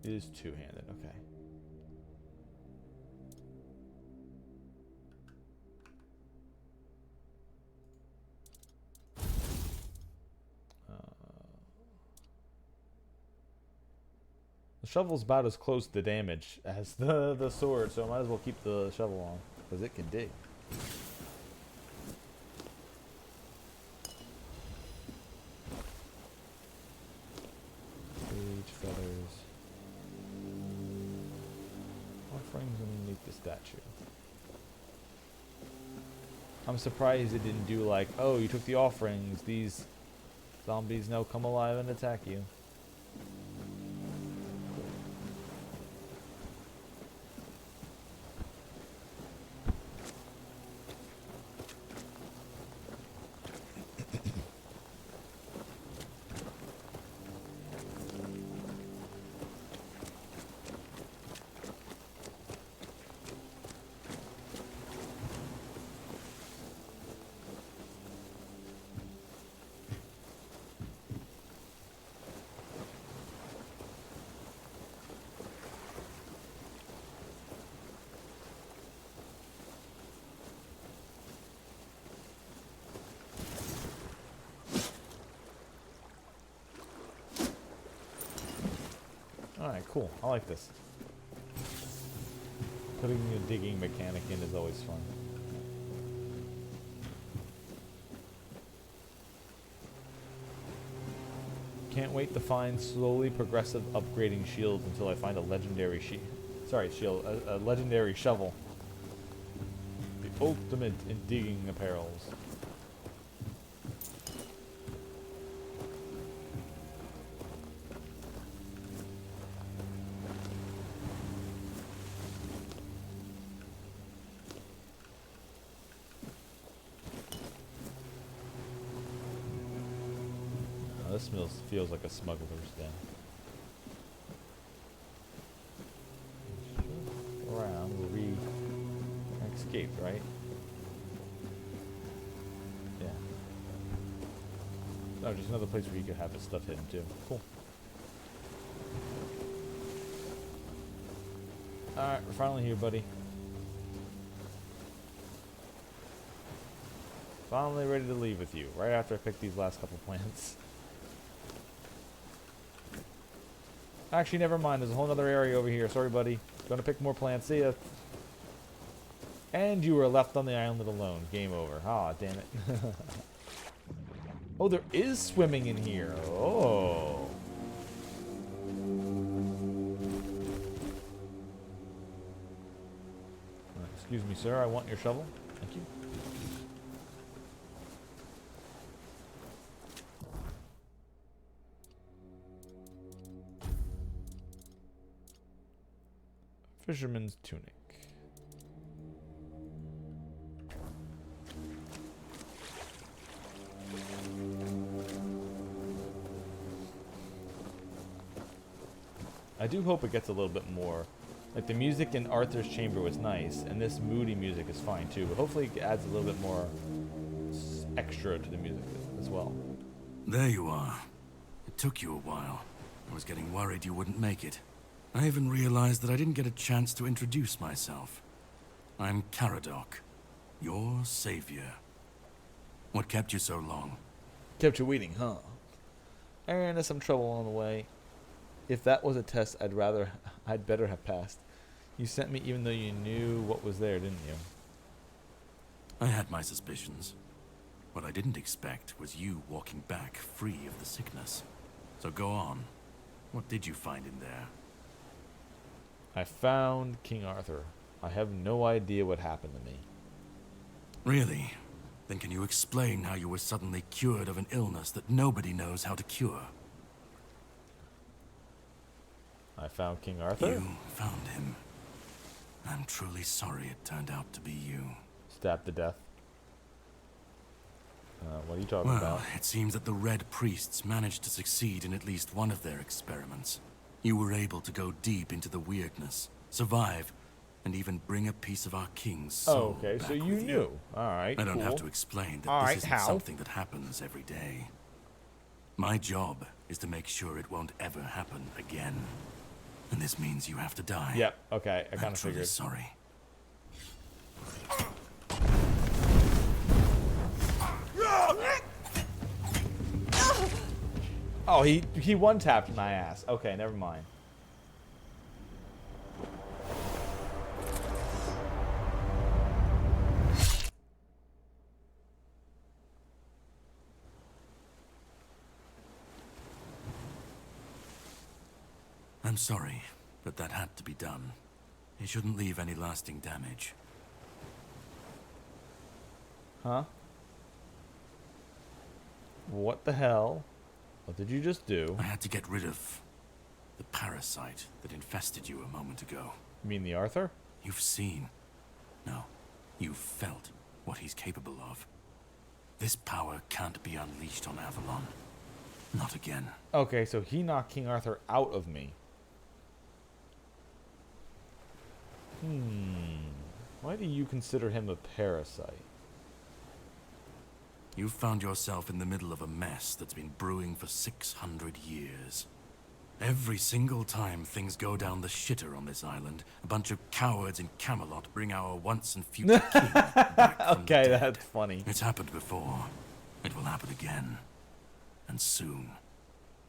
It is two-handed, okay. shovel's about as close to damage as the sword, so I might as well keep the shovel on, because it can dig. Sage feathers. Offerings underneath the statue. I'm surprised it didn't do like, oh, you took the offerings, these zombies now come alive and attack you. Alright, cool. I like this. Putting the digging mechanic in is always fun. Can't wait to find slowly progressive upgrading shields until I find a legendary a legendary shovel. The ultimate in digging apparels. This feels like a smuggler's den. Around, we escaped, right? Yeah. Oh, just another place where you could have this stuff hidden too. Cool. Alright, we're finally here, buddy. Finally ready to leave with you, right after I pick these last couple plants. Actually, never mind. There's a whole other area over here. Sorry, buddy. Gonna pick more plants. See ya. And you were left on the island alone. Game over. Ah, damn it. Oh, there is swimming in here. Oh. Excuse me, sir. I want your shovel. Thank you. Fisherman's tunic. I do hope it gets a little bit more. Like the music in Arthur's chamber was nice, and this moody music is fine too, but hopefully it adds a little bit more extra to the music as well. There you are. It took you a while. I was getting worried you wouldn't make it. I even realized that I didn't get a chance to introduce myself. I'm Caradoc, your savior. What kept you so long? Kept you waiting, huh? I ran into some trouble on the way. If that was a test, I'd better have passed. You sent me even though you knew what was there, didn't you? I had my suspicions. What I didn't expect was you walking back free of the sickness. So go on. What did you find in there? I found King Arthur. I have no idea what happened to me. Really? Then can you explain how you were suddenly cured of an illness that nobody knows how to cure? I found King Arthur? You found him. I'm truly sorry it turned out to be you. Stabbed to death. What are you talking about? Well, it seems that the Red Priests managed to succeed in at least one of their experiments. You were able to go deep into the weirdness, survive, and even bring a piece of our king's soul okay, back so you with knew. Alright, I don't cool. have to explain that Alright, this isn't how? something that happens every day. My job is to make sure it won't ever happen again. And this means you have to die. Yep, okay, I kind I'm of truly figured. sorry. Oh, he one-tapped my ass. Okay, never mind. I'm sorry, but that had to be done. It shouldn't leave any lasting damage. Huh? What the hell? What did you just do? I had to get rid of the parasite that infested you a moment ago. You mean the Arthur? You've seen. No, you've felt what he's capable of. This power can't be unleashed on Avalon. Not again. Okay, so he knocked King Arthur out of me. Why do you consider him a parasite? You've found yourself in the middle of a mess that's been brewing for 600 years. Every single time things go down the shitter on this island, a bunch of cowards in Camelot bring our once and future king back from Okay, the dead. that's funny. It's happened before. It will happen again. And soon.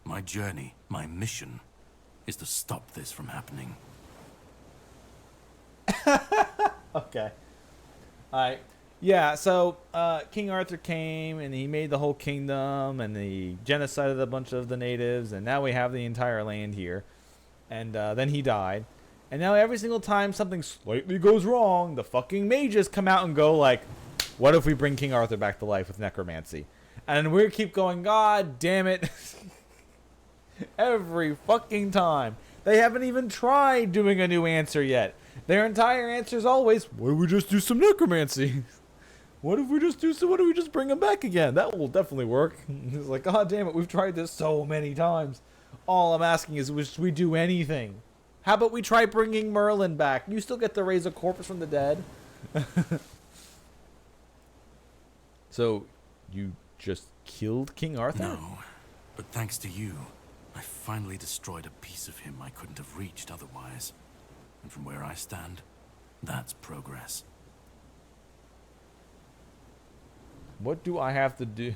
My journey, my mission, is to stop this from happening. Okay. Alright. Yeah, so King Arthur came and he made the whole kingdom and he genocided a bunch of the natives and now we have the entire land here. And then he died. And now every single time something slightly goes wrong, the fucking mages come out and go like, what if we bring King Arthur back to life with necromancy? And we keep going, God damn it. Every fucking time. They haven't even tried doing a new answer yet. Their entire answer is always, what if we just do some necromancy? What if we just bring him back again? That will definitely work. It's like, God damn it, we've tried this so many times. All I'm asking is, should we do anything? How about we try bringing Merlin back? You still get to raise a corpse from the dead. So, you just killed King Arthur? No, but thanks to you, I finally destroyed a piece of him I couldn't have reached otherwise. And from where I stand, that's progress. What do I have to do?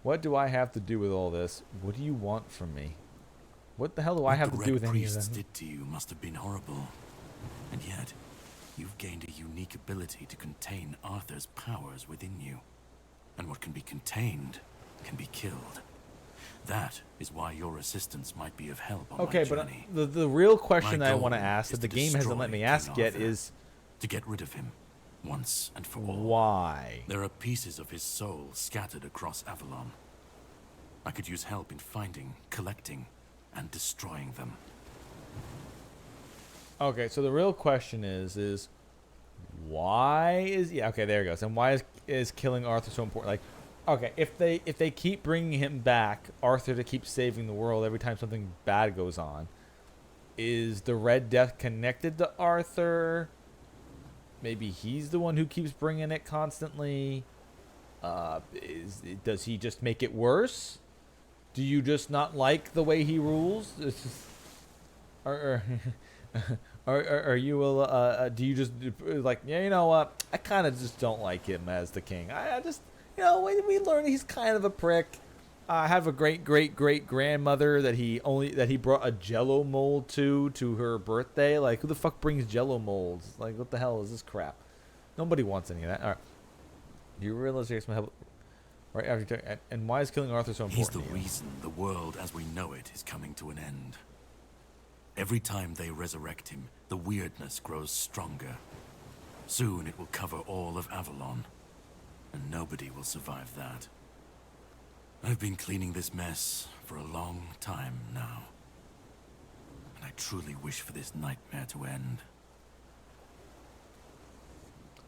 What do I have to do with all this? What do you want from me? What the hell do I have to do with any of priests this? did to you must have been horrible. And yet, you've gained a unique ability to contain Arthur's powers within you. And what can be contained can be killed. That is why your assistance might be of help on Okay, my but journey. the real question My that I want to goal ask is that the to game hasn't destroy let me King ask yet Arthur, is to get rid of him once and for all. why? There are pieces of his soul scattered across Avalon. I could use help in finding, collecting, and destroying them. Okay, so the real question is why is okay, there it goes. And why is killing Arthur so important? Like, okay, if they keep bringing him back, Arthur to keep saving the world every time something bad goes on, is the Red Death connected to Arthur? Maybe he's the one who keeps bringing it constantly. Does he just make it worse? Do you just not like the way he rules? Are you do you just like, yeah, you know what? I kind of just don't like him as the king. I just, you know, we learn he's kind of a prick. I have a great grandmother that he brought a Jello mold to her birthday. Like, who the fuck brings Jello molds? Like, what the hell is this crap? Nobody wants any of that. All right. Do you realize there's some help right after? And why is killing Arthur so He's important? the reason the world as we know it is coming to an end. Every time they resurrect him, the weirdness grows stronger. Soon it will cover all of Avalon, and nobody will survive that. I've been cleaning this mess for a long time now, and I truly wish for this nightmare to end.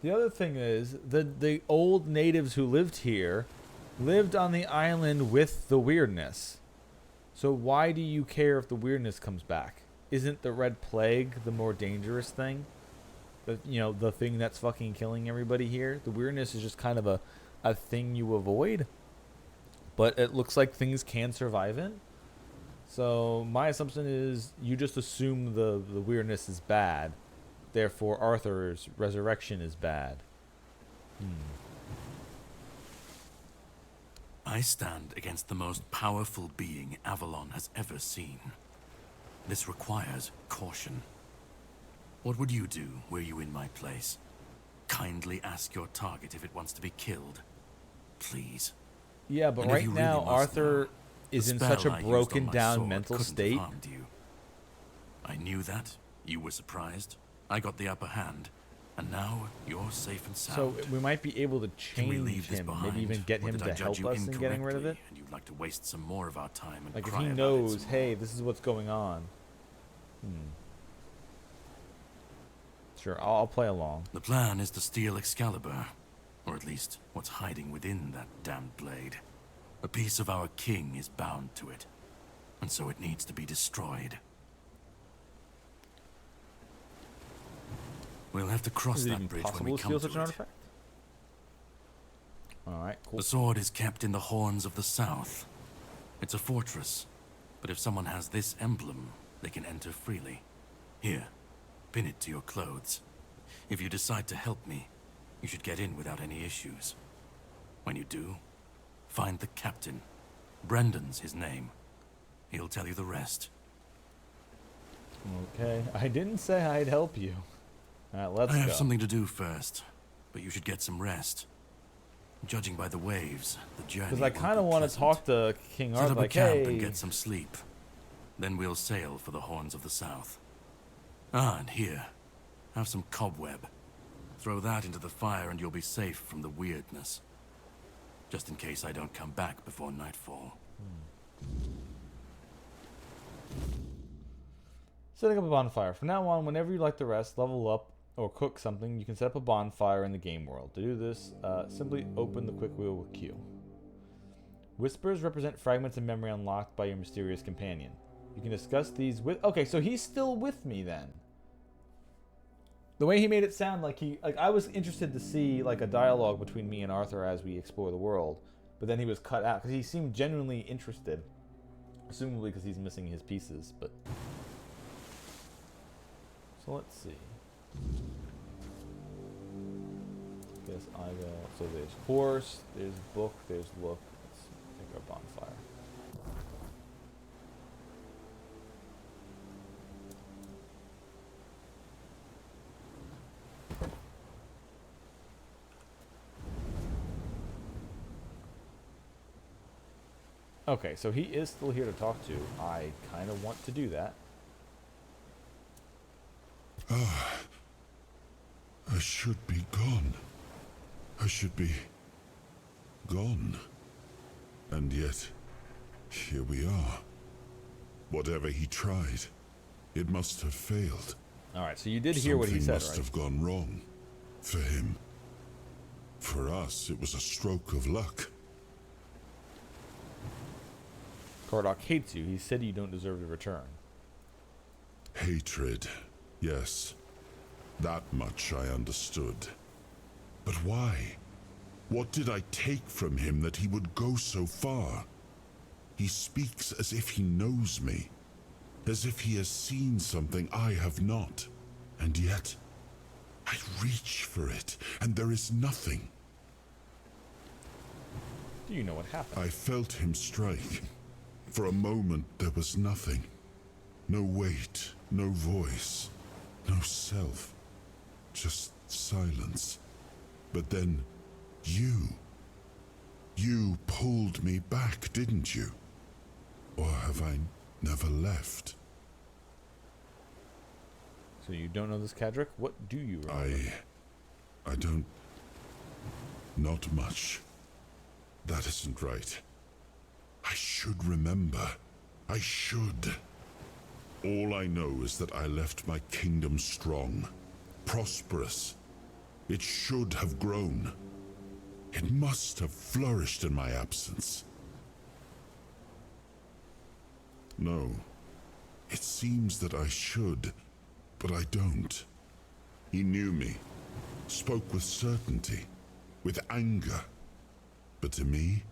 The other thing is the old natives who lived here lived on the island with the weirdness. So why do you care if the weirdness comes back? Isn't the Red Plague the more dangerous thing? The thing that's fucking killing everybody here? The weirdness is just kind of a thing you avoid. But it looks like things can survive it. So my assumption is you just assume the weirdness is bad. Therefore, Arthur's resurrection is bad. I stand against the most powerful being Avalon has ever seen. This requires caution. What would you do were you in my place? Kindly ask your target if it wants to be killed. Please. Yeah, but And if right you now really must Arthur know, is the in spell such a I used on broken my down sword mental couldn't have state. harmed you. I knew that. You were surprised. I got the upper hand. And now you're safe and So sound. we might be able to Can we change leave this him, behind? maybe even get Or him did to I judge help you us in getting rid of it. incorrectly, and you'd like to waste some more of our time and Like if cry he about it knows, some hey, more. this is what's going on. Sure, I'll play along. The plan is to steal Excalibur, or at least what's hiding within that damned blade. A piece of our king is bound to it, and so it needs to be destroyed. We'll have to cross Is it that even bridge when possible we to come steal to such an it. artifact? Alright, cool. The sword is kept in the Horns of the South. It's a fortress, but if someone has this emblem, they can enter freely. Here, pin it to your clothes. If you decide to help me, you should get in without any issues. When you do, find the captain. Brendan's his name. He'll tell you the rest. Okay, I didn't say I'd help you. Alright, let's I go. have something to do first, but you should get some rest. Judging by the waves, the journey Because I kind of want to talk to King Set Arthur, up a like, camp hey... and get some sleep. Then we'll sail for the Horns of the South. Ah, and here, have some cobweb. Throw that into the fire and you'll be safe from the weirdness. Just in case I don't come back before nightfall. Setting up a bonfire. From now on, whenever you like to rest, level up, or cook something, you can set up a bonfire in the game world. To do this, simply open the quick wheel queue. Whispers represent fragments of memory unlocked by your mysterious companion. You can discuss these with... Okay, so he's still with me then. The way he made it sound like I was interested to see like a dialogue between me and Arthur as we explore the world, but then he was cut out because he seemed genuinely interested, assumably because he's missing his pieces. But so let's see. Guess I will. So there's horse, there's book, there's look. Let's make our bonfire. Okay, so he is still here to talk to. I kind of want to do that. I should be gone. I should be gone. And yet, here we are. Whatever he tried, it must have failed. Alright, so you did hear what he said, Something must right? have gone wrong. For him. For us, it was a stroke of luck. Cardok hates you. He said you don't deserve to return. Hatred. Yes. That much I understood. But why? What did I take from him that he would go so far? He speaks as if he knows me. As if he has seen something I have not. And yet, I reach for it, and there is nothing. Do you know what happened? I felt him strike. For a moment, there was nothing. No weight, no voice, no self. Just silence. But then, you pulled me back, didn't you? Or have I never left? So you don't know this, Cadric? What do you remember? I don't... Not much. That isn't right. I should remember. I should. All I know is that I left my kingdom strong, prosperous. It should have grown. It must have flourished in my absence. No. It seems that I should, but I don't. He knew me, spoke with certainty, with anger. But to me,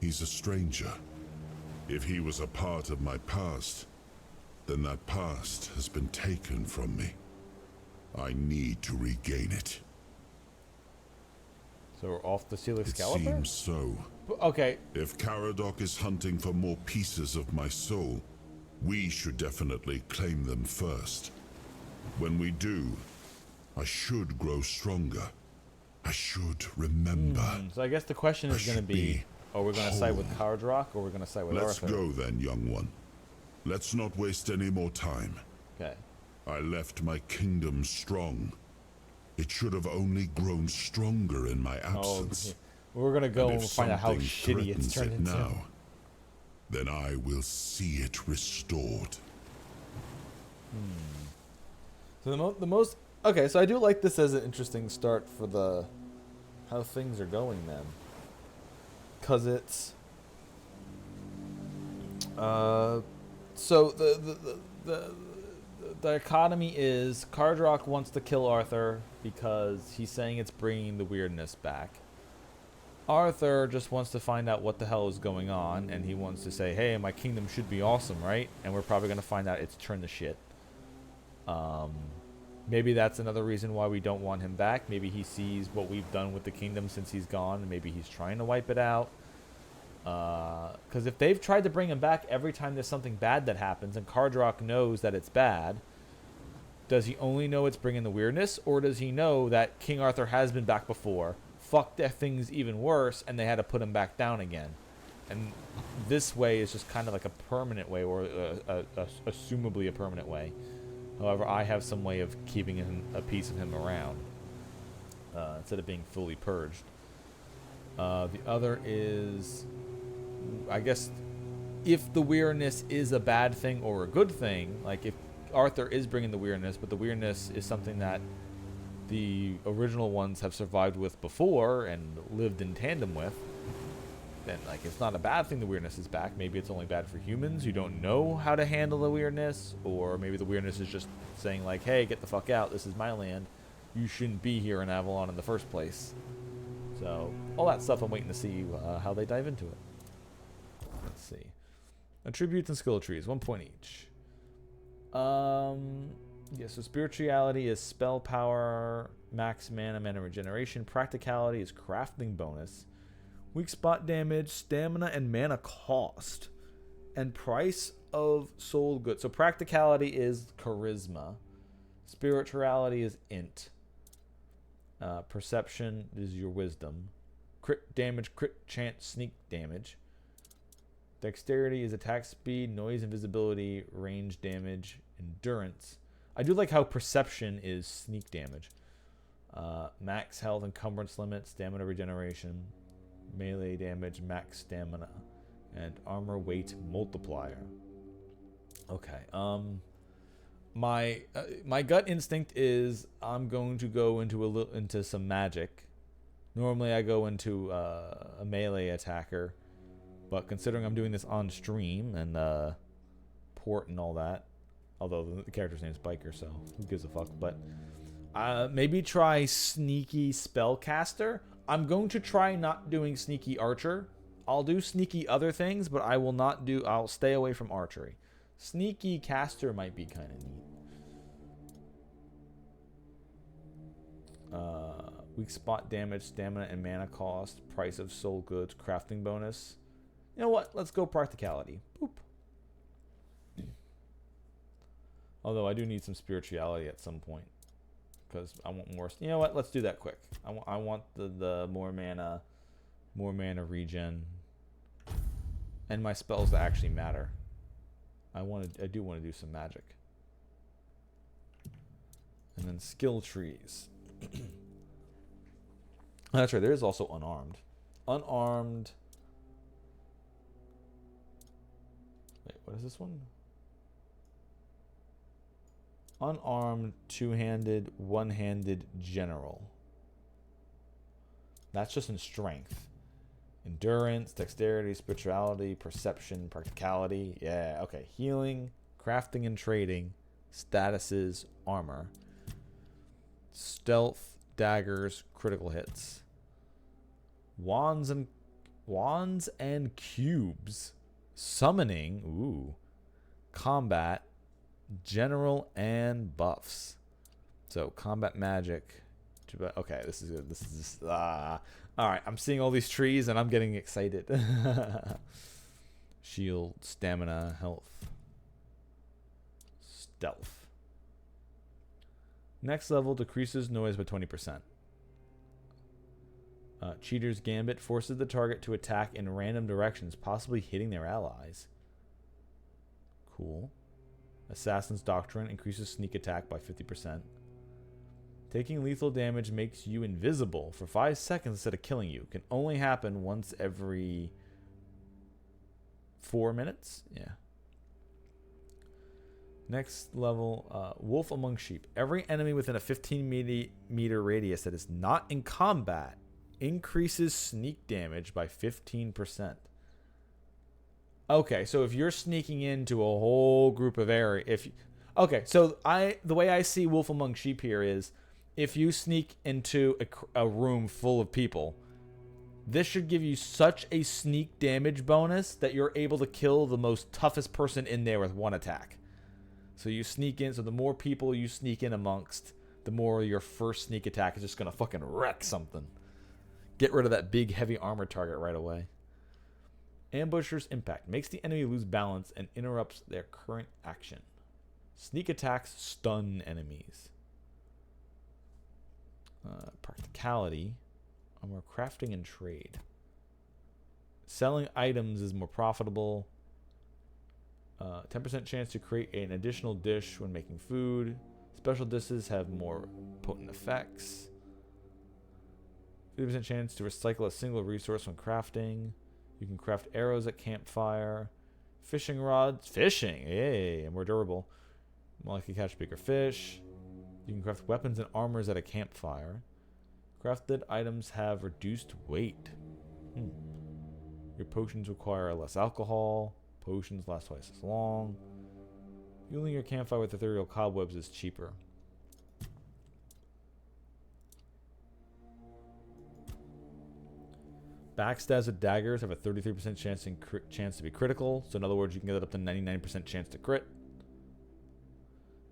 he's a stranger. If he was a part of my past, then that past has been taken from me. I need to regain it. So we're off to steal It Excalibur? seems so. Okay. If Caradoc is hunting for more pieces of my soul, we should definitely claim them first. When we do, I should grow stronger. I should remember. So I guess the question is going to be, are we going to side with whole. Cardrock or are we going to side with Let's Arthur? go then, young one. Let's not waste any more time. Okay. I left my kingdom strong. It should have only grown stronger in my absence. We're gonna go And and if find out how something shitty it's threatens turned it into. now, then I will see it restored. So the most okay. So I do like this as an interesting start for the how things are going then, because it's so the dichotomy is Kardrock wants to kill Arthur because he's saying it's bringing the weirdness back. Arthur just wants to find out what the hell is going on, and he wants to say, hey, my kingdom should be awesome, right? And we're probably going to find out it's turned to shit. Maybe that's another reason why we don't want him back. Maybe he sees what we've done with the kingdom since he's gone, and maybe he's trying to wipe it out. Because if they've tried to bring him back every time there's something bad that happens, and Kardrock knows that it's bad, does he only know it's bringing the weirdness, or does he know that King Arthur has been back before, fucked things even worse, and they had to put him back down again? And this way is just kind of like a permanent way, or assumably a permanent way. However, I have some way of keeping a piece of him around instead of being fully purged. The other is, I guess, if the weirdness is a bad thing or a good thing, like if Arthur is bringing the weirdness, but the weirdness is something that the original ones have survived with before and lived in tandem with, then like it's not a bad thing the weirdness is back. Maybe it's only bad for humans who don't know how to handle the weirdness, or maybe the weirdness is just saying like, hey, get the fuck out, this is my land, you shouldn't be here in Avalon in the first place. So all that stuff I'm waiting to see how they dive into it. Let's see. Attributes and skill trees, 1 point each. Yeah, so spirituality is spell power, max mana regeneration. Practicality is crafting bonus. Weak spot damage, stamina, and mana cost. And price of sold goods. So practicality is charisma. Spirituality is int. Perception is your wisdom. Crit damage, crit chance, sneak damage. Dexterity is attack speed, noise, invisibility, range damage, endurance. I do like how perception is sneak damage. Max health, encumbrance limit, stamina regeneration, melee damage, max stamina, and armor weight multiplier. Okay. My gut instinct is I'm going to go into some magic. Normally I go into a melee attacker, but considering I'm doing this on stream and port and all that, although the character's name's Biker, so who gives a fuck? But maybe try sneaky spellcaster. I'm going to try not doing sneaky archer. I'll do sneaky other things, but I'll stay away from archery. Sneaky caster might be kind of neat. Weak spot damage, stamina, and mana cost. Price of soul goods, crafting bonus. You know what? Let's go practicality. Boop. Although I do need some spirituality at some point, because I want more. You know what? Let's do that quick. I want the more mana regen, and my spells that actually matter. I do want to do some magic, and then skill trees. That's right. There is also unarmed. Unarmed. Wait, what is this one? Unarmed, two-handed, one-handed general. That's just in strength. Endurance, dexterity, spirituality, perception, practicality. Yeah, okay. Healing, crafting and trading, statuses, armor. Stealth, daggers, critical hits. Wands and cubes. Summoning, ooh. Combat, general, and buffs. So combat magic. Okay, this is good. This is just, all right. I'm seeing all these trees and I'm getting excited. Shield, stamina, health, stealth. Next level decreases noise by 20%. Cheater's Gambit forces the target to attack in random directions, possibly hitting their allies. Cool. Assassin's Doctrine increases sneak attack by 50%. Taking lethal damage makes you invisible for 5 seconds instead of killing you. Can only happen once every 4 minutes. Yeah. Next level, Wolf Among Sheep. Every enemy within a 15-meter radius that is not in combat increases sneak damage by 15%. Okay, so if you're sneaking into a whole group of area, the way I see Wolf Among Sheep here is, if you sneak into a room full of people, this should give you such a sneak damage bonus that you're able to kill the most toughest person in there with one attack. So you sneak in, so the more people you sneak in amongst, the more your first sneak attack is just going to fucking wreck something. Get rid of that big heavy armor target right away. Ambusher's Impact makes the enemy lose balance and interrupts their current action. Sneak attacks stun enemies. Practicality. More crafting and trade. Selling items is more profitable. 10% chance to create an additional dish when making food. Special dishes have more potent effects. 50% chance to recycle a single resource when crafting. You can craft arrows at campfire. Fishing rods. Fishing! Yay! More durable. More likely to catch bigger fish. You can craft weapons and armors at a campfire. Crafted items have reduced weight. Your potions require less alcohol. Potions last twice as long. Fueling your campfire with ethereal cobwebs is cheaper. Backstabs with daggers have a 33% chance to be critical. So in other words, you can get up to 99% chance to crit.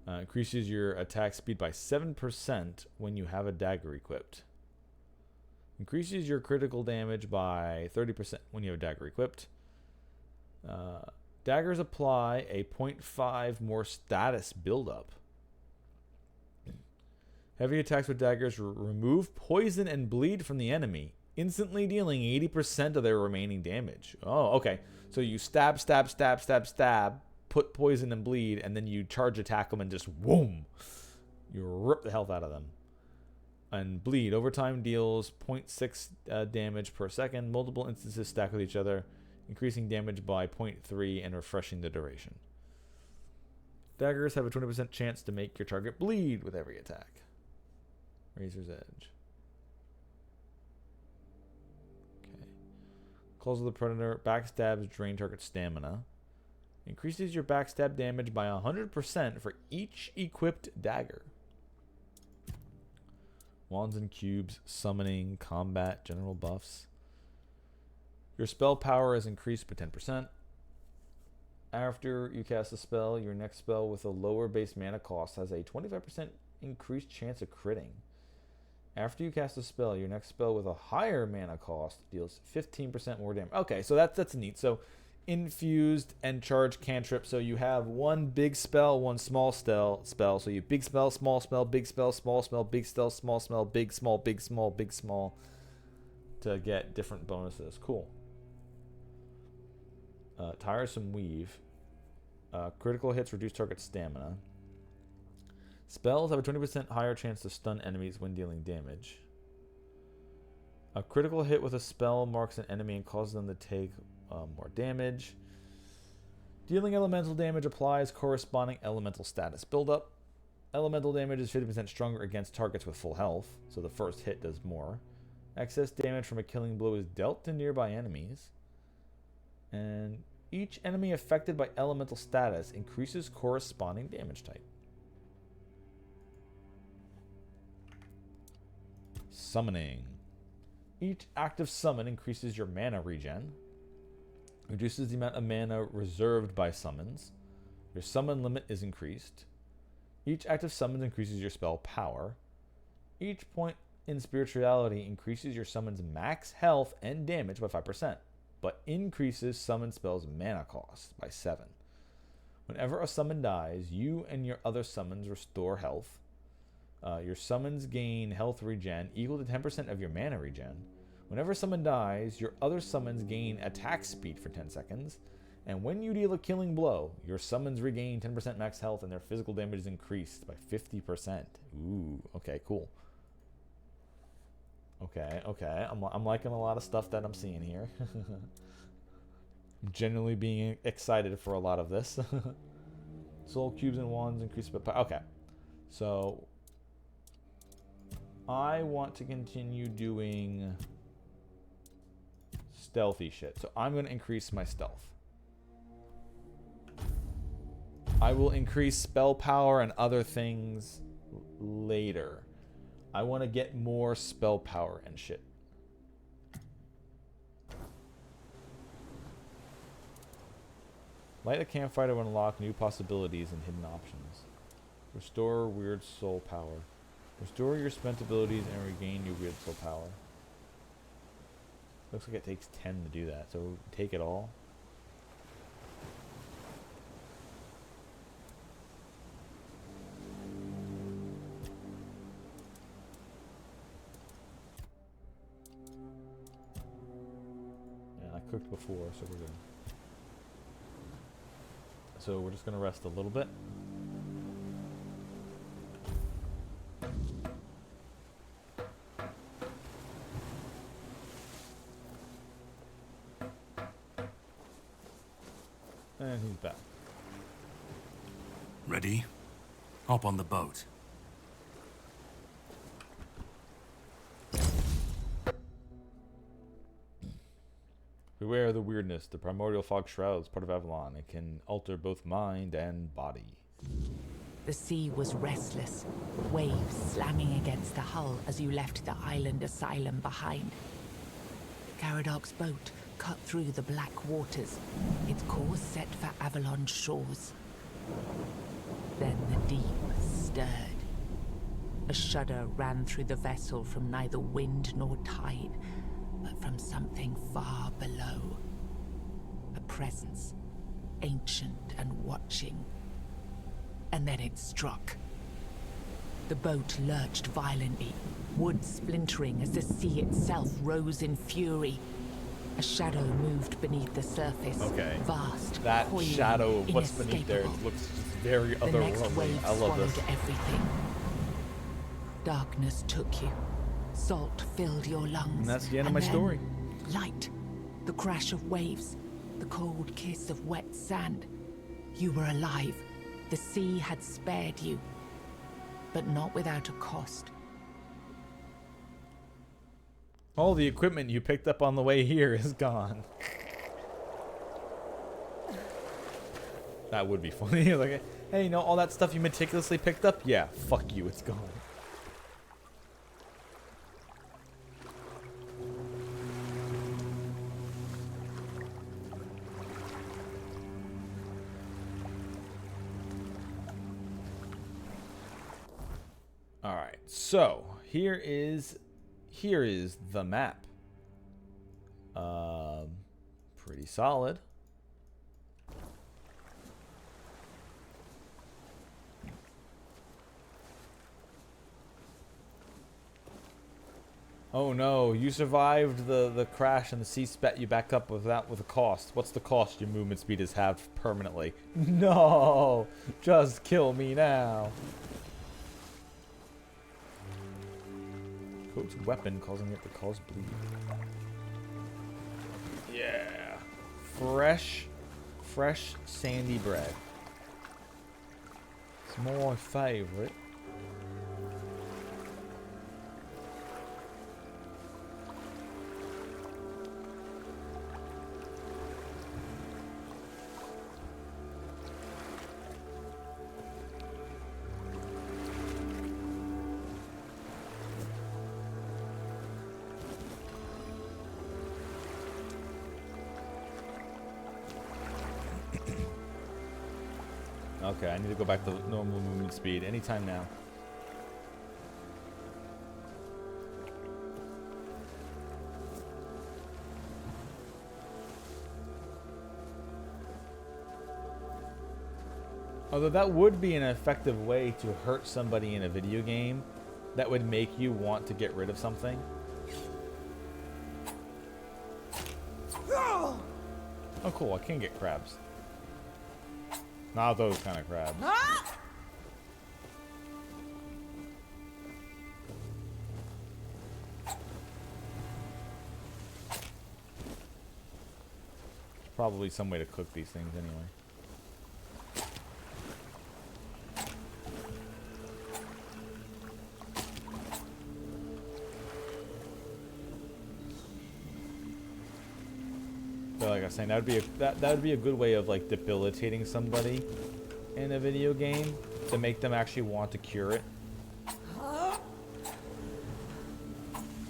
Increases your attack speed by 7% when you have a dagger equipped. Increases your critical damage by 30% when you have a dagger equipped. Daggers apply a 0.5 more status buildup. Heavy attacks with daggers remove poison and bleed from the enemy, instantly dealing 80% of their remaining damage. Oh, okay. So you stab, put poison and bleed, and then you charge attack them and just whoom. You rip the health out of them. And bleed. Overtime deals 0.6 damage per second. Multiple instances stack with each other, increasing damage by 0.3 and refreshing the duration. Daggers have a 20% chance to make your target bleed with every attack. Razor's Edge. Okay. Claws of the Predator. Backstabs drain target stamina. Increases your backstab damage by 100% for each equipped dagger. Wands and cubes, summoning, combat, general buffs. Your spell power is increased by 10%. After you cast a spell, your next spell with a lower base mana cost has a 25% increased chance of critting. After you cast a spell, your next spell with a higher mana cost deals 15% more damage. Okay, so that's neat. So infused and charge cantrip. So you have one big spell, one small spell. So you big spell, small spell, big spell, small spell, big spell, small spell, big small, big small, big small, to get different bonuses. Cool. Tiresome Weave. Critical hits reduce target stamina. Spells have a 20% higher chance to stun enemies when dealing damage. A critical hit with a spell marks an enemy and causes them to take more damage. Dealing elemental damage applies corresponding elemental status buildup. Elemental damage is 50% stronger against targets with full health, so the first hit does more. Excess damage from a killing blow is dealt to nearby enemies. And each enemy affected by elemental status increases corresponding damage type. Summoning. Each active summon increases your mana regen. Reduces the amount of mana reserved by summons. Your summon limit is increased. Each active summon increases your spell power. Each point in spirituality increases your summon's max health and damage by 5%, but increases summon spells mana cost by 7. Whenever a summon dies, you and your other summons restore health. Your summons gain health regen equal to 10% of your mana regen. Whenever someone dies, your other summons gain attack speed for 10 seconds, And when you deal a killing blow, your summons regain 10% max health and their physical damage is increased by 50%. Ooh, okay, cool. Okay. I'm liking a lot of stuff that I'm seeing here. I'm genuinely being excited for a lot of this. Soul cubes and wands increase by power. Okay. So I want to continue doing stealthy shit. So I'm going to increase my stealth. I will increase spell power and other things later. I want to get more spell power and shit. Light a campfire to unlock new possibilities and hidden options. Restore weird soul power. Restore your spent abilities and regain your weird soul power. Looks like it takes 10 to do that, so take it all. And I cooked before, so we're good. So we're just going to rest a little bit. And he's back. Ready? Hop on the boat. Beware of the weirdness. The primordial fog shroud is part of Avalon. It can alter both mind and body. The sea was restless, waves slamming against the hull as you left the island asylum behind. Caradoc's boat cut through the black waters, its course set for Avalon's shores. Then the deep stirred. A shudder ran through the vessel from neither wind nor tide, but from something far below. A presence, ancient and watching. And then it struck. The boat lurched violently, wood splintering as the sea itself rose in fury. A shadow moved beneath the surface. Okay. Vast, That coiling, shadow of what's beneath there inescapable. looks just very The next otherworldly. wave I love swallowed this. everything. Darkness took you. Salt filled your lungs. And that's the end of And my then story. Light. The crash of waves. The cold kiss of wet sand. You were alive. The sea had spared you. But not without a cost. All the equipment you picked up on the way here is gone. That would be funny. Like, hey, you know all that stuff you meticulously picked up? Yeah, fuck you, it's gone. All right, so here is the map. Pretty solid. Oh no, you survived the crash and the sea spat you back up with a cost. What's the cost your movement speed is halved permanently? No! Just kill me now. Coats weapon causing it to cause bleed. Yeah. Fresh sandy bread. It's my favorite. Okay, I need to go back to normal movement speed anytime now. Although that would be an effective way to hurt somebody in a video game that would make you want to get rid of something. Oh, cool. I can get crabs. Not those kind of crabs. Probably some way to cook these things anyway. So like I was saying, that would be a good way of like debilitating somebody in a video game to make them actually want to cure it.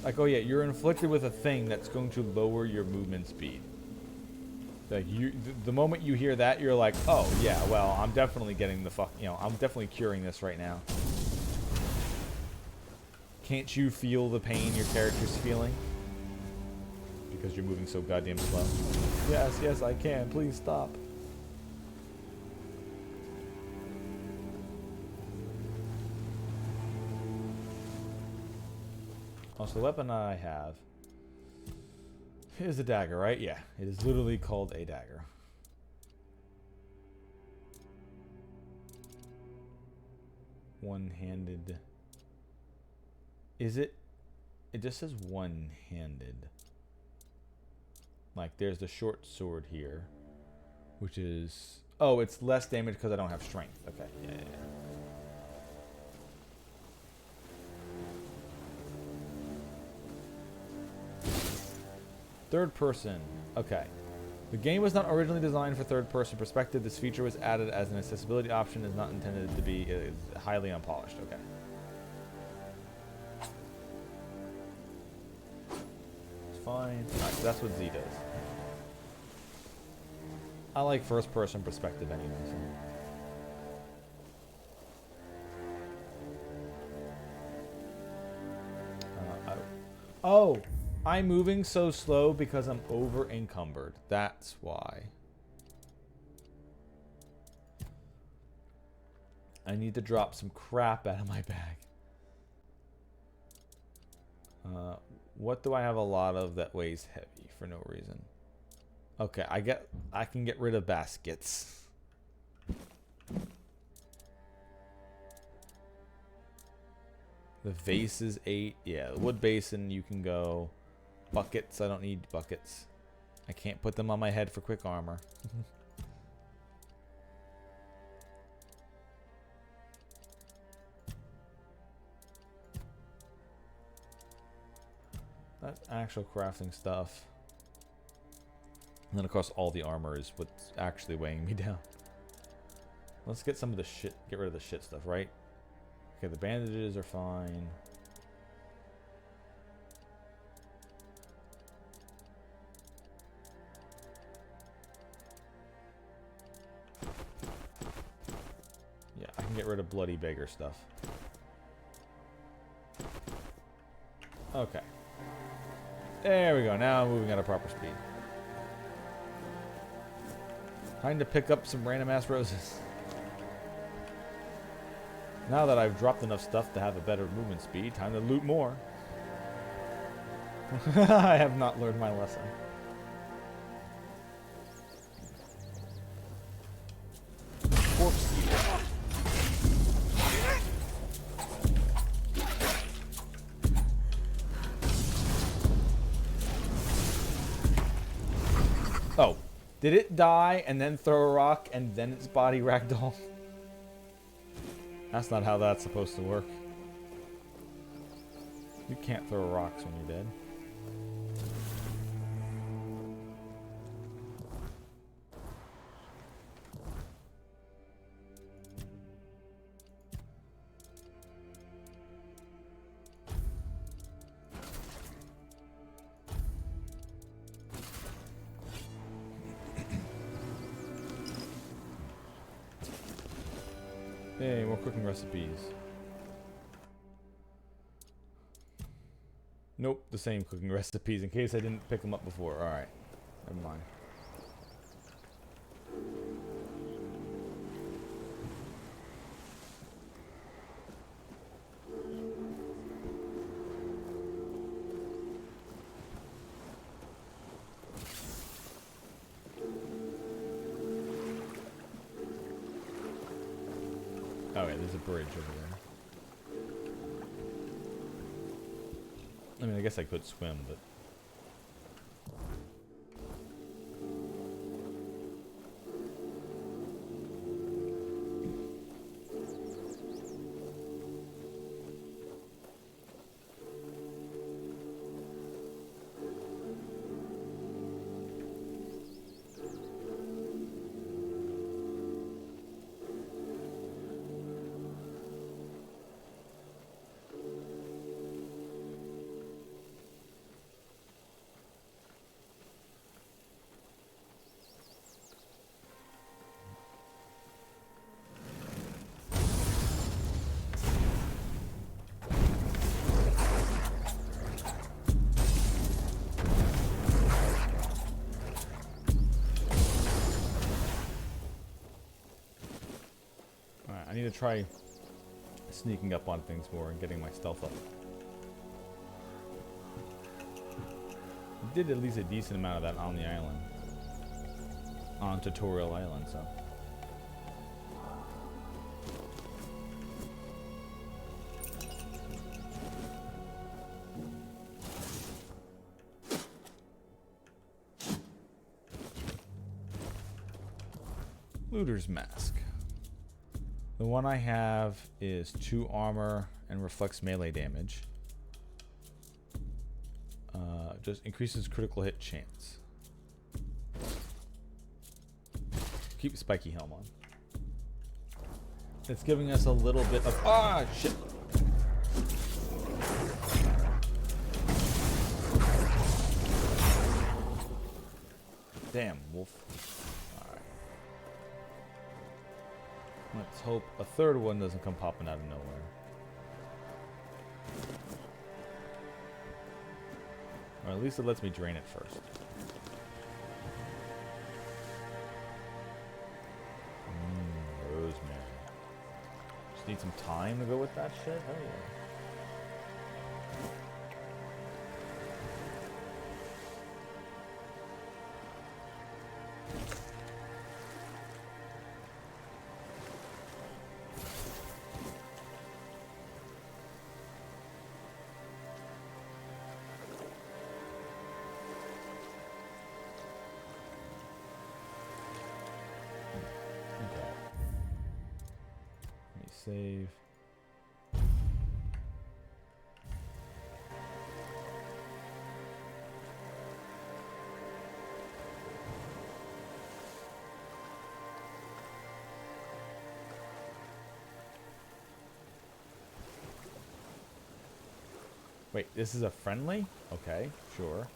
Like, oh yeah, you're inflicted with a thing that's going to lower your movement speed. Like the moment you hear that, you're like, oh yeah, well, I'm definitely getting the I'm definitely curing this right now. Can't you feel the pain your character's feeling? Because you're moving so goddamn slow. Yes, yes, I can. Please stop. Also, the weapon I have is a dagger, right? Yeah, it is literally called a dagger. One-handed. Is it? It just says one-handed. Like, there's the short sword here, which is... Oh, it's less damage because I don't have strength. Okay, yeah. Third person. Okay. The game was not originally designed for third-person perspective. This feature was added as an accessibility option. Is not intended to be highly unpolished. Okay. Fine. Alright, so that's what Z does. I like first person perspective anyway, so. Oh! I'm moving so slow because I'm over encumbered. That's why. I need to drop some crap out of my bag. What do I have a lot of that weighs heavy for no reason? Okay, I can get rid of baskets. The vase is 8. Yeah, the wood basin you can go. Buckets, I don't need buckets. I can't put them on my head for quick armor. That's actual crafting stuff. And then of course all the armor is what's actually weighing me down. Let's get some of the shit, get rid of the shit stuff, right? Okay, the bandages are fine. Yeah, I can get rid of bloody beggar stuff. Okay. There we go. Now I'm moving at a proper speed. Time to pick up some random ass roses. Now that I've dropped enough stuff to have a better movement speed, time to loot more. I have not learned my lesson. Corpse eater. Oh, did it die and then throw a rock and then its body ragdoll? That's not how that's supposed to work. You can't throw rocks when you're dead. Hey, more cooking recipes. Nope, the same cooking recipes in case I didn't pick them up before. Alright, never mind. Oh yeah, there's a bridge over there. I mean, I guess I could swim, but... I need to try sneaking up on things more and getting my stealth up. I did at least a decent amount of that on the island. On Tutorial Island, so. Looter's Mask. The one I have is 2 armor and reflects melee damage. Just increases critical hit chance. Keep spiky helm on. It's giving us a little bit of... Ah, shit! Damn, wolf. Let's hope a third one doesn't come popping out of nowhere. Or at least it lets me drain it first. Rosemary. Just need some time to go with that shit? Hell yeah. Save. Wait, this is a friendly? Okay, sure.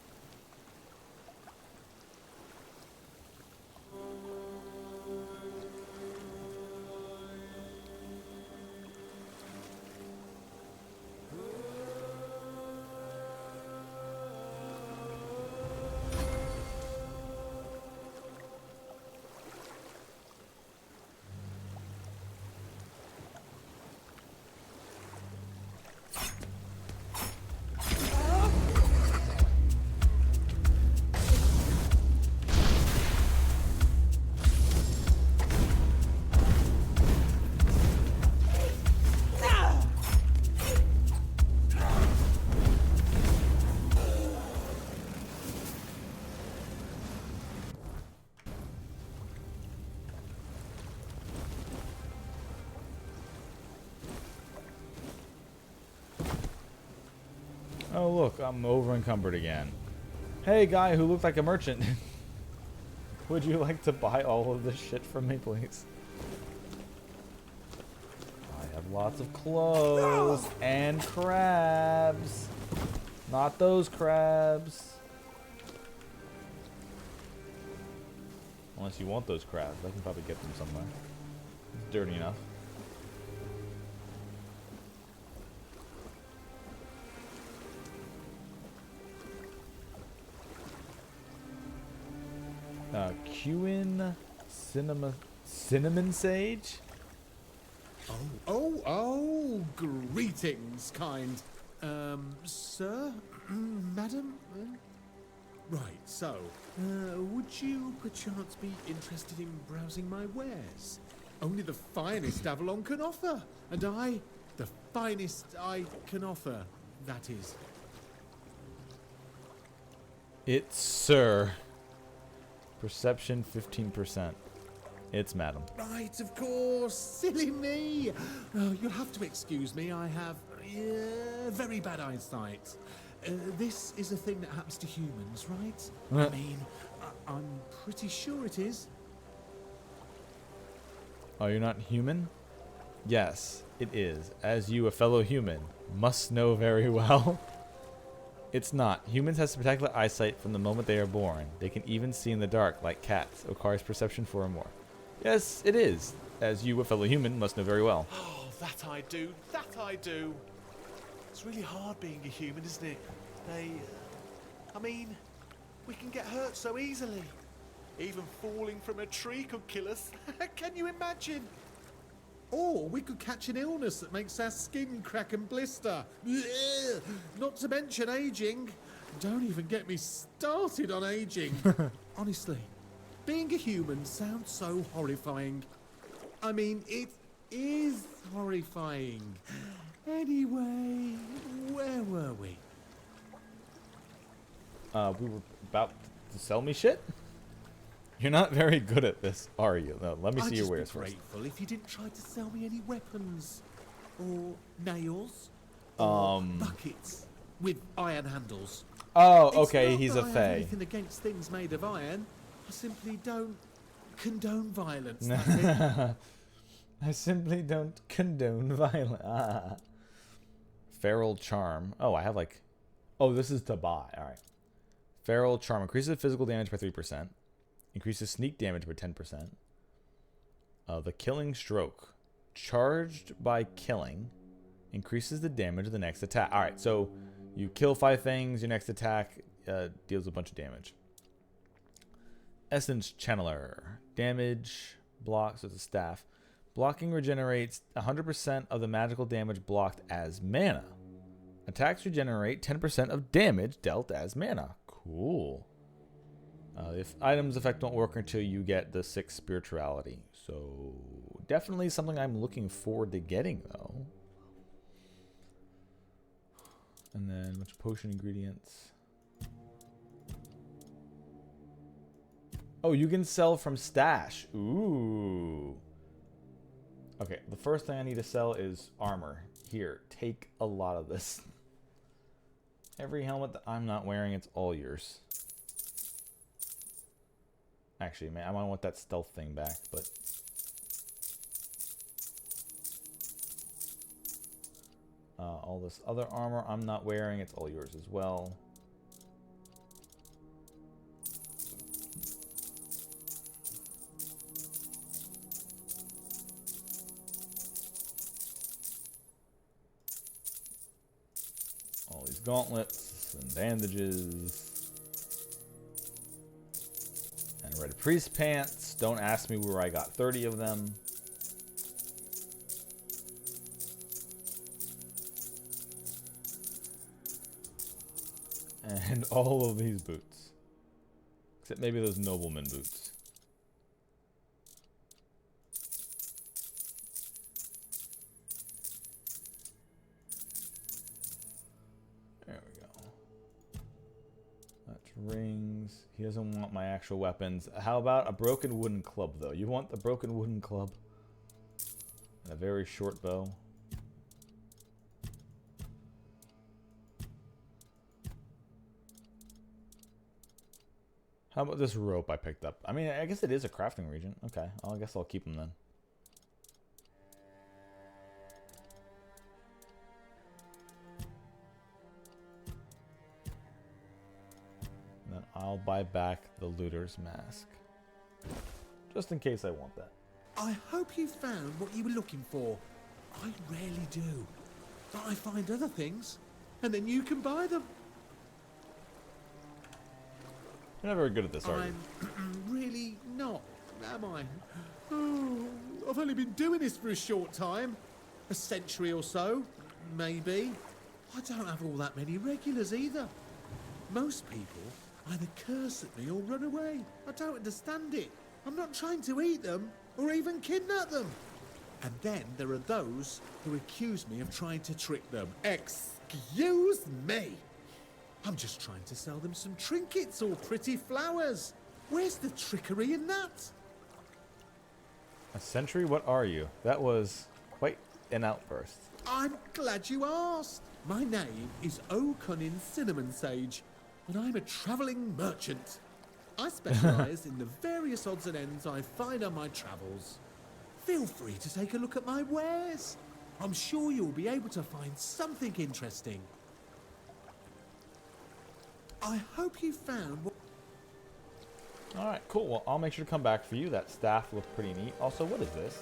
Oh look, I'm over encumbered again. Hey guy who looked like a merchant. Would you like to buy all of this shit from me, please? I have lots of clothes and crabs. Not those crabs. Unless you want those crabs. I can probably get them somewhere. It's dirty enough. Cuin cinnamon sage? Oh, greetings, kind. Sir? Madam? Right, so, would you perchance be interested in browsing my wares? only the finest Avalon can offer. And I, the finest I can offer, that is. It's Sir. Perception 15%. It's Madam. Right, of course. Silly me. Oh, you'll have to excuse me. I have very bad eyesight. This is a thing that happens to humans, right? I mean, I'm pretty sure it is. Oh, you're not human? Yes, it is. As you, a fellow human, must know very well. It's not. Humans have spectacular eyesight from the moment they are born. They can even see in the dark, like cats. Requires perception 4 or more. Yes, it is. As you, a fellow human, must know very well. Oh, that I do. That I do. It's really hard being a human, isn't it? I mean, we can get hurt so easily. Even falling from a tree could kill us. Can you imagine? Or we could catch an illness that makes our skin crack and blister. Blech. Not to mention aging. Don't even get me started on aging. Honestly, being a human sounds so horrifying. I mean, it is horrifying. Anyway, where were we? We were about to sell me shit? You're not very good at this, are you? No, let me see your wares first. I'd just be grateful if you didn't try to sell me any weapons. Or nails. Buckets with iron handles. Oh, It's okay, not he's that a I have fae. anything against things made of iron. I simply don't condone violence. That's it. I simply don't condone violence. Ah. Feral Charm. Oh, I have like... Oh, this is to buy. Alright. Feral Charm. Increases physical damage by 3%. Increases sneak damage by 10%. The Killing Stroke. Charged by killing. Increases the damage of the next attack. Alright, so you kill 5 things. Your next attack deals a bunch of damage. Essence Channeler. Damage. Block. So it's a staff. Blocking regenerates 100% of the magical damage blocked as mana. Attacks regenerate 10% of damage dealt as mana. Cool. If items effect don't work until you get the 6 spirituality. So definitely something I'm looking forward to getting though. And then a bunch of potion ingredients. Oh, you can sell from stash. Ooh. Okay, the first thing I need to sell is armor. Here, take a lot of this. Every helmet that I'm not wearing, it's all yours. Actually, man, I want that stealth thing back, but... all this other armor I'm not wearing, it's all yours as well. All these gauntlets and bandages. And red priest pants. Don't ask me where I got 30 of them. And all of these boots. Except maybe those nobleman boots. There we go. That's rings. He doesn't want my actual weapons. How about a broken wooden club, though? You want the broken wooden club? And a very short bow. How about this rope I picked up? I mean, I guess it is a crafting region. Okay, well, I guess I'll keep them then. And then I'll buy back the looter's mask. Just in case I want that. I hope you found what you were looking for. I rarely do. But I find other things, and then you can buy them. You're not very good at this, are you? I'm really not, am I? Oh, I've only been doing this for a short time. A century or so, maybe. I don't have all that many regulars either. Most people either curse at me or run away. I don't understand it. I'm not trying to eat them. or even kidnap them. And then there are those who accuse me of trying to trick them. Excuse me! I'm just trying to sell them some trinkets or pretty flowers. Where's the trickery in that? A sentry? What are you? That was quite an outburst. I'm glad you asked. My name is O'Cunnin Cinnamon Sage, and I'm a travelling merchant. I specialise in the various odds and ends I find on my travels. Feel free to take a look at my wares. I'm sure you'll be able to find something interesting. I hope you found what... Alright, cool. Well, I'll make sure to come back for you. That staff looked pretty neat. Also, what is this?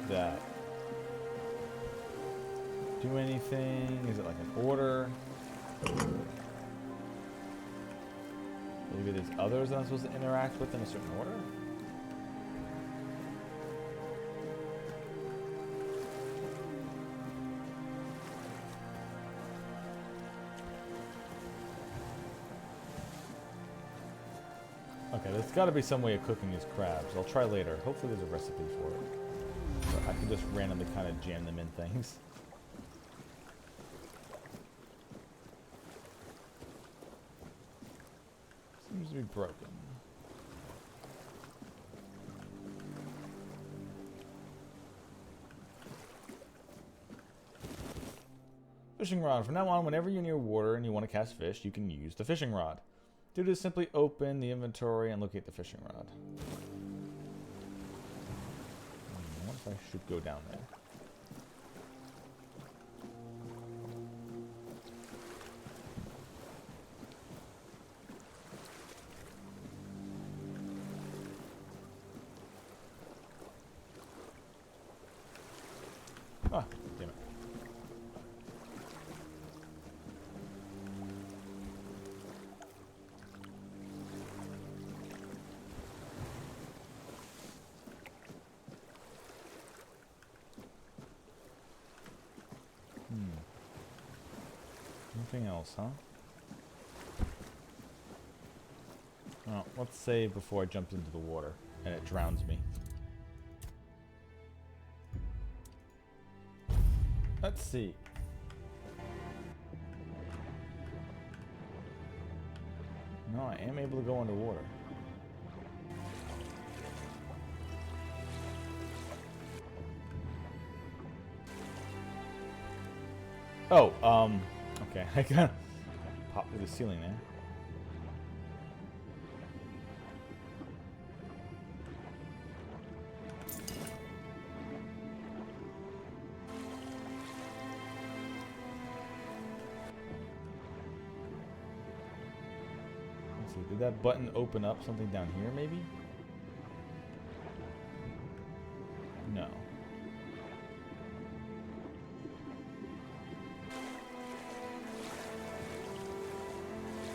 That. Do anything? Is it like an order? Maybe there's others that I'm supposed to interact with in a certain order? Okay, there's got to be some way of cooking these crabs. I'll try later. Hopefully there's a recipe for it. But I can just randomly kind of jam them in things. Seems to be broken. Fishing rod. From now on, whenever you're near water and you want to cast fish, you can use the fishing rod. Do this, simply open the inventory and locate the fishing rod. I wonder if I should go down there. Ah, damn it. Anything else, huh? Oh, let's save before I jump into the water and it drowns me. Let's see. No, I am able to go underwater. Oh, okay. I kind of popped through the ceiling there. Let's see, did that button open up something down here, maybe? No.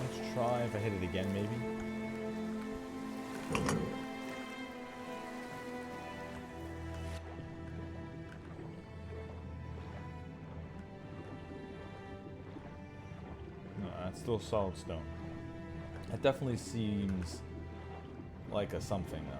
Let's try if I hit it again, maybe. No, that's still solid stone. That definitely seems like a something, though.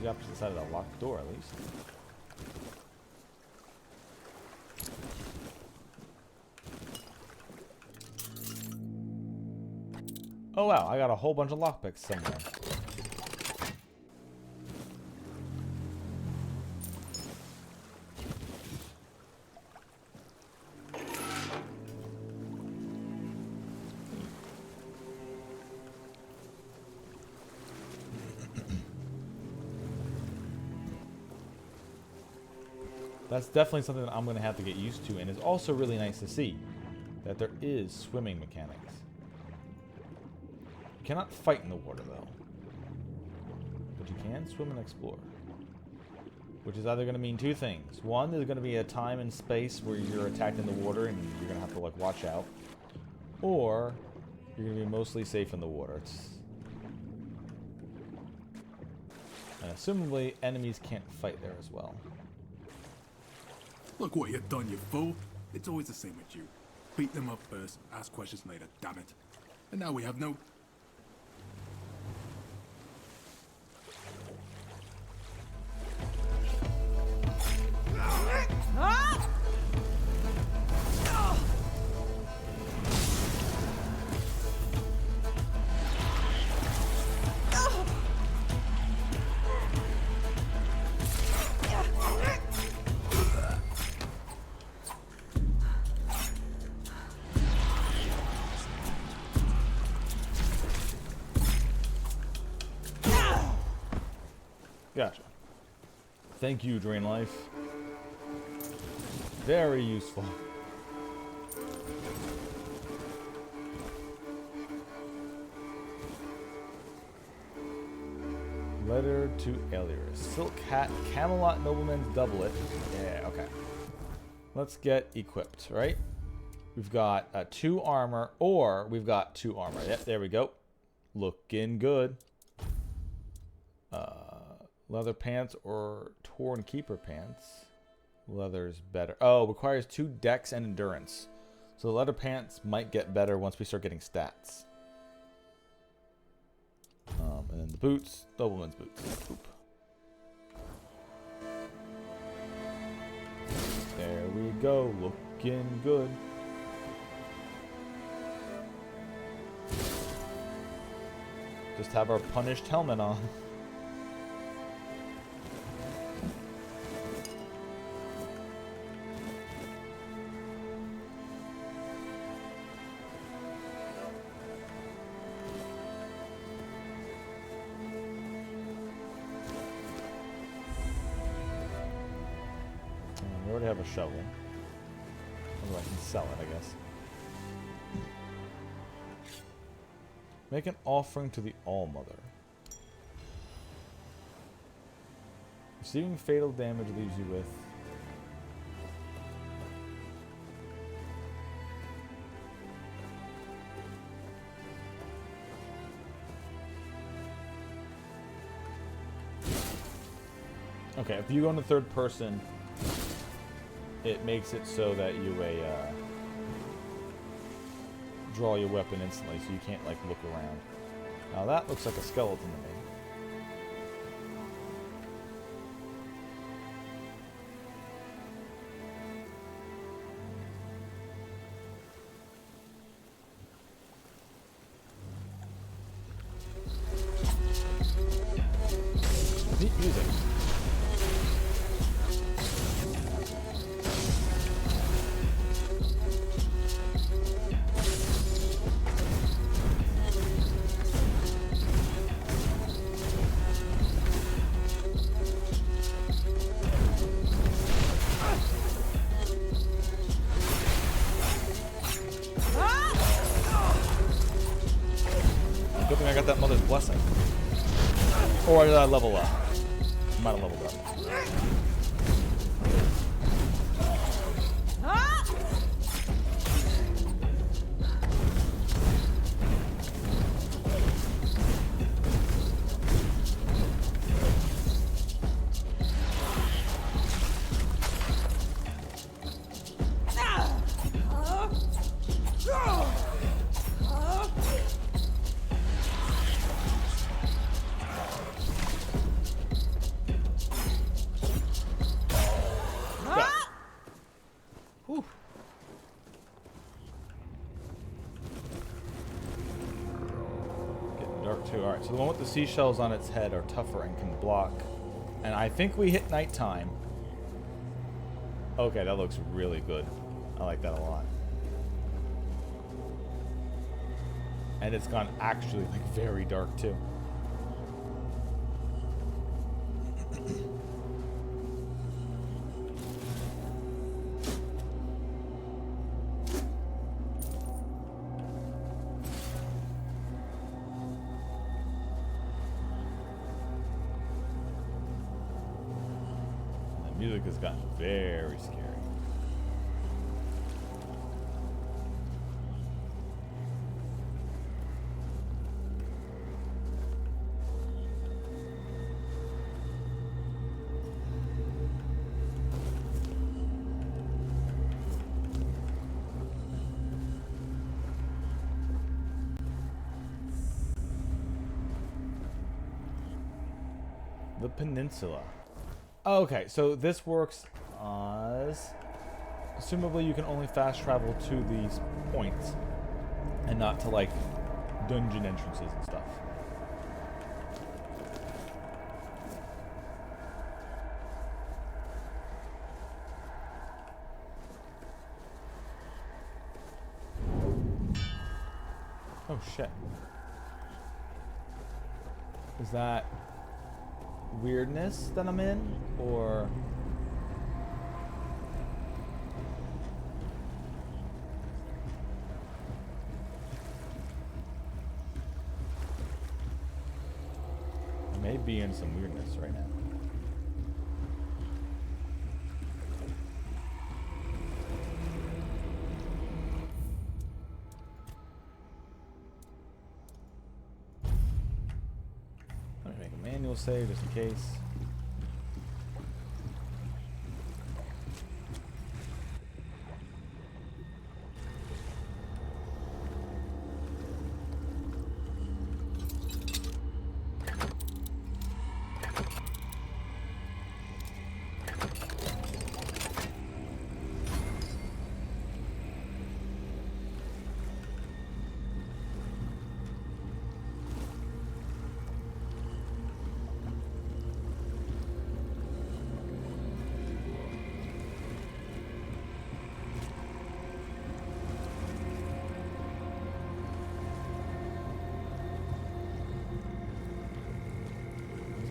The opposite side of the locked door, at least. Oh wow, I got a whole bunch of lockpicks somewhere. That's definitely something that I'm going to have to get used to, and it's also really nice to see that there is swimming mechanics. You cannot fight in the water, though. But you can swim and explore. which is either going to mean two things. One, there's going to be a time and space where you're attacked in the water and you're going to have to like watch out. Or you're going to be mostly safe in the water. And assumably, enemies can't fight there as well. Look what you've done, you fool. It's always the same with you. Beat them up first, ask questions later, damn it. And now we have no... Gotcha. Thank you, Drain Life. Very useful. Letter to Alias. Silk Hat, Camelot Nobleman's Doublet. Yeah, okay. Let's get equipped, right? We've got 2 armor, or we've got 2 armor. Yep, there we go. Looking good. Leather pants or torn keeper pants. Leather's better. Oh, requires 2 dex and endurance. So the leather pants might get better once we start getting stats. And then the boots, nobleman's boots. Oop. There we go, looking good. Just have our punished helmet on. We already have a shovel. Although I can sell it, I guess. Make an offering to the All-Mother. Receiving fatal damage leaves you with... Okay, if you go into third person, it makes it so that you draw your weapon instantly, so you can't like look around. Now that looks like a skeleton to me. Neat music. Good thing I got that mother's blessing. Or did I level up? Might have leveled up. Whew. Getting dark too. Alright, so the one with the seashells on its head are tougher and can block. And I think we hit nighttime. Okay, that looks really good. I like that a lot. And it's gone actually like very dark too. Music has gotten very scary. The peninsula. Okay, so this works as... Assumably you can only fast travel to these points and not to, like, dungeon entrances and stuff. Oh, shit. Is that weirdness that I'm in, or I may be in some weirdness right now. Let me make a manual save just in case.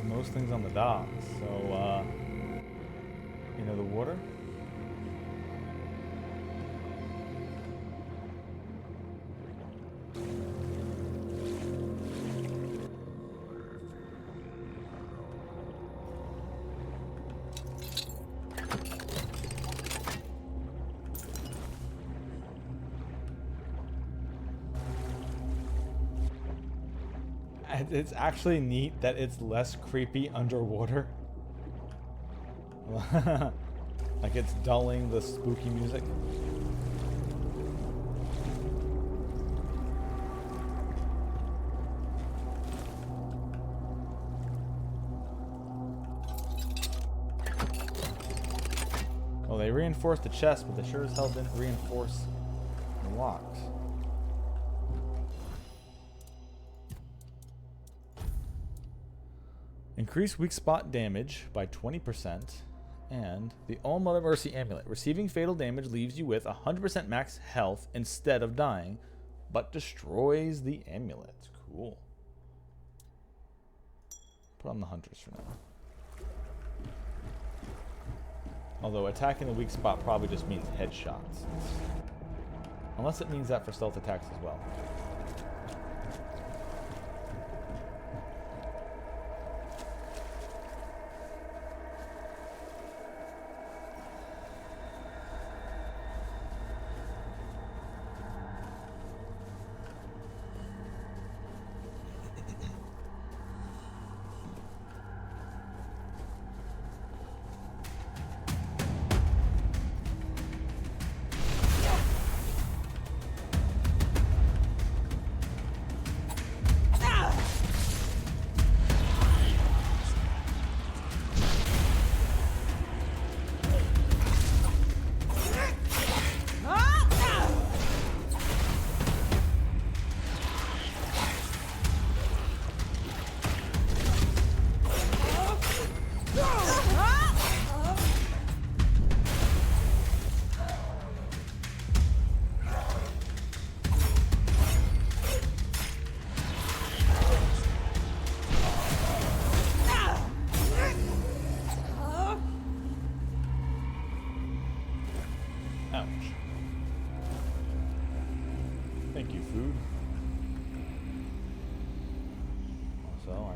Most things on the docks, so you know, the water. It's actually neat that it's less creepy underwater. Like it's dulling the spooky music. Well, they reinforced the chest, but they sure as hell didn't reinforce the locks. Increase weak spot damage by 20%, and the All Mother Mercy Amulet. Receiving fatal damage leaves you with 100% max health instead of dying, but destroys the amulet. Cool. Put on the hunters for now. Although attacking the weak spot probably just means headshots. Unless it means that for stealth attacks as well.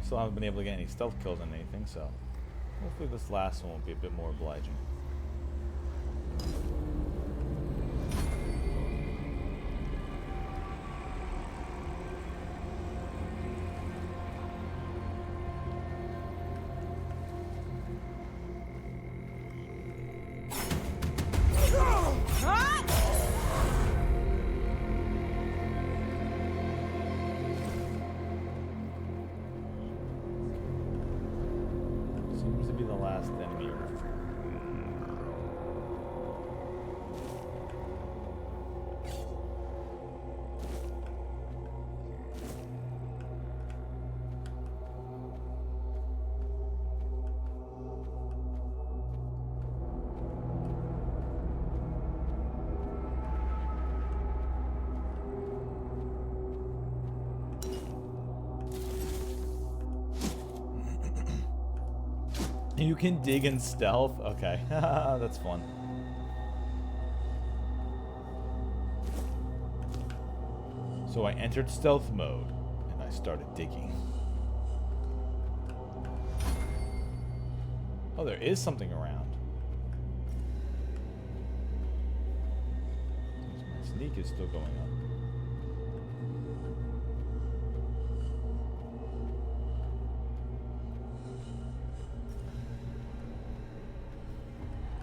Still haven't been able to get any stealth kills on anything, so Hopefully this last one will be a bit more obliging. Seems to be the last enemy. You can dig in stealth? Okay. That's fun. So I entered stealth mode, and I started digging. Oh, there is something around. My sneak is still going up.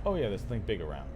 Oh yeah, there's something big around.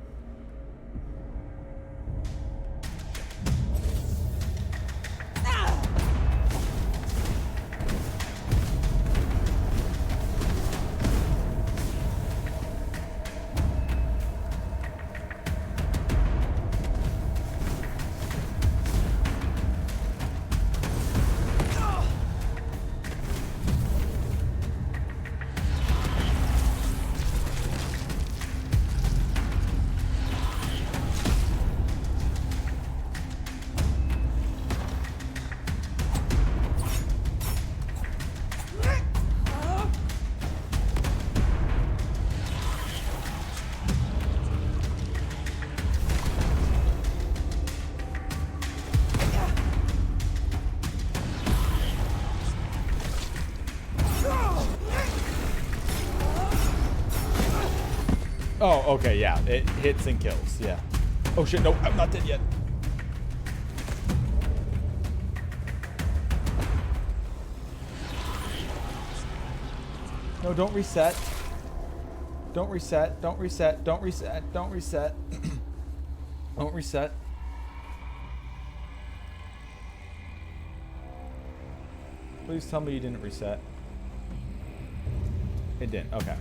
Oh, okay, yeah. It hits and kills, yeah. Oh shit, no, I'm not dead yet. No, don't reset. Don't reset, don't reset, don't reset, don't reset. Don't reset. Please tell me you didn't reset. It didn't, okay.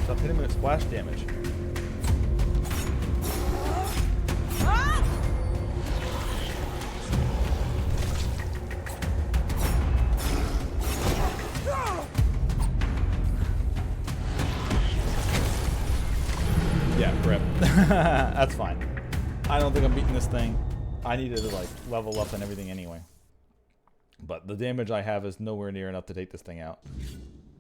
Stop hitting him with splash damage. Yeah, rip. That's fine. I don't think I'm beating this thing. I needed to like level up and everything anyway. But the damage I have is nowhere near enough to take this thing out.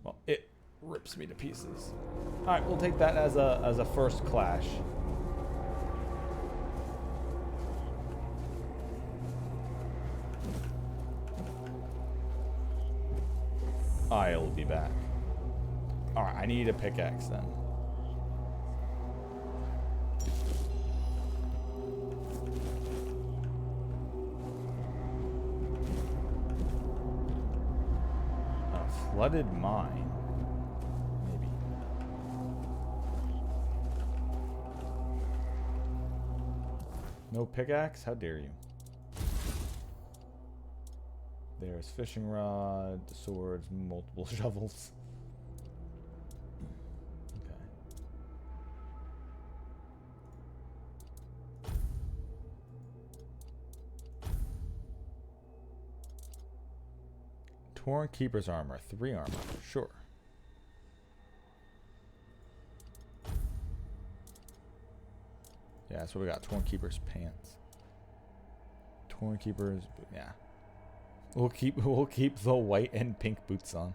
Well, it rips me to pieces. Alright, we'll take that as a first clash. I'll be back. Alright, I need a pickaxe then. A flooded mine. Maybe. No pickaxe? How dare you? There's fishing rod, swords, multiple shovels. Okay. Torn Keeper's armor, 3 armor, sure. Yeah, that's what we got. Torn Keeper's pants. Torn Keeper's, yeah. We'll keep the white and pink boots on.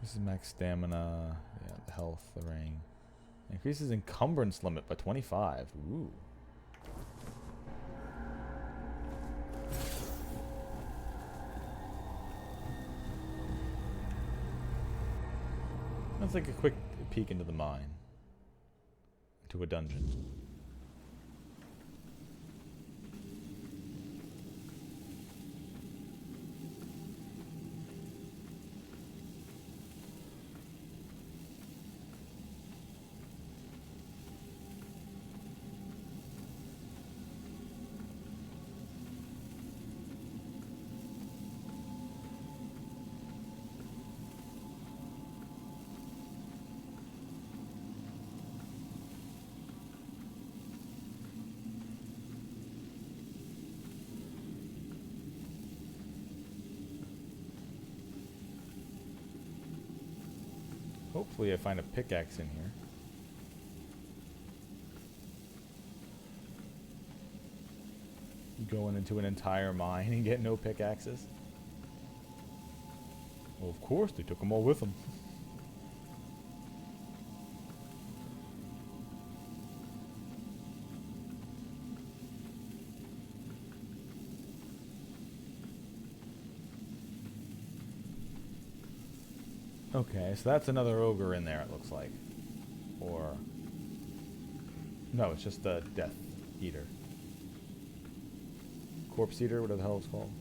This is max stamina. Yeah, the health, the ring. Increases encumbrance limit by 25. Ooh. Let's take a quick peek into the mine. Into a dungeon. Hopefully I find a pickaxe in here. Going into an entire mine and get no pickaxes? Well, of course, they took them all with them. Okay, so that's another ogre in there, it looks like. Or... no, it's just a Death Eater. Corpse Eater, whatever the hell it's called.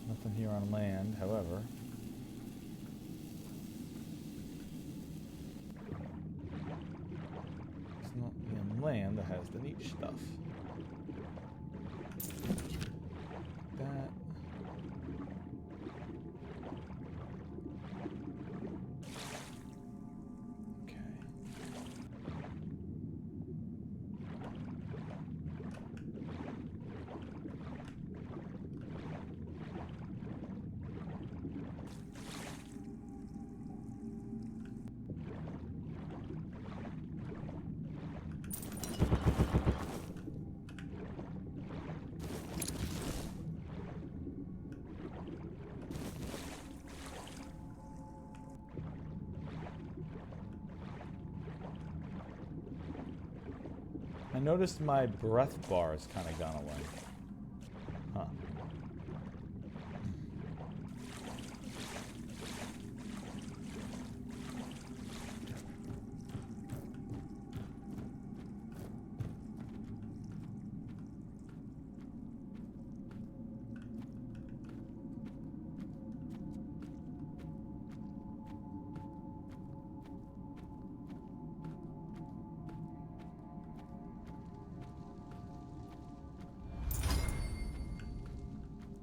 Nothing here on land, however. It's not in land that has the neat stuff. That. Okay. I noticed my breath bar has kind of gone away. Huh.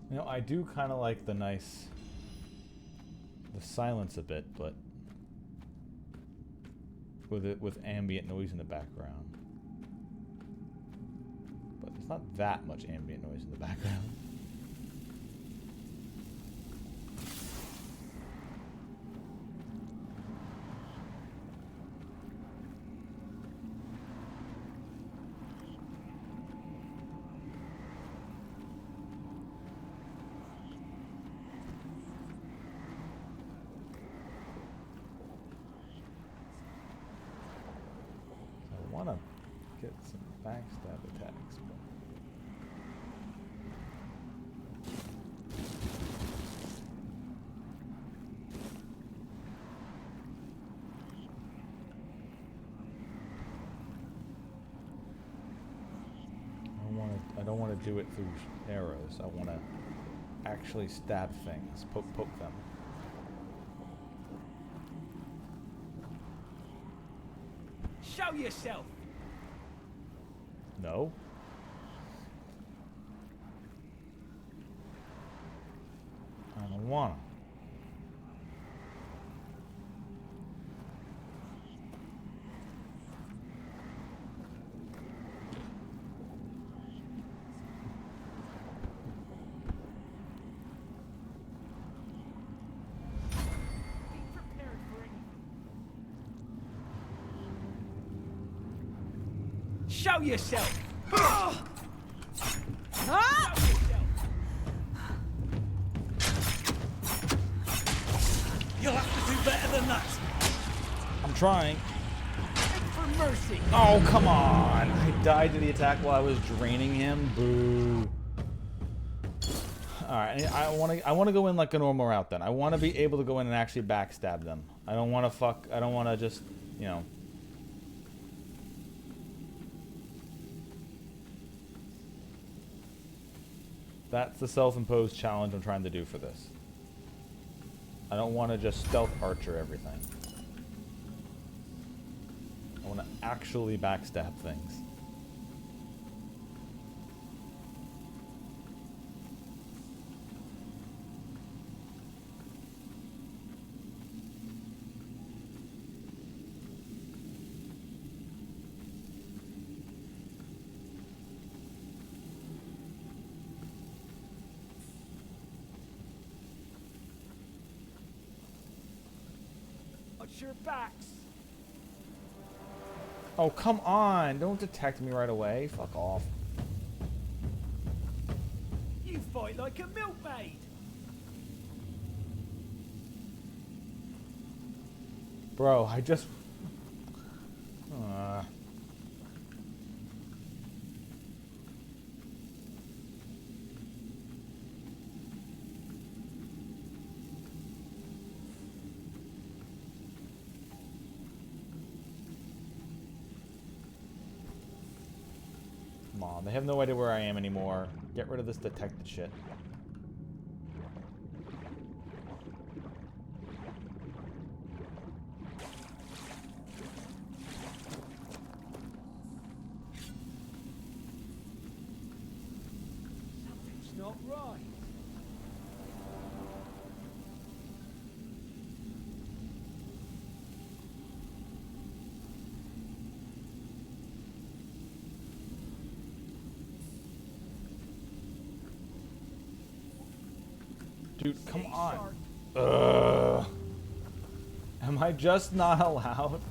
You know, I do kind of like the silence a bit, but with ambient noise in the background. But there's not that much ambient noise in the background. I want to get some backstab attacks, but I don't want to do it through arrows. I want to actually stab things, poke them. Show yourself. No. I don't want to. Show yourself. You'll have to do better than that. I'm trying. For mercy. Oh, come on. I died to the attack while I was draining him. Boo. Alright, I want to go in like a normal route then. I want to be able to go in and actually backstab them. I don't want to just, you know. That's the self-imposed challenge I'm trying to do for this. I don't want to just stealth archer everything. I want to actually backstab things. Watch your backs. Oh, come on. Don't detect me right away. Fuck off. You fight like a milkmaid. Bro, I just... Come on, they have no idea where I am anymore. Get rid of this detected shit. Something's not right. Dude, come on. Ugh. Am I just not allowed?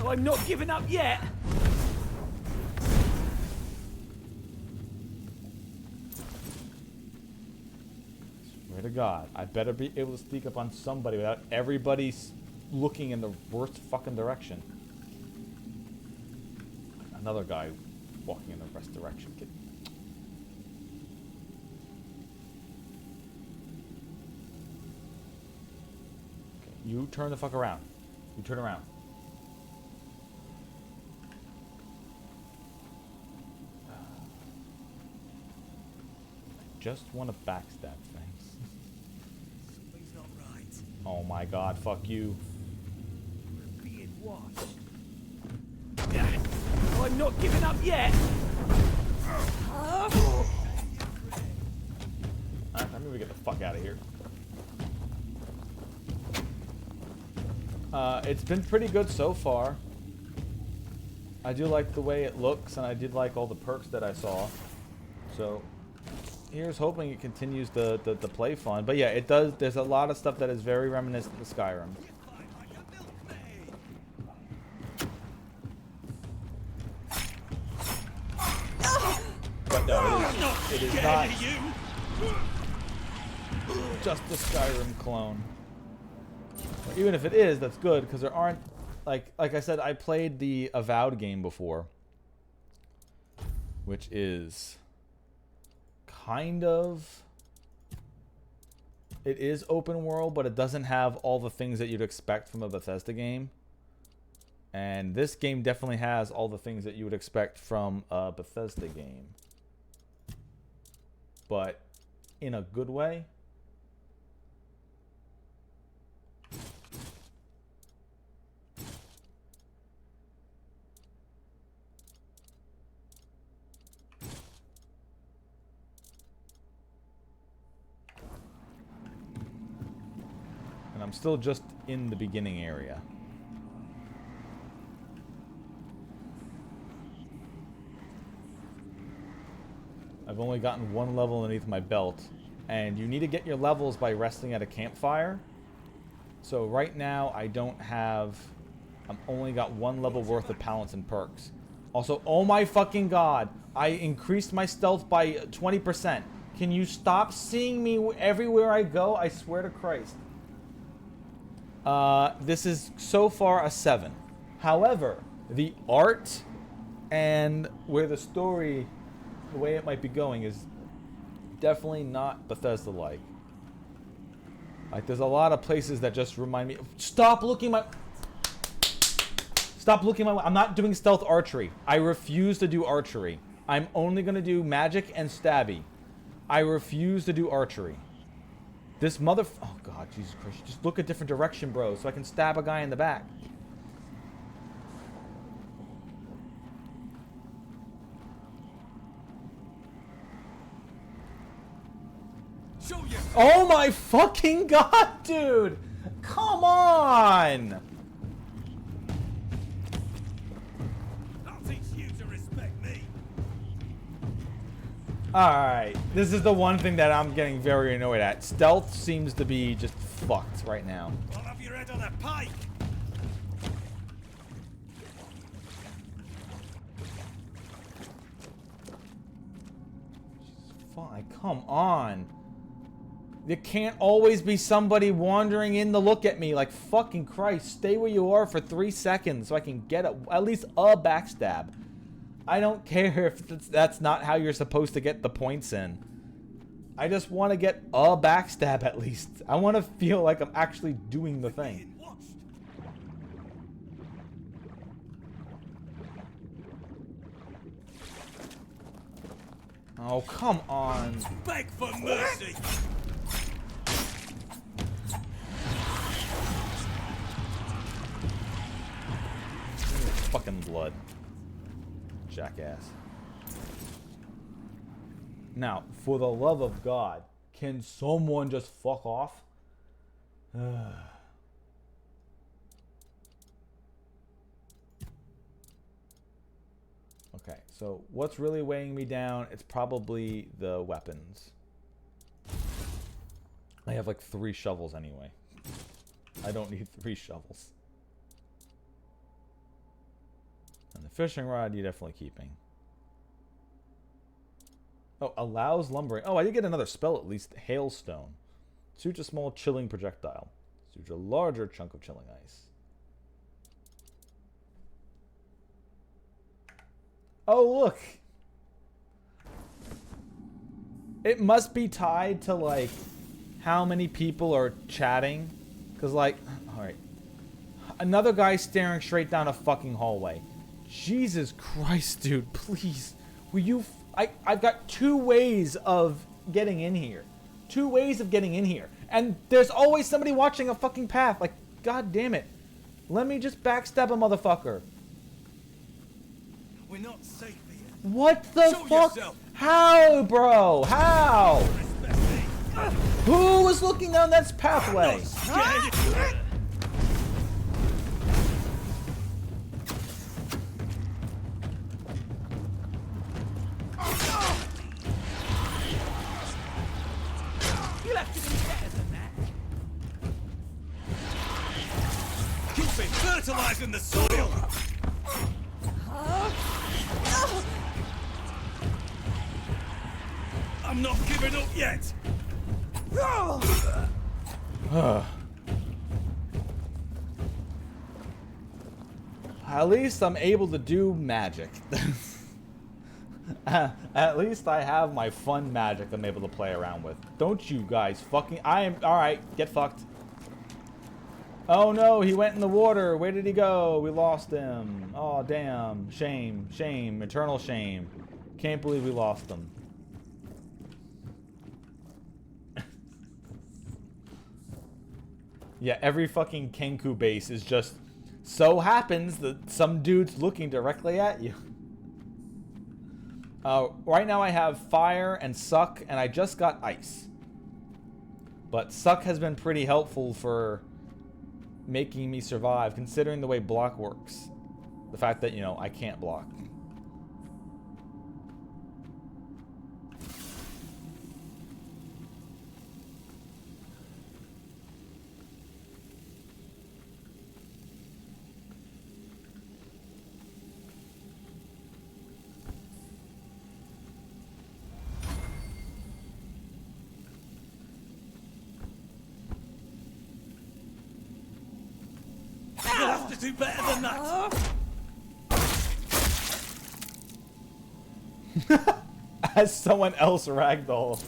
I'm not giving up yet. Swear to God, I better be able to sneak up on somebody without everybody looking in the worst fucking direction. Another guy walking in the worst direction. Get You turn the fuck around. You turn around. I just want to backstab things. Something's not right. Oh my god, fuck you. We're being watched. I'm not giving up yet. Alright, I'm gonna get the fuck out of here. It's been pretty good so far. I do like the way it looks, and I did like all the perks that I saw. So, here's hoping it continues the play fun. But yeah, it does. There's a lot of stuff that is very reminiscent of Skyrim. But no, it is not just the Skyrim clone. Even if it is, that's good, because there aren't, like I said, I played the Avowed game before, which is kind of, it is open world, but it doesn't have all the things that you'd expect from a Bethesda game. And this game definitely has all the things that you would expect from a Bethesda game, but in a good way. I'm still just in the beginning area. I've only gotten one level underneath my belt. And you need to get your levels by resting at a campfire. So right now, I don't have... I've only got one level worth of talents and perks. Also, oh my fucking god, I increased my stealth by 20%. Can you stop seeing me everywhere I go? I swear to Christ. This is so far a 7. However, the art and where the story, the way it might be going is definitely not Bethesda-like. Like, there's a lot of places that just remind me... Stop looking my... Stop looking my way. I'm not doing stealth archery. I refuse to do archery. I'm only going to do magic and stabby. I refuse to do archery. This mother... Oh, God, Jesus Christ. Just look a different direction, bro, so I can stab a guy in the back. Oh my fucking god, dude! Come on! I'll teach you to respect me. Alright, this is the one thing that I'm getting very annoyed at. Stealth seems to be just fucked right now. I'll have your head on a pike. Fine, come on. There can't always be somebody wandering in to look at me. Like, fucking Christ. Stay where you are for 3 seconds so I can get at least a backstab. I don't care if that's not how you're supposed to get the points in. I just want to get a backstab at least. I want to feel like I'm actually doing the thing. Oh, come on. Beg for mercy. Fucking blood. Jackass. Now, for the love of God, can someone just fuck off? Okay, so what's really weighing me down? It's probably the weapons. I have like 3 shovels anyway. I don't need 3 shovels. And the fishing rod, you're definitely keeping. Oh, allows lumbering. Oh, I did get another spell at least. Hailstone. Shoots a small chilling projectile. Shoots a larger chunk of chilling ice. Oh, look. It must be tied to, like, how many people are chatting. Because, like, alright. Another guy staring straight down a fucking hallway. Jesus Christ, dude, please. Will you... I've got 2 ways of getting in here. 2 ways of getting in here. And there's always somebody watching a fucking path. Like, god damn it. Let me just backstab a motherfucker. We're not safe here. What the Show fuck? yourself. How, bro? How? Who was looking down that pathway? You'll have to do better than that. You've been fertilizing the soil. I'm not giving up yet. At least I'm able to do magic. At least I have my fun magic I'm able to play around with. Don't you guys fucking... Alright, get fucked. Oh no, he went in the water. Where did he go? We lost him. Oh, damn. Shame. Shame. Eternal shame. Can't believe we lost him. Yeah, every fucking Kenku base is just... So happens that some dude's looking directly at you. Right now I have fire and suck, and I just got ice. But suck has been pretty helpful for making me survive, considering the way block works. The fact that, you know, I can't block. You'll have to do better than that. As someone else ragdoll.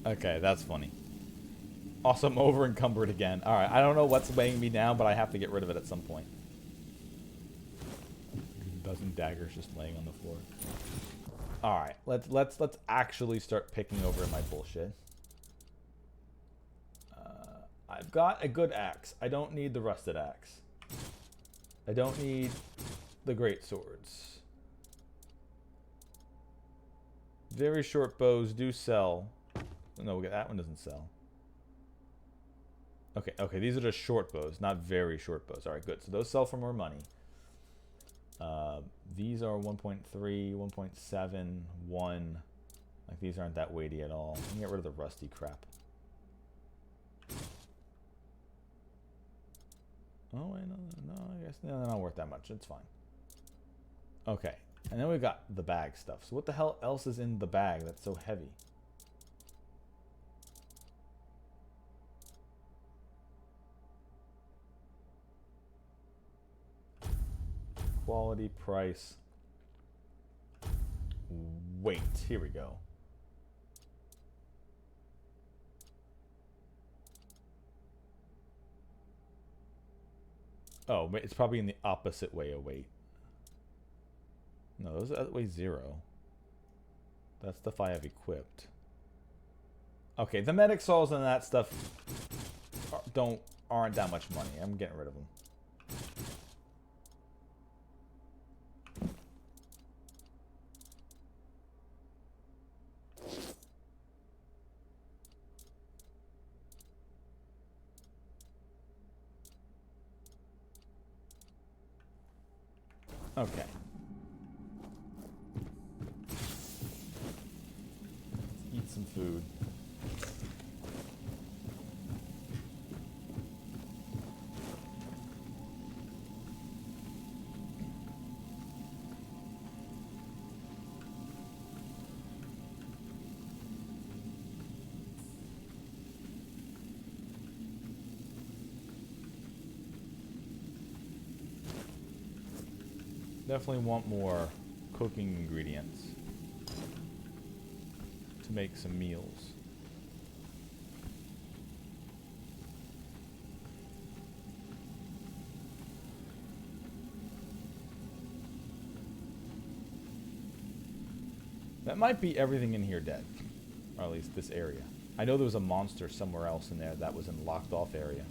Okay, that's funny. Also, I'm over encumbered again. Alright, I don't know what's weighing me down, but I have to get rid of it at some point. A dozen daggers just laying on the floor. Alright, let's actually start picking over my bullshit. I've got a good axe. I don't need the rusted axe. I don't need the great swords. Very short bows do sell. No, that one doesn't sell. Okay, these are just short bows, not very short bows. Alright, good. So those sell for more money. These are 1.3, 1.7, 1. Like, these aren't that weighty at all. I can get rid of the rusty crap. Oh, wait, no, I guess they're not worth that much. It's fine. Okay, and then we got the bag stuff. So what the hell else is in the bag that's so heavy? Quality, price. Wait, here we go. Oh, it's probably in the opposite way of weight. No, that weighs 0. That's stuff I have equipped. Okay, the medic saws and that stuff aren't that much money. I'm getting rid of them. Okay. Let's eat some food. Definitely want more cooking ingredients to make some meals. That might be everything in here dead, or at least this area. I know there was a monster somewhere else in there that was in locked off area.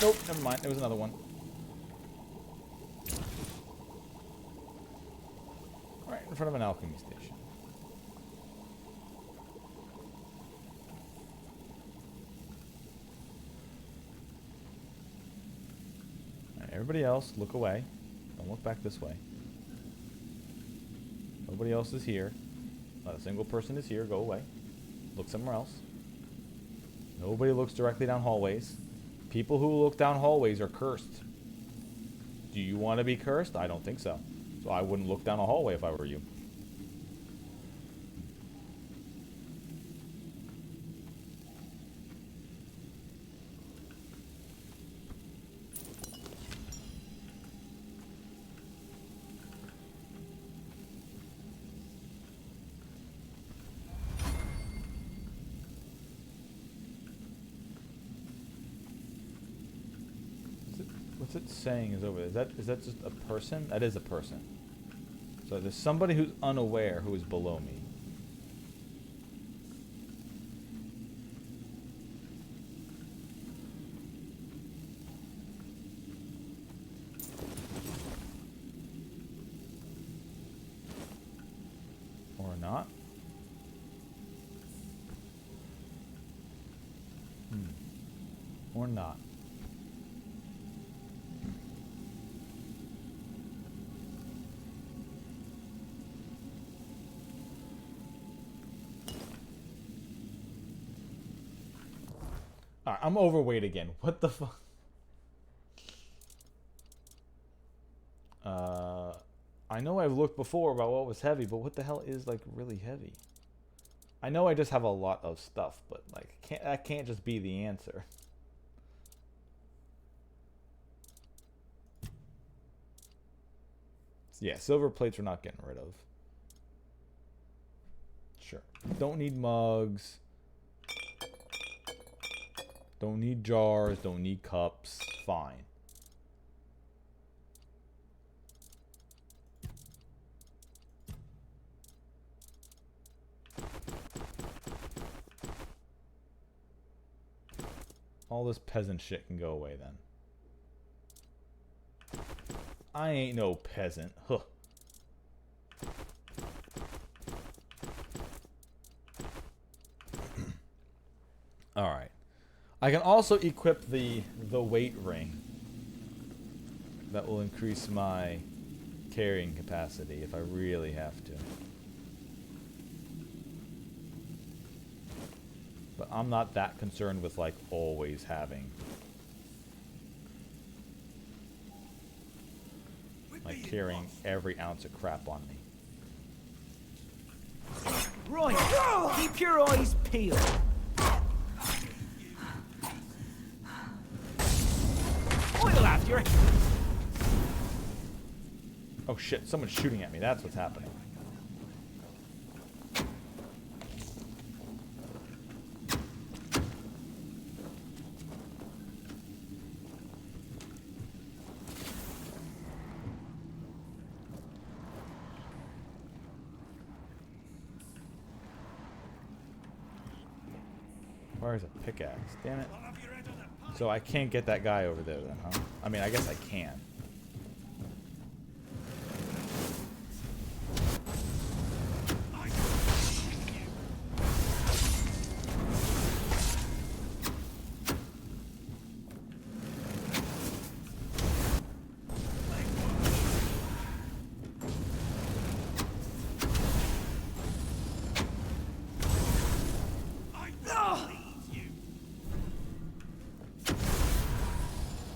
Nope, never mind. There was another one. Right in front of an alchemy station. Alright, everybody else, look away. Don't look back this way. Nobody else is here. Not a single person is here. Go away. Look somewhere else. Nobody looks directly down hallways. People who look down hallways are cursed. Do you want to be cursed? I don't think so. So I wouldn't look down a hallway if I were you. What's it saying is over there? Is that just a person? That is a person. So there's somebody who's unaware who is below me. not. Or not. Alright, I'm overweight again. What the fuck? I know I've looked before about what was heavy, but what the hell is, like, really heavy? I know I just have a lot of stuff, but, like, that can't just be the answer. Yeah, silver plates we're not getting rid of. Sure. Don't need mugs. Don't need jars. Don't need cups. Fine. All this peasant shit can go away then. I ain't no peasant. Huh. Alright. I can also equip the weight ring. That will increase my carrying capacity if I really have to. But I'm not that concerned with, like, always having, like, carrying every ounce of crap on me. Right, keep your eyes peeled. Oil after. Oh shit, someone's shooting at me. That's what's happening. Where's a pickaxe? Damn it. So I can't get that guy over there then, huh? I mean, I guess I can.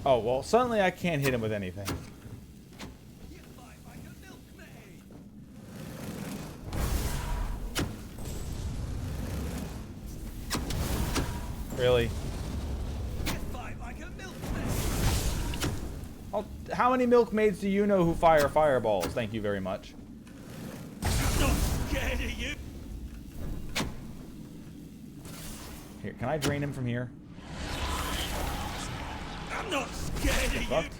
Oh, well, suddenly I can't hit him with anything. Really? Oh, how many milkmaids do you know who fire fireballs? Thank you very much. I'm not scared of you. Here, can I drain him from here? I'm not scared of Fucked.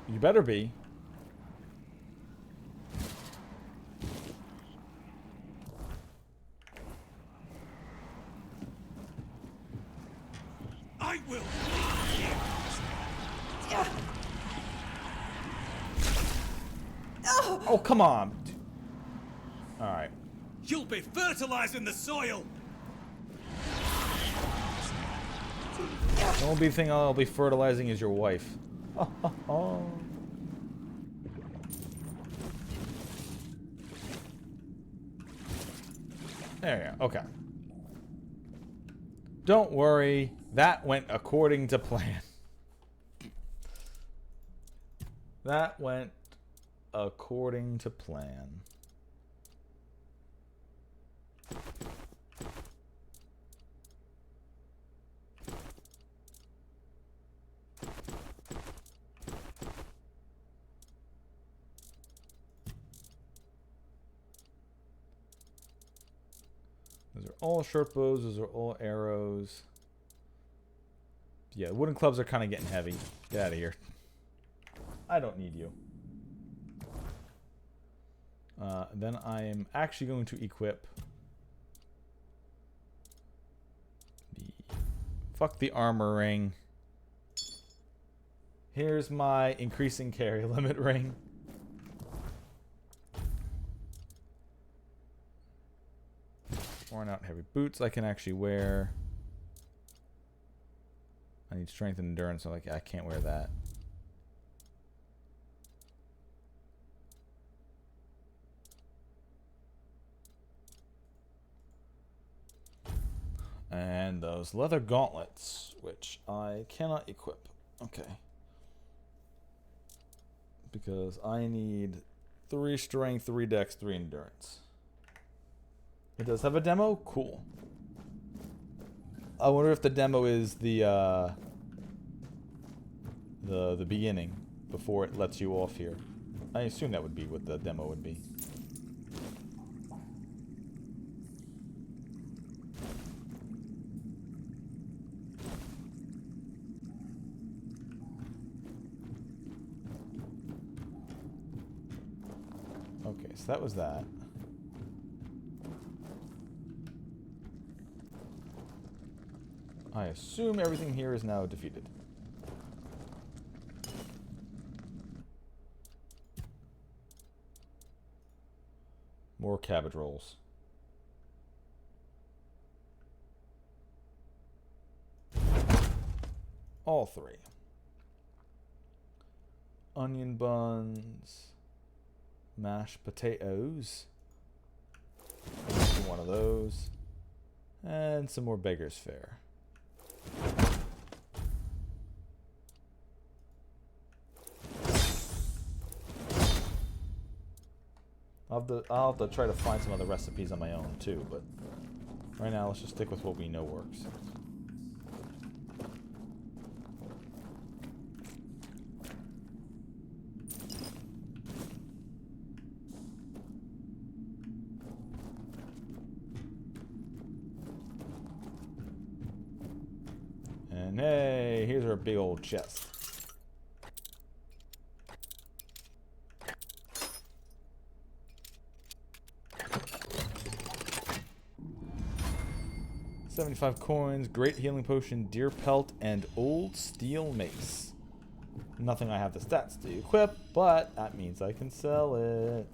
You better be. I will. Oh, come on. Alright. You'll be fertilizing the soil. The only thing I'll be fertilizing is your wife. Oh. There you go. Okay. Don't worry. That went according to plan. That went according to plan. Those are all short bows. Those are all arrows. Yeah, wooden clubs are kind of getting heavy. Get out of here. I don't need you. Then I am actually going to equip fuck the armor ring. Here's my increasing carry limit ring. Worn out heavy boots I can actually wear. I need strength and endurance, so like I can't wear that. And those leather gauntlets, which I cannot equip. Okay. Because I need 3 strength, 3 dex, 3 endurance. It does have a demo? Cool. I wonder if the demo is the beginning before it lets you off here. I assume that would be what the demo would be. Okay, so that was that. I assume everything here is now defeated. More cabbage rolls. All 3. Onion buns. Mashed potatoes. One of those. And some more beggar's fare. I'll have to try to find some other recipes on my own too, but right now let's just stick with what we know works. And hey, here's our big old chest. $75 coins, great healing potion, deer pelt, and old steel mace. Nothing I have the stats to equip, but that means I can sell it.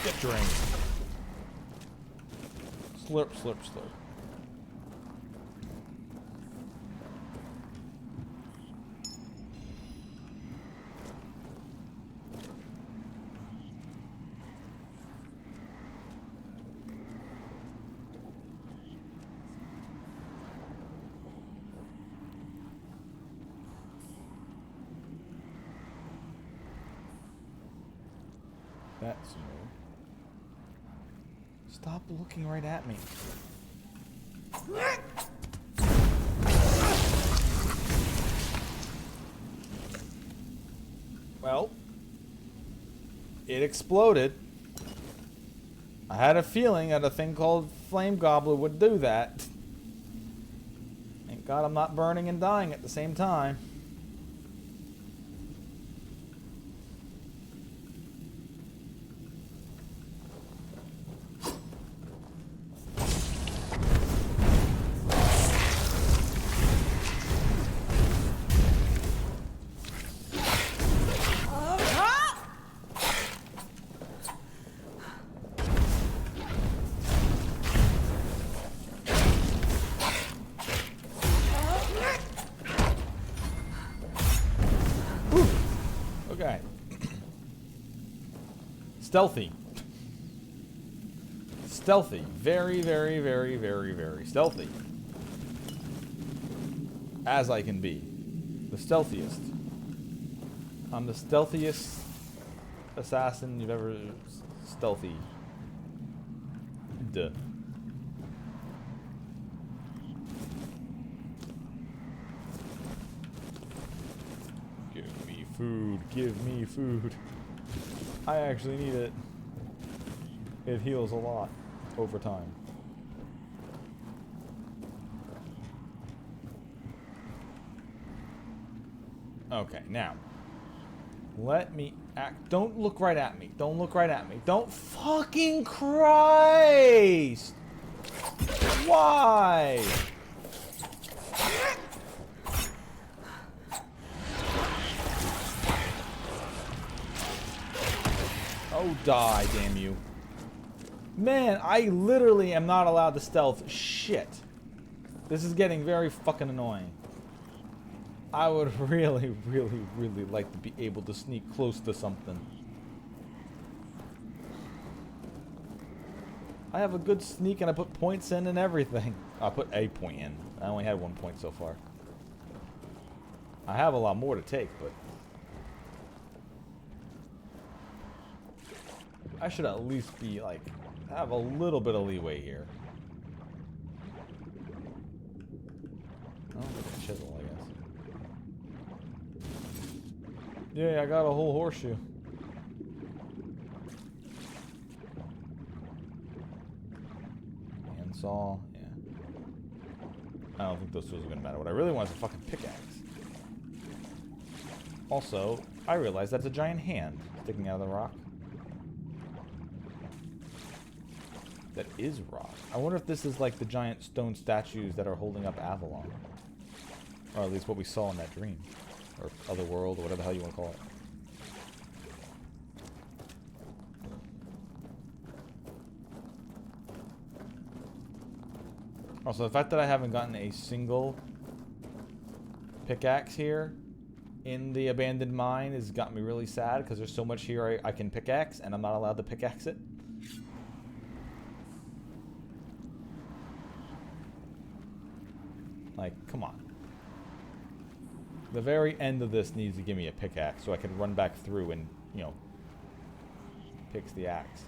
Get drained. Slurp, slurp, slurp. That's new. Stop looking right at me. Well, it exploded. I had a feeling that a thing called Flame Goblin would do that. Thank God I'm not burning and dying at the same time. Okay. Stealthy. Stealthy. Very, very, very, very, very stealthy. As I can be. The stealthiest. I'm the stealthiest assassin you've ever... Stealthy. Duh. Food. Give me food. I actually need it. It heals a lot over time. Okay, now. Let me act. Don't look right at me. Don't look right at me. Don't fucking Christ! Why? Oh, die, damn you. Man, I literally am not allowed to stealth shit. This is getting very fucking annoying. I would really, really, really like to be able to sneak close to something. I have a good sneak and I put points in and everything. I put a point in. I only had 1 point so far. I have a lot more to take, but... I should at least be, like, have a little bit of leeway here. Oh, a chisel, I guess. Yeah, I got a whole horseshoe. Handsaw, yeah. I don't think those tools are gonna matter. What I really want is a fucking pickaxe. Also, I realize that's a giant hand sticking out of the rock. That is rock. I wonder if this is like the giant stone statues that are holding up Avalon. Or at least what we saw in that dream. Or other world, or whatever the hell you want to call it. Also, the fact that I haven't gotten a single pickaxe here in the abandoned mine has got me really sad, because there's so much here I can pickaxe, and I'm not allowed to pickaxe it. Like, come on. The very end of this needs to give me a pickaxe so I can run back through and, you know, fix the axe.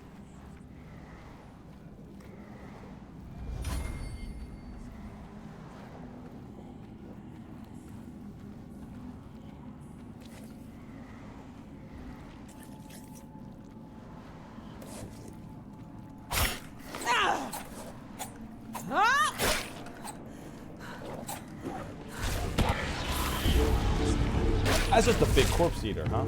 That's just a big corpse eater, huh?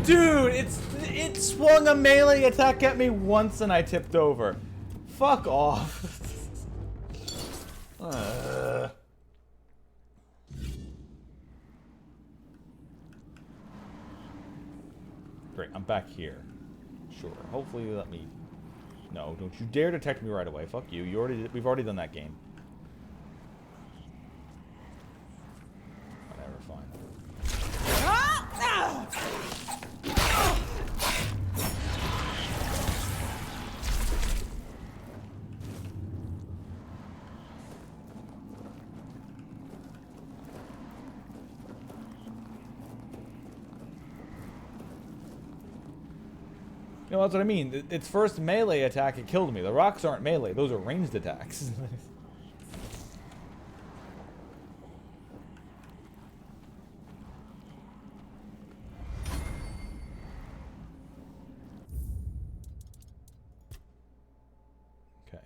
Dude, it swung a melee attack at me once and I tipped over. Fuck off. Great, I'm back here. Sure. Hopefully you let me. No, don't you dare detect me right away. Fuck you. We've already done that game. Whatever, fine. You know, that's what I mean. Its first melee attack, it killed me. The rocks aren't melee. Those are ranged attacks. Okay.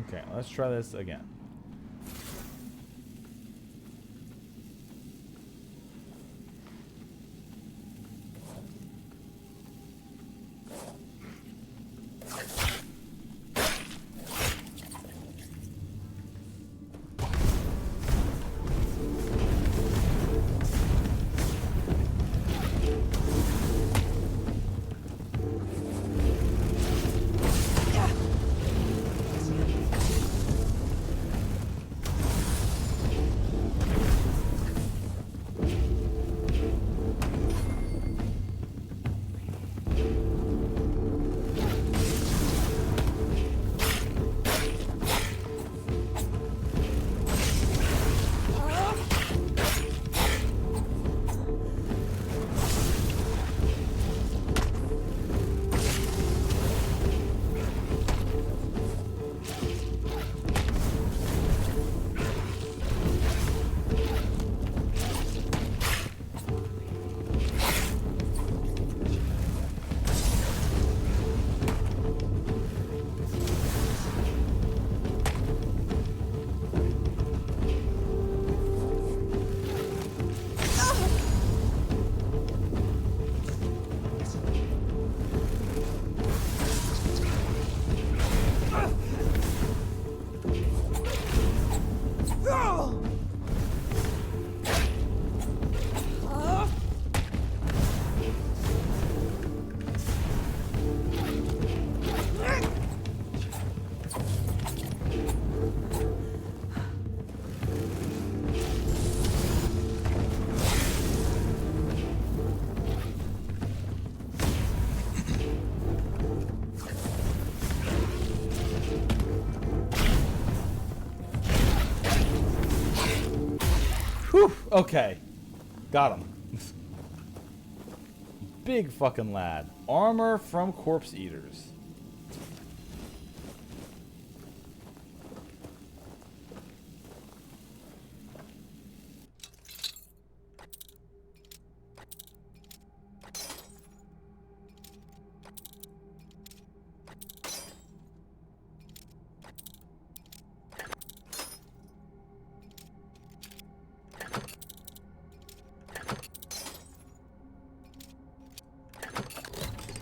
Okay, let's try this again. Okay. Got him. Big fucking lad. Armor from corpse eaters.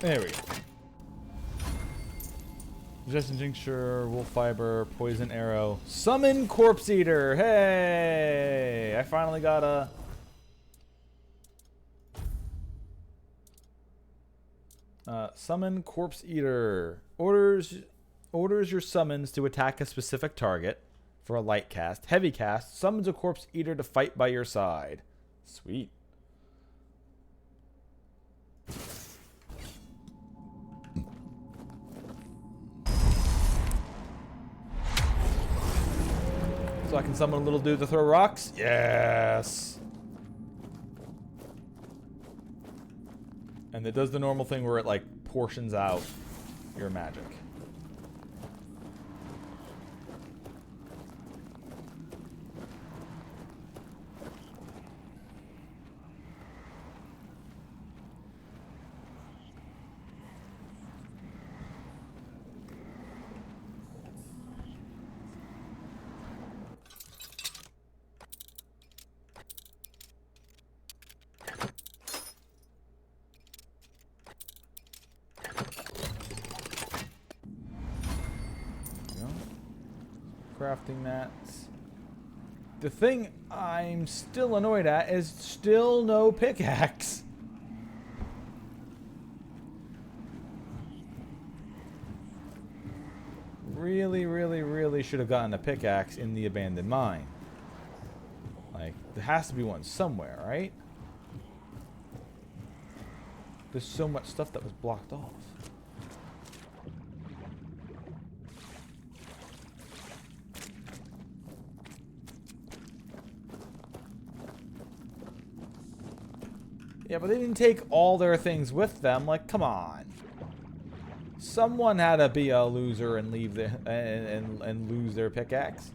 There we go. Resistant tincture, wolf fiber, poison arrow, summon corpse eater. Hey, I finally got a summon corpse eater. Orders your summons to attack a specific target for a light cast. Heavy cast summons a corpse eater to fight by your side. Sweet. So I can summon a little dude to throw rocks? Yes! And it does the normal thing where it, like, portions out your magic. Crafting that. The thing I'm still annoyed at is still no pickaxe. Really should have gotten a pickaxe in the abandoned mine. Like, there has to be one somewhere, right? There's so much stuff that was blocked off. Yeah, but they didn't take all their things with them. Like, come on. Someone had to be a loser and leave the and lose their pickaxe.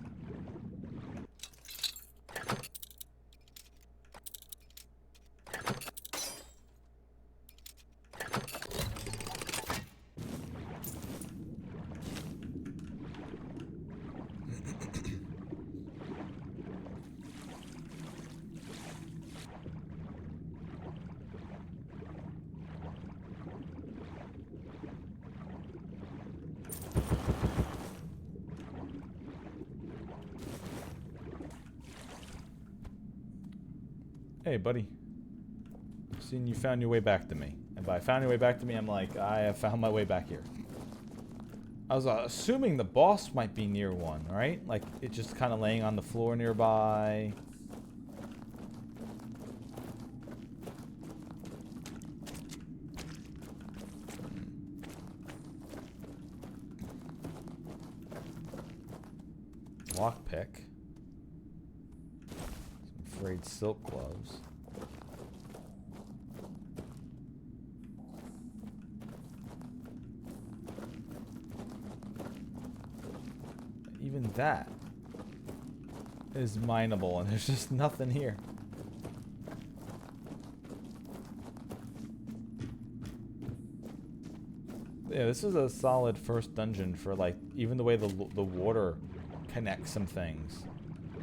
Hey, buddy. Seen you found your way back to me. And by found your way back to me, I'm like, I have found my way back here. I was assuming the boss might be near one, right? Like, it's just kind of laying on the floor nearby. Lockpick. Some frayed silk gloves. Even that is mineable, and there's just nothing here. Yeah, this is a solid first dungeon for, like, even the way the water connects some things.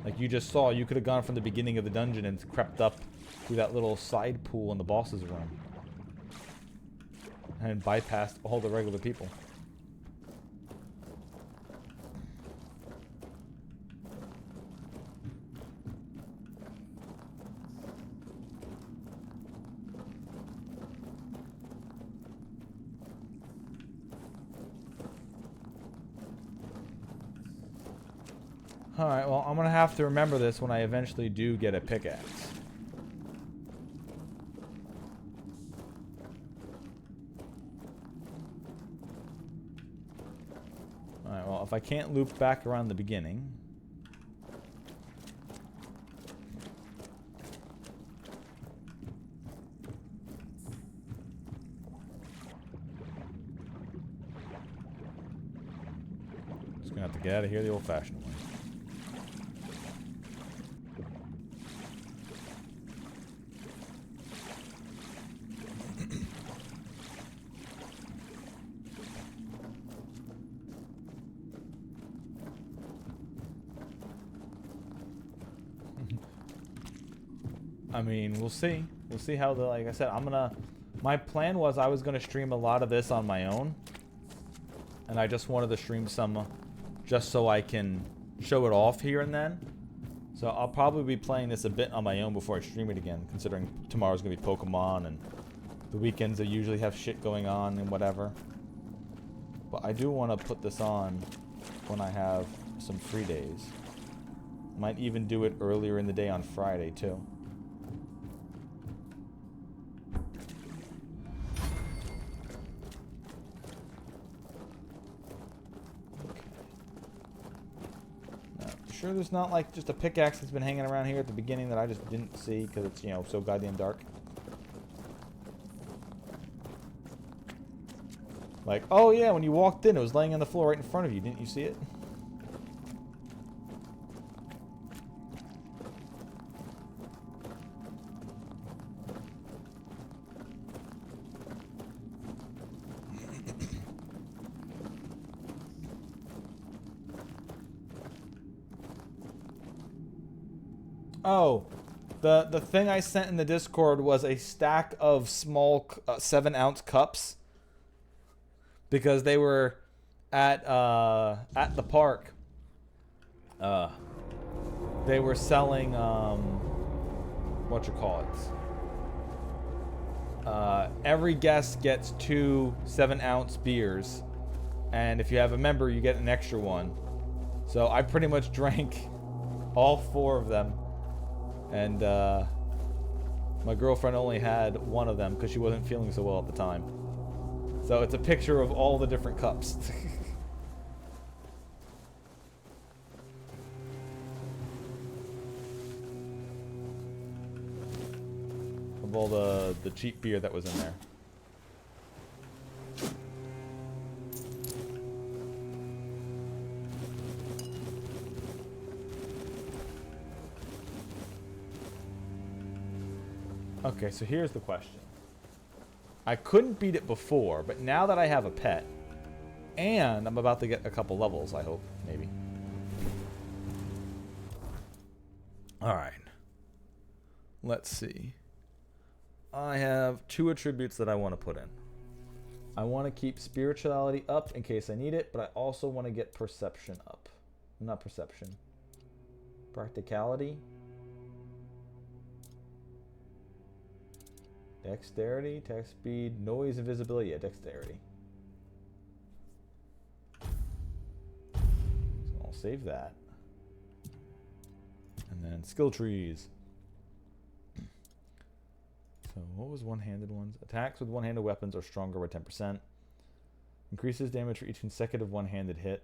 Like you just saw, you could have gone from the beginning of the dungeon and crept up through that little side pool in the boss's room. And bypassed all the regular people. Alright, well, I'm gonna have to remember this when I eventually do get a pickaxe. Alright, well, if I can't loop back around the beginning... Just gonna have to get out of here the old-fashioned way. I mean, we'll see. We'll see how the, like I said, my plan was I was gonna stream a lot of this on my own. And I just wanted to stream some just so I can show it off here and then. So I'll probably be playing this a bit on my own before I stream it again, considering tomorrow's gonna be Pokemon and the weekends I usually have shit going on and whatever. But I do want to put this on when I have some free days. Might even do it earlier in the day on Friday too. Sure there's not like just a pickaxe that's been hanging around here at the beginning that I just didn't see because it's, you know, so goddamn dark. Like, oh yeah, when you walked in it was laying on the floor right in front of you. Didn't you see it? Oh, the thing I sent in the Discord was a stack of small 7-ounce cups because they were at the park. They were selling every guest gets 2 7-ounce beers, and if you have a member, you get an extra one. So I pretty much drank all 4 of them. And my girlfriend only had one of them because she wasn't feeling so well at the time. So it's a picture of all the different cups. Of all the cheap beer that was in there. Okay, so here's the question. I couldn't beat it before, but now that I have a pet, and I'm about to get a couple levels, I hope, maybe. Alright. Let's see. I have 2 attributes that I want to put in. I want to keep spirituality up in case I need it, but I also want to get perception up. Not perception. Practicality. Dexterity, attack speed, noise, invisibility. Yeah, dexterity. So I'll save that. And then skill trees. So what was one-handed ones? Attacks with one-handed weapons are stronger by 10%. Increases damage for each consecutive one-handed hit.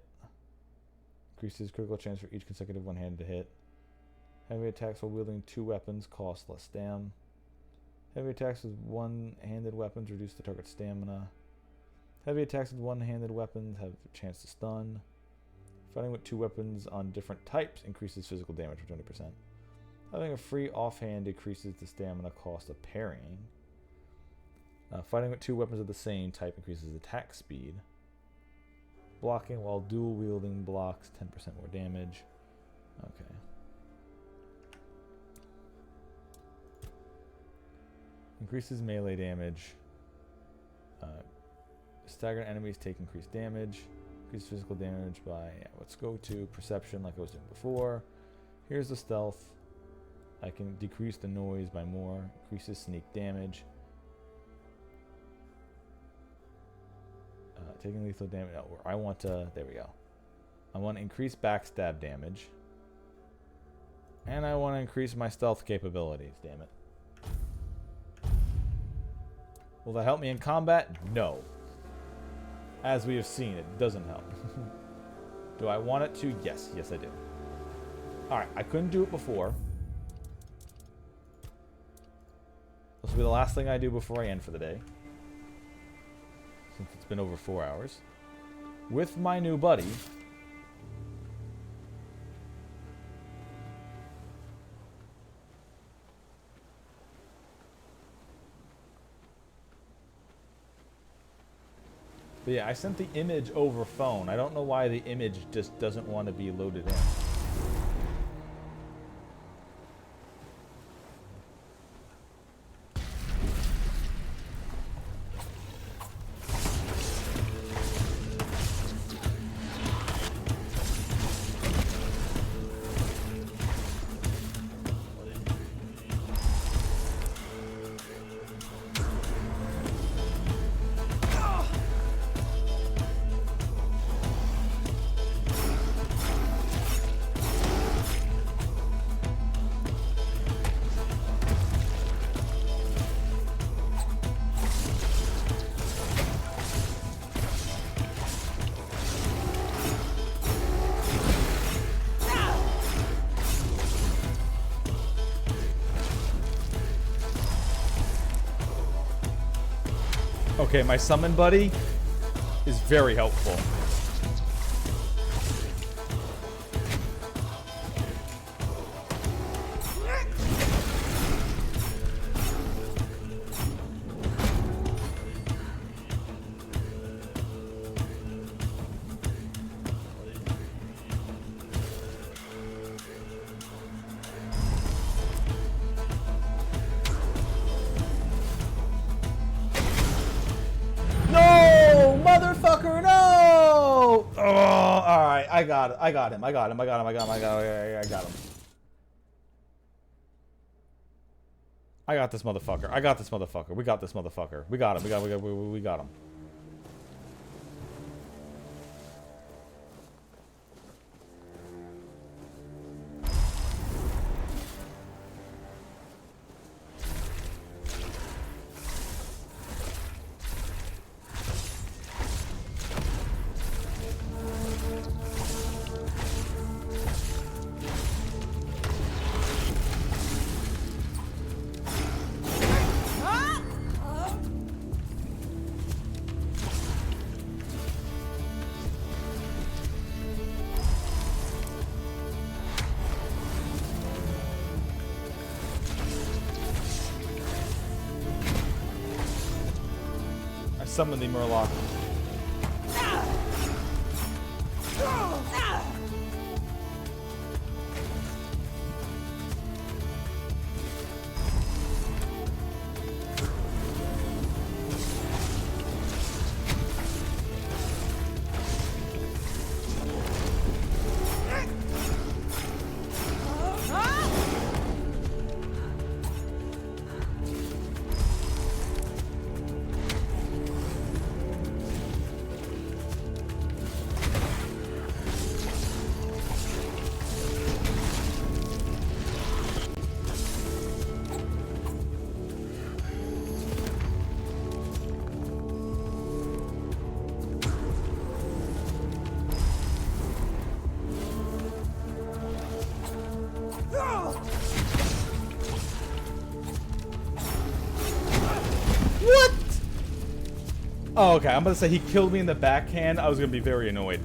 Increases critical chance for each consecutive one-handed hit. Heavy attacks while wielding 2 weapons cost less stam. Heavy attacks with one-handed weapons reduce the target's stamina. Heavy attacks with one-handed weapons have a chance to stun. Fighting with 2 weapons on different types increases physical damage for 20%. Having a free offhand decreases the stamina cost of parrying. Fighting with 2 weapons of the same type increases attack speed. Blocking while dual wielding blocks 10% more damage. Okay. Increases melee damage. Staggered enemies take increased damage. Increases physical damage by... Yeah, let's go to perception like I was doing before. Here's the stealth. I can decrease the noise by more. Increases sneak damage. Taking lethal damage. No, I want to... There we go. I want to increase backstab damage. And I want to increase my stealth capabilities, damn it. Will that help me in combat? No. As we have seen, it doesn't help. Do I want it to? Yes. Yes, I do. Alright, I couldn't do it before. This will be the last thing I do before I end for the day. Since it's been over 4 hours. With my new buddy, But yeah, I sent the image over phone. I don't know why the image just doesn't want to be loaded in. Okay, my summon buddy is very helpful. Motherfucker, no! Oh, alright, I got him. I got him. I got this motherfucker. We got this motherfucker. We got him. We got him. Summon the Murloc. What? Oh, okay. I'm about to say he killed me in the backhand. I was going to be very annoyed.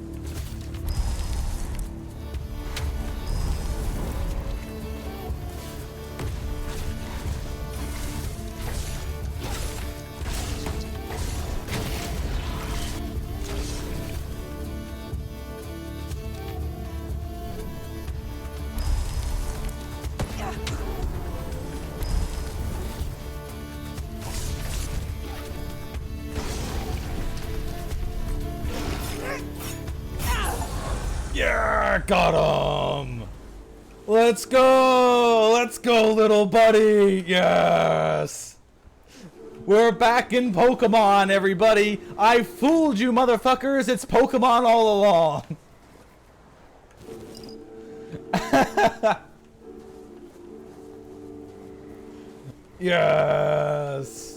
Yeah, got him. Let's go. Let's go, little buddy. Yes. We're back in Pokemon, everybody. I fooled you, motherfuckers. It's Pokemon all along. Yes.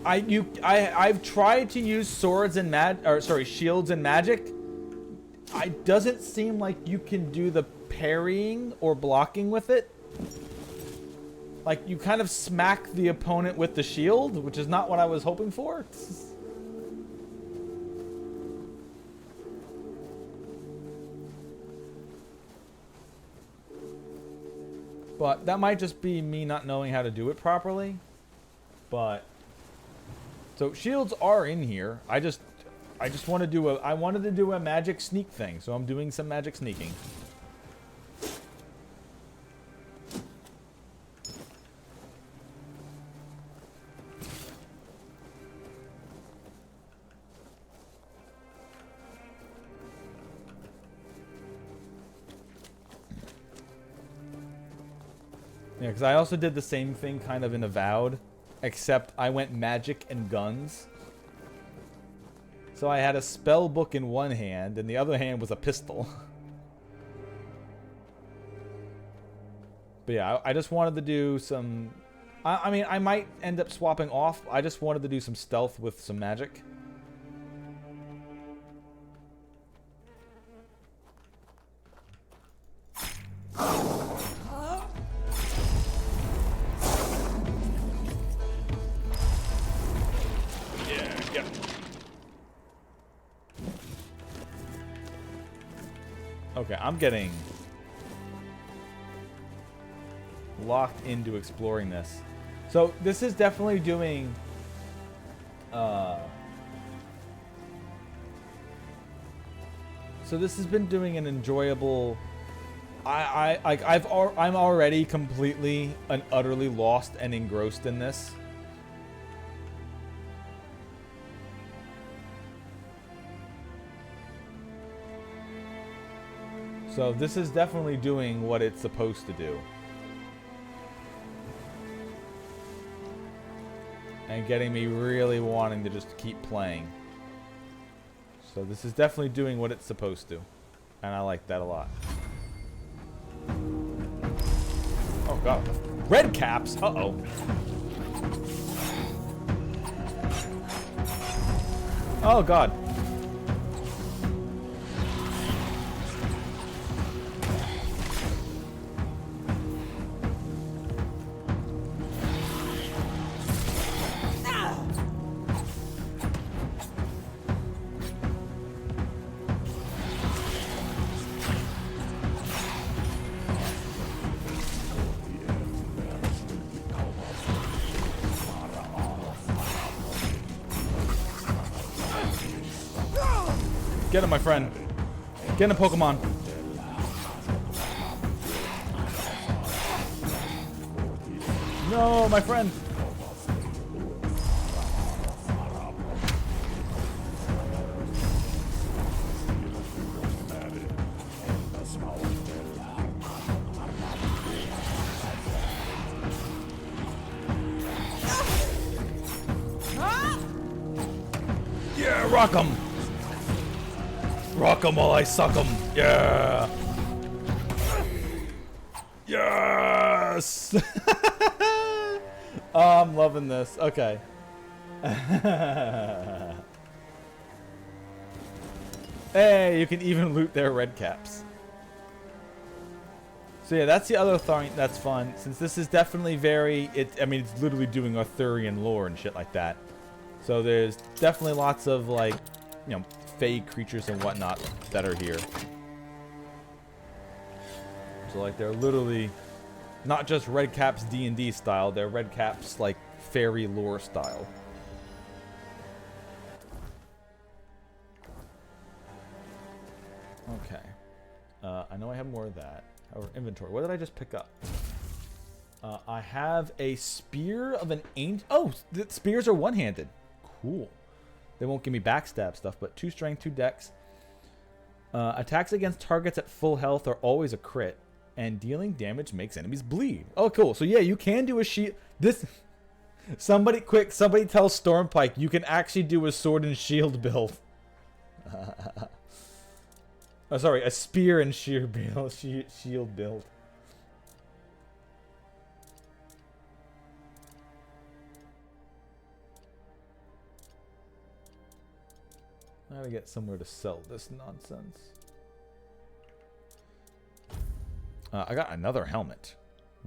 I've tried to use shields and magic. It doesn't seem like you can do the parrying or blocking with it. Like, you kind of smack the opponent with the shield, which is not what I was hoping for. But that might just be me not knowing how to do it properly. But so shields are in here. I just want to do I wanted to do a magic sneak thing, so I'm doing some magic sneaking. Yeah, because I also did the same thing kind of in Avowed, except I went magic and guns. So I had a spell book in one hand, and the other hand was a pistol. But yeah, I just wanted to do some... I mean, I might end up swapping off. I just wanted to do some stealth with some magic. Okay, I'm getting locked into exploring this. So this is definitely doing so this has been doing an enjoyable I'm already completely and utterly lost and engrossed in this. So this is definitely doing what it's supposed to do. And getting me really wanting to just keep playing. So this is definitely doing what it's supposed to. And I like that a lot. Oh god. Red caps! Uh-oh. Oh god. Get him, my friend. Get him, Pokemon. No, my friend. Yeah, rock him. Rock 'em while I suck 'em. Yeah. Yes. Oh, I'm loving this. Okay. Hey, you can even loot their red caps. So yeah, that's the other thing that's fun. Since this is definitely very, I mean, it's literally doing Arthurian lore and shit like that. So there's definitely lots of like, you know, fey creatures and whatnot that are here. So like they're literally not just red caps D&D style, they're red caps like fairy lore style. Okay. I know I have more of that. However, inventory. What did I just pick up? I have a spear of an ancient... Oh, the spears are one-handed. Cool. They won't give me backstab stuff, but 2 strength, 2 dex. Attacks against targets at full health are always a crit, and dealing damage makes enemies bleed. Oh, cool. So yeah, you can do a shield. This. Somebody tell Stormpike you can actually do a sword and shield build. Oh, sorry, a spear and shield build. I gotta get somewhere to sell this nonsense. I got another helmet.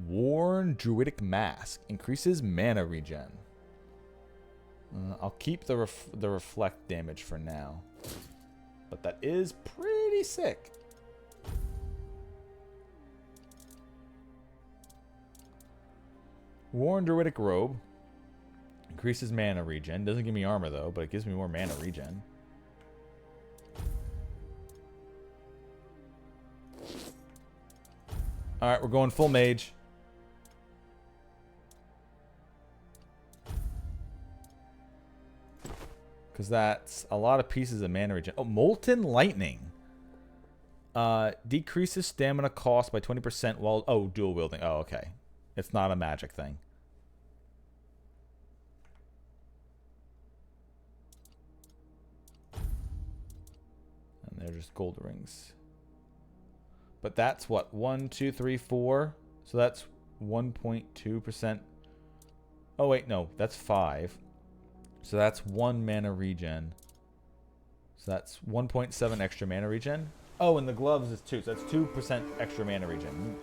Worn Druidic Mask. Increases mana regen. I'll keep the reflect damage for now. But that is pretty sick. Worn Druidic Robe. Increases mana regen. Doesn't give me armor though, but it gives me more mana regen. Alright, we're going full mage. Because that's a lot of pieces of mana regen. Oh, Molten Lightning. Decreases stamina cost by 20% while... Oh, dual wielding. Oh, okay. It's not a magic thing. And they're just gold rings. But that's what? 1, 2, 3, 4. So that's 1.2%. Oh, wait. No. That's 5. So that's 1 mana regen. So that's 1.7 extra mana regen. Oh, and the gloves is 2. So that's 2% extra mana regen.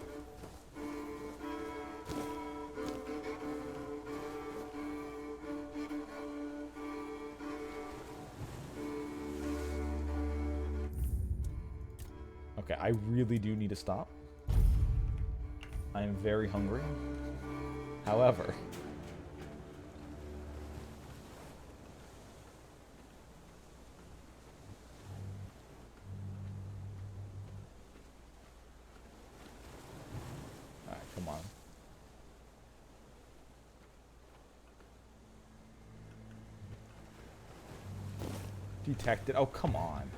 Okay, I really do need to stop. I am very hungry. However... Alright, come on. Detected. Oh, come on.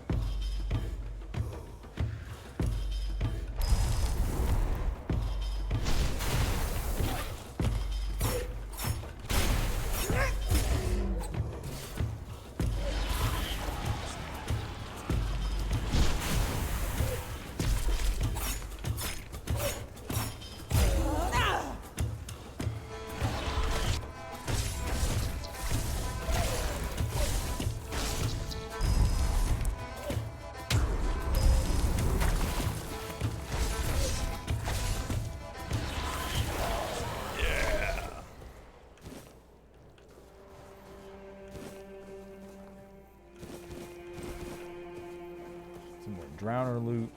Drowner loot.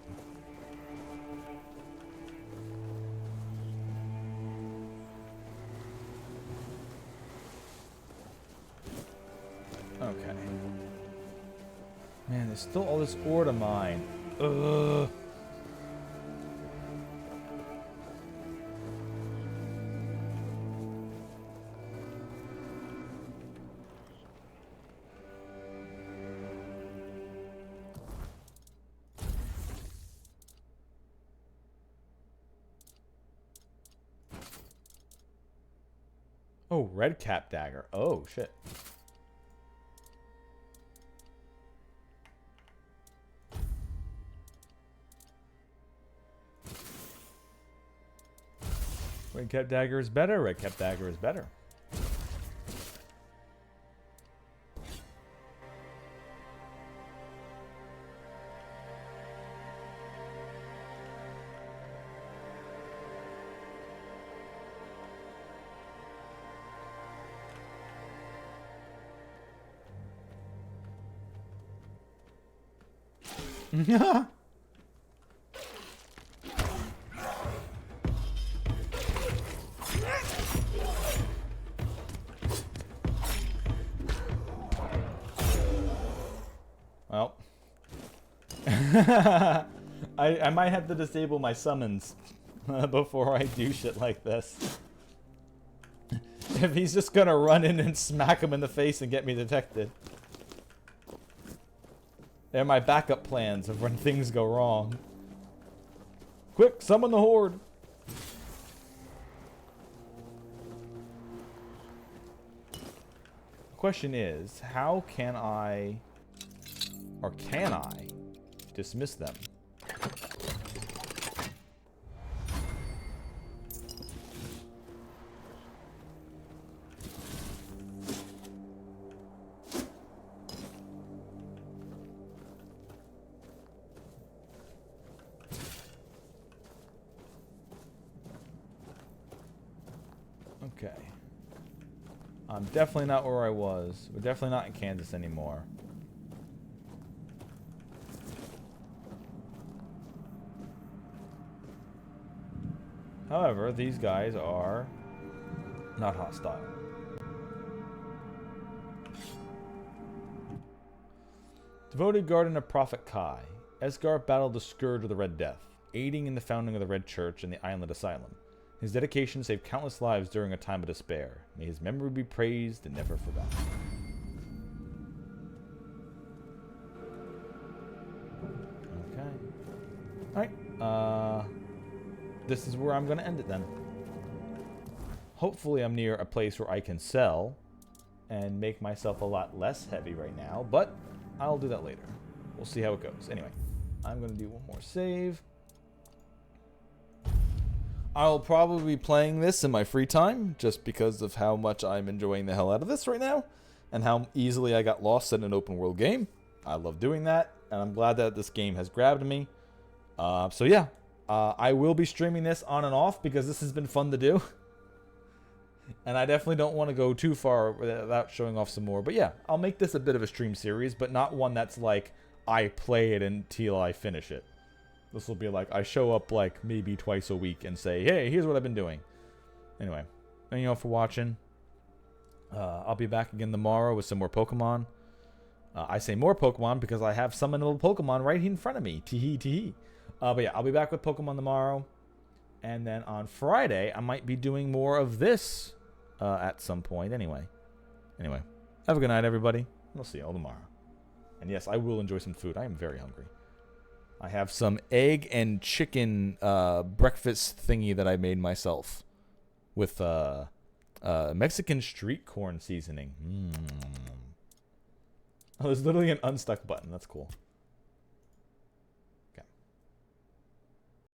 Okay. Man, there's still all this ore to mine. Ugh. Oh, red cap dagger. Oh, shit. Red cap dagger is better. Red cap dagger is better. Well, I might have to disable my summons before I do shit like this. If he's just gonna run in and smack him in the face and get me detected. They're my backup plans of when things go wrong. Quick, summon the horde. The question is, how can I, or can I, dismiss them? Okay. I'm definitely not where I was. We're definitely not in Kansas anymore. However, these guys are Not hostile. Devoted guardian of Prophet Kai, Esgar battled the Scourge of the Red Death, aiding in the founding of the Red Church and the Island Asylum. His dedication saved countless lives during a time of despair. May his memory be praised and never forgotten. Okay. Alright. This is where I'm going to end it then. Hopefully I'm near a place where I can sell and make myself a lot less heavy right now, but I'll do that later. We'll see how it goes. Anyway, I'm going to do one more save. I'll probably be playing this in my free time just because of how much I'm enjoying the hell out of this right now and how easily I got lost in an open world game. I love doing that, and I'm glad that this game has grabbed me. So yeah, I will be streaming this on and off because this has been fun to do. And I definitely don't want to go too far without showing off some more. But yeah, I'll make this a bit of a stream series, but not one that's like I play it until I finish it. This will be like I show up like maybe twice a week and say, hey, here's what I've been doing. Anyway, thank you all for watching. I'll be back again tomorrow with some more Pokemon. I say more Pokemon because I have summonable Pokemon right in front of me. Teehee, teehee. But yeah, I'll be back with Pokemon tomorrow. And then on Friday, I might be doing more of this at some point. Anyway, have a good night, everybody. We'll see you all tomorrow. And yes, I will enjoy some food. I am very hungry. I have some egg and chicken breakfast thingy that I made myself with Mexican street corn seasoning. Oh, there's literally an unstuck button. That's cool.